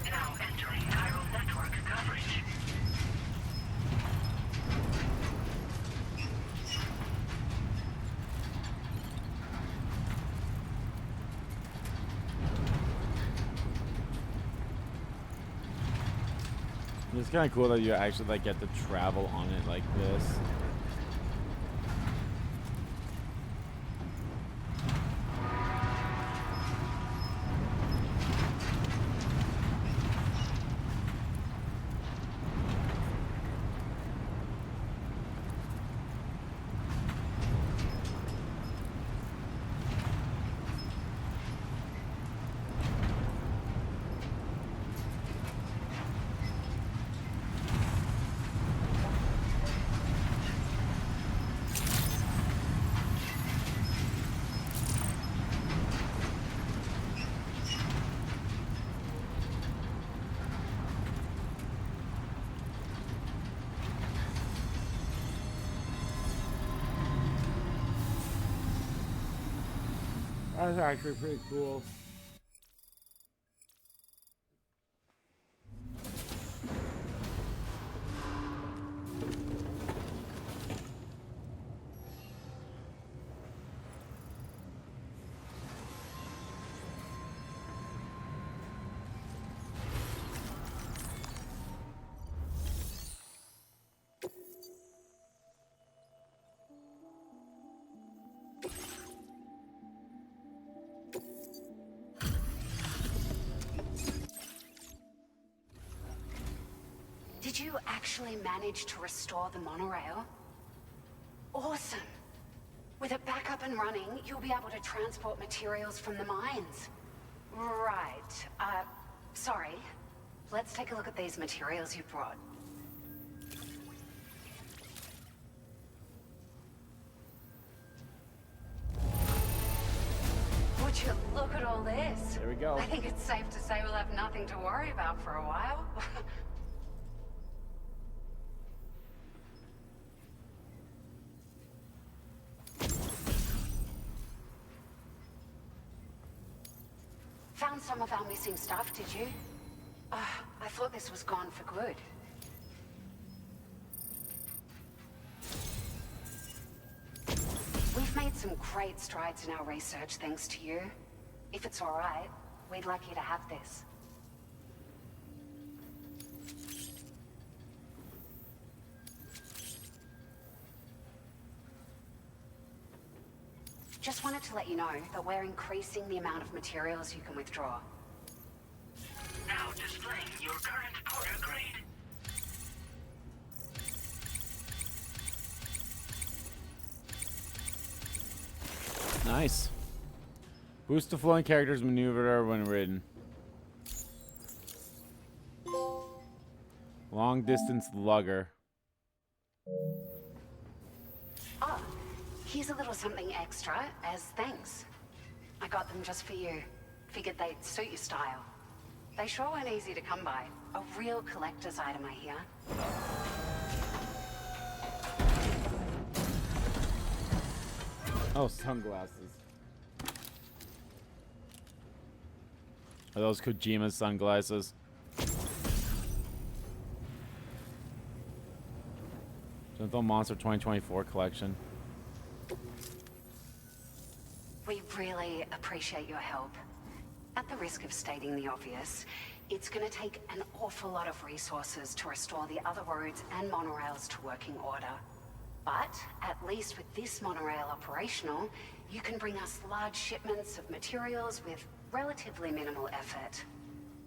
Now entering chiral network coverage. It's kind of cool that you actually like get to travel on it like this. That's actually pretty cool. Did you actually manage to restore the monorail? Awesome! With it back up and running, you'll be able to transport materials from the mines. Right. Sorry. Let's take a look at these materials you brought. Would you look at all this? There we go. I think it's safe to say we'll have nothing to worry about for a while. Found some of our missing stuff, did you? I thought this was gone for good. We've made some great strides in our research thanks to you. If it's all right, we'd like you to have this. Just wanted to let you know that we're increasing the amount of materials you can withdraw. Now displaying your current porter grade. Nice. Boost the flowing character's maneuver when ridden. Long distance lugger. Oh, here's a little something extra as thanks. I got them just for you. Figured they'd suit your style. They sure weren't easy to come by. A real collector's item, I hear. Oh, sunglasses. Are those Kojima's sunglasses? Gentle Monster 2024 collection. We really appreciate your help. At the risk of stating the obvious, it's going to take an awful lot of resources to restore the other roads and monorails to working order. But at least with this monorail operational, you can bring us large shipments of materials with relatively minimal effort.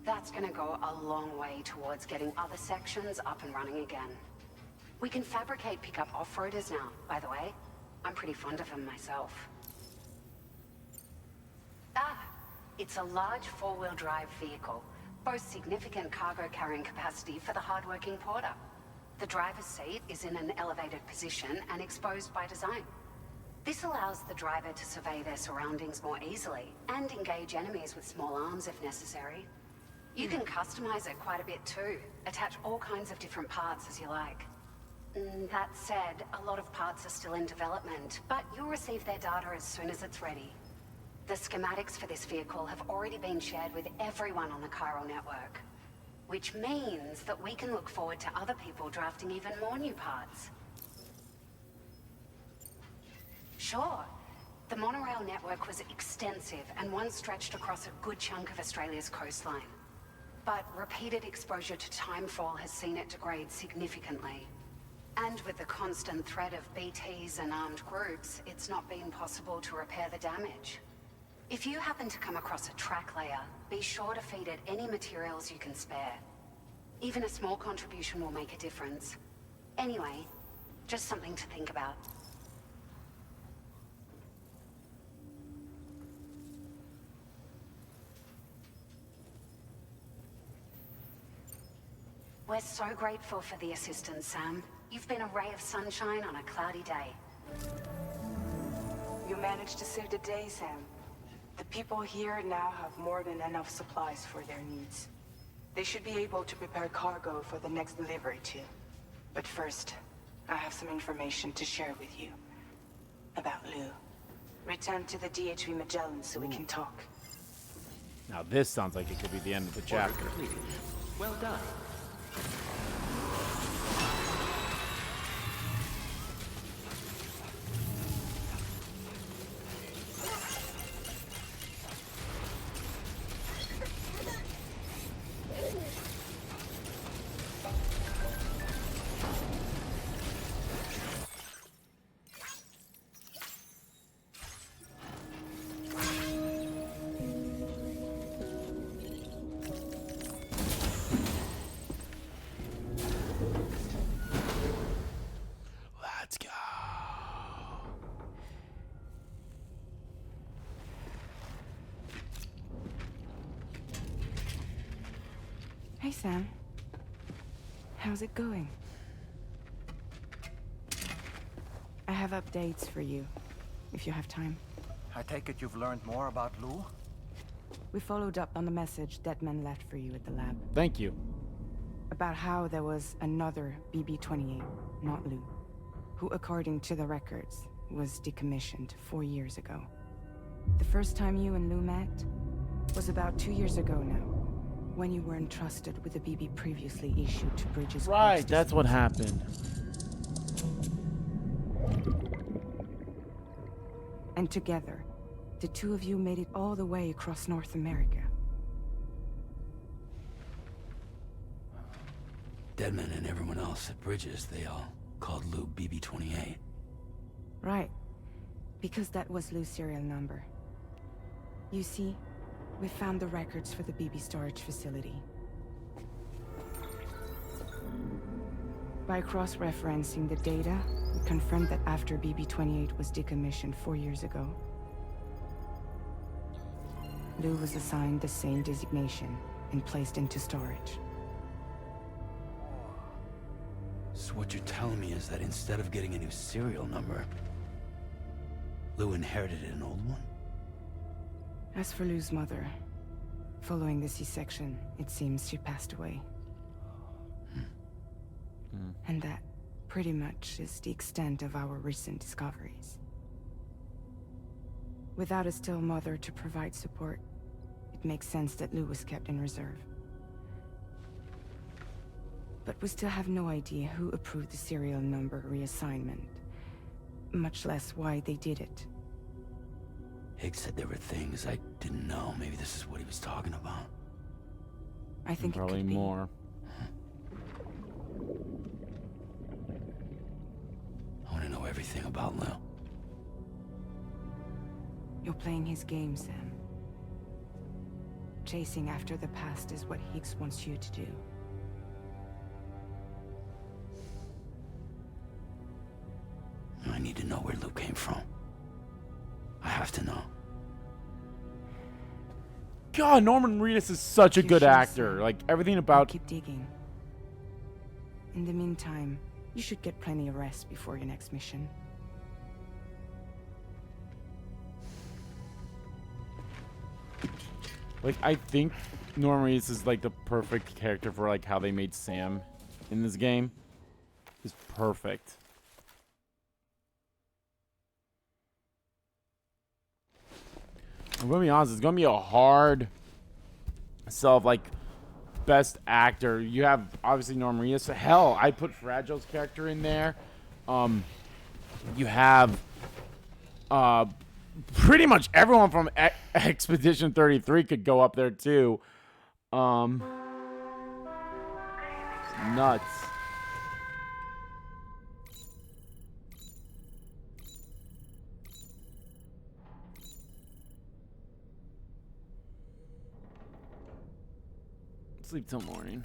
That's going to go a long way towards getting other sections up and running again. We can fabricate pickup off-roaders now, by the way. I'm pretty fond of them myself. It's a large four-wheel drive vehicle, boasts significant cargo carrying capacity for the hard-working porter. The driver's seat is in an elevated position and exposed by design. This allows the driver to survey their surroundings more easily and engage enemies with small arms if necessary. You can customize it quite a bit too, attach all kinds of different parts as you like. That said, a lot of parts are still in development, but you'll receive their data as soon as it's ready. The schematics for this vehicle have already been shared with everyone on the Chiral network, which means that we can look forward to other people drafting even more new parts. Sure, the monorail network was extensive and once stretched across a good chunk of Australia's coastline. But repeated exposure to timefall has seen it degrade significantly. And with the constant threat of BTs and armed groups, it's not been possible to repair the damage. If you happen to come across a track layer, be sure to feed it any materials you can spare. Even a small contribution will make a difference. Anyway, just something to think about. We're so grateful for the assistance, Sam. You've been a ray of sunshine on a cloudy day. You managed to save the day, Sam. The people here now have more than enough supplies for their needs. They should be able to prepare cargo for the next delivery too. But first, I have some information to share with you. About Lou. Return to the DHV Magellan so we can talk. Now this sounds like it could be the end of the chapter. Completed. Well done. Let's go. Hey, Sam. How's it going? I have updates for you, if you have time. I take it you've learned more about Lou? We followed up on the message Deadman left for you at the lab. Thank you. About how there was another BB-28, not Lou, who, according to the records, was decommissioned 4 years ago. The first time you and Lou met was about 2 years ago now, when you were entrusted with the BB previously issued to Bridges. Right, that's what happened. And together, the two of you made it all the way across North America. Deadman and everyone else at Bridges, they all called Lou BB-28. Right. Because that was Lou's serial number. You see, we found the records for the BB storage facility. By cross-referencing the data, we confirmed that after BB-28 was decommissioned 4 years ago, Lou was assigned the same designation and placed into storage. So what you're telling me is that instead of getting a new serial number, Lou inherited an old one? As for Lou's mother, following the C-section, it seems she passed away. And that pretty much is the extent of our recent discoveries. Without a still mother to provide support, it makes sense that Lou was kept in reserve. But we still have no idea who approved the serial number reassignment, much less why they did it. Higgs said there were things I didn't know. Maybe this is what he was talking about. I think probably it could be. more. I want to know everything about Lou. You're playing his game, Sam. Chasing after the past is what Higgs wants you to do. I need to know where Lou came from. I have to know. God, Norman Reedus is such a good actor. Like, everything about... Keep digging. In the meantime, you should get plenty of rest before your next mission. Like, I think Norman Reedus is, like, the perfect character for, like, how they made Sam in this game. Is perfect. I'm gonna be honest, it's gonna be a hard sell of, like, best actor. You have obviously Norman Reedus. Hell, I put Fragile's character in there. You have pretty much everyone from Expedition 33 could go up there too. Nuts. Sleep till morning.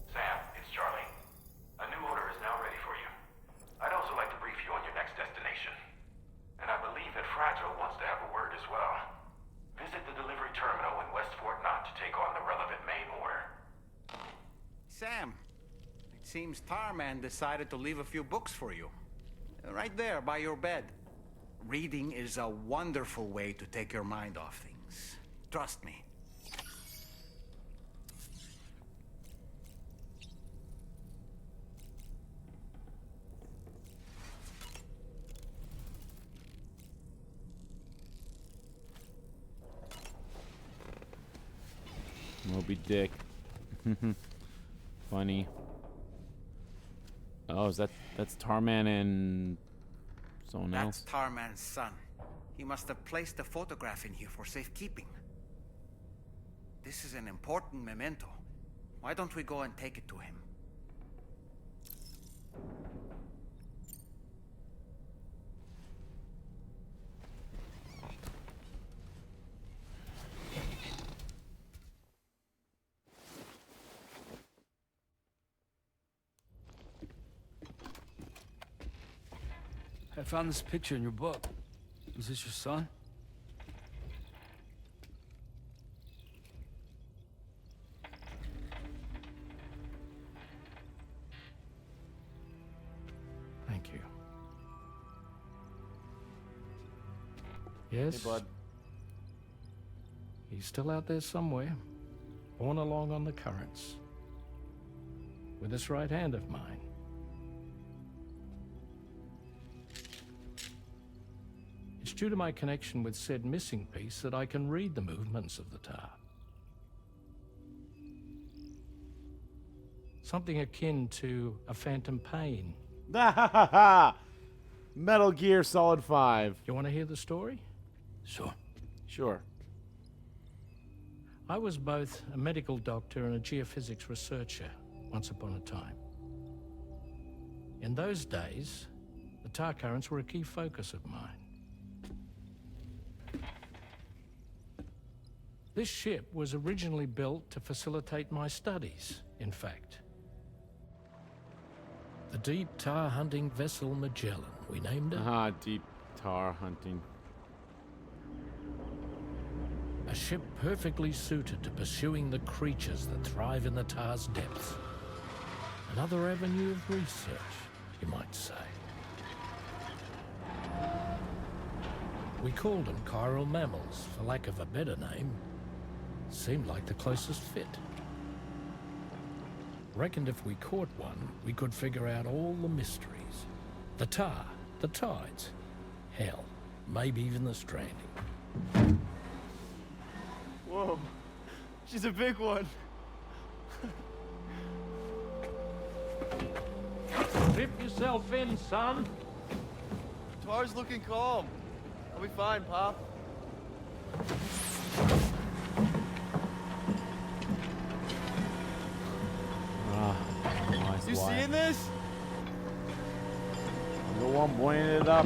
Sam, it's Charlie. A new order is now ready for you. I'd also like to brief you on your next destination. And I believe that Fragile wants to have a word as well. Visit the delivery terminal in West Fort Knott to take on the relevant main order. Sam, it seems Tarman decided to leave a few books for you. Right there by your bed. Reading is a wonderful way to take your mind off things. Trust me. Moby Dick. Funny. Oh, that's Tarman and someone else? That's Tarman's son. He must have placed a photograph in here for safekeeping. This is an important memento. Why don't we go and take it to him? I found this picture in your book. Is this your son? Thank you. Yes? Hey, bud. He's still out there somewhere, borne along on the currents, with this right hand of mine. It's due to my connection with said missing piece that I can read the movements of the tar. Something akin to a phantom pain. Metal Gear Solid 5. You want to hear the story? Sure. Sure. I was both a medical doctor and a geophysics researcher once upon a time. In those days, the tar currents were a key focus of mine. This ship was originally built to facilitate my studies, in fact. The deep tar hunting vessel Magellan, we named it. Deep tar hunting. A ship perfectly suited to pursuing the creatures that thrive in the tar's depths. Another avenue of research, you might say. We called them chiral mammals, for lack of a better name. Seemed like the closest fit. Reckoned if we caught one, we could figure out all the mysteries. The tar, the tides, hell, maybe even the stranding. Whoa, she's a big one. Strip yourself in, son. Tar's looking calm. I'll be fine, Pop. Nice You line. seeing this? I'm the one pointing it up.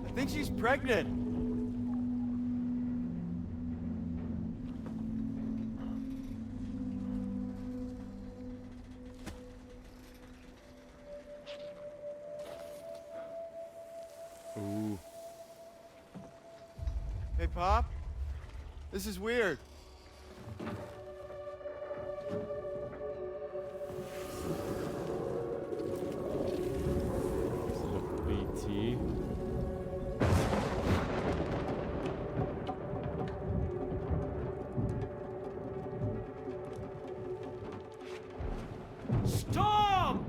I think she's pregnant. Ooh. Hey, Pop. This is weird. BT. Storm!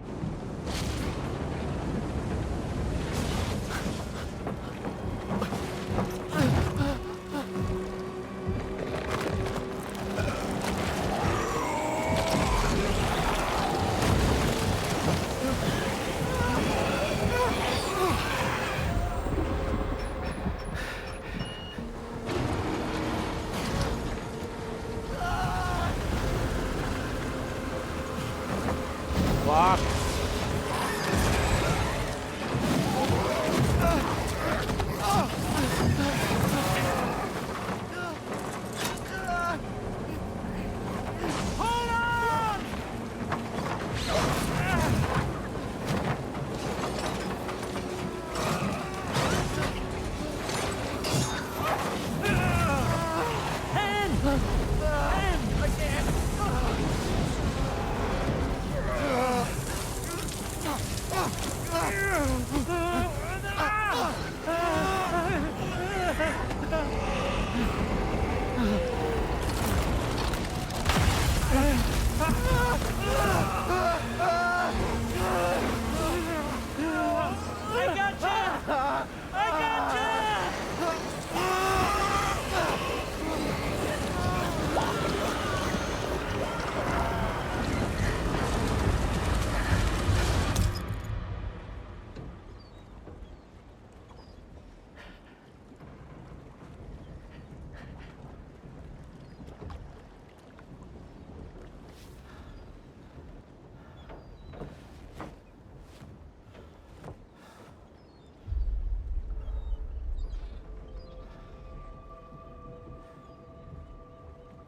Fuck.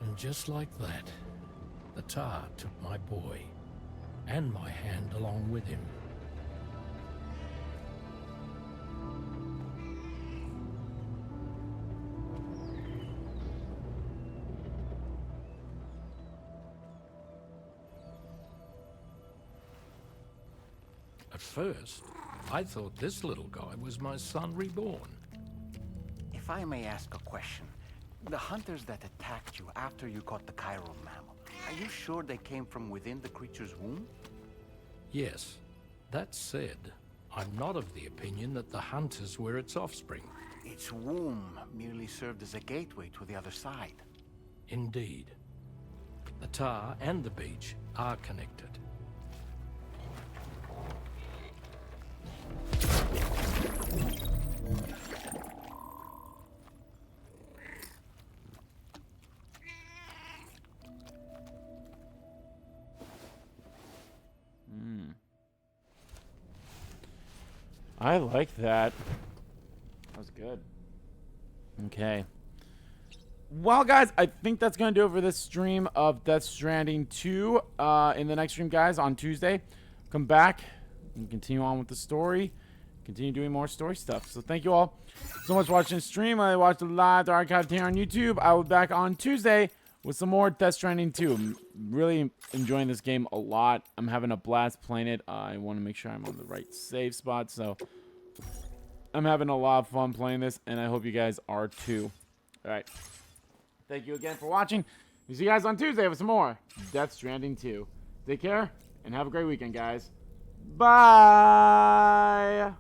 And just like that, the tar took my boy, and my hand along with him. At first, I thought this little guy was my son reborn. If I may ask a question, the hunters that attacked you after you caught the chiral mammal, are you sure they came from within the creature's womb? Yes. That said, I'm not of the opinion that the hunters were its offspring. Its womb merely served as a gateway to the other side. Indeed. The tar and the beach are connected. I like that. That was good. Okay. Well, guys, I think that's going to do it for this stream of Death Stranding 2. In the next stream, guys, on Tuesday, come back and continue on with the story. Continue doing more story stuff. So thank you all so much for watching the stream. I watched the live archive here on YouTube. I will be back on Tuesday with some more Death Stranding 2. I'm really enjoying this game a lot. I'm having a blast playing it. I want to make sure I'm on the right save spot. So I'm having a lot of fun playing this, and I hope you guys are too. All right. Thank you again for watching. We'll see you guys on Tuesday with some more Death Stranding 2. Take care, and have a great weekend, guys. Bye!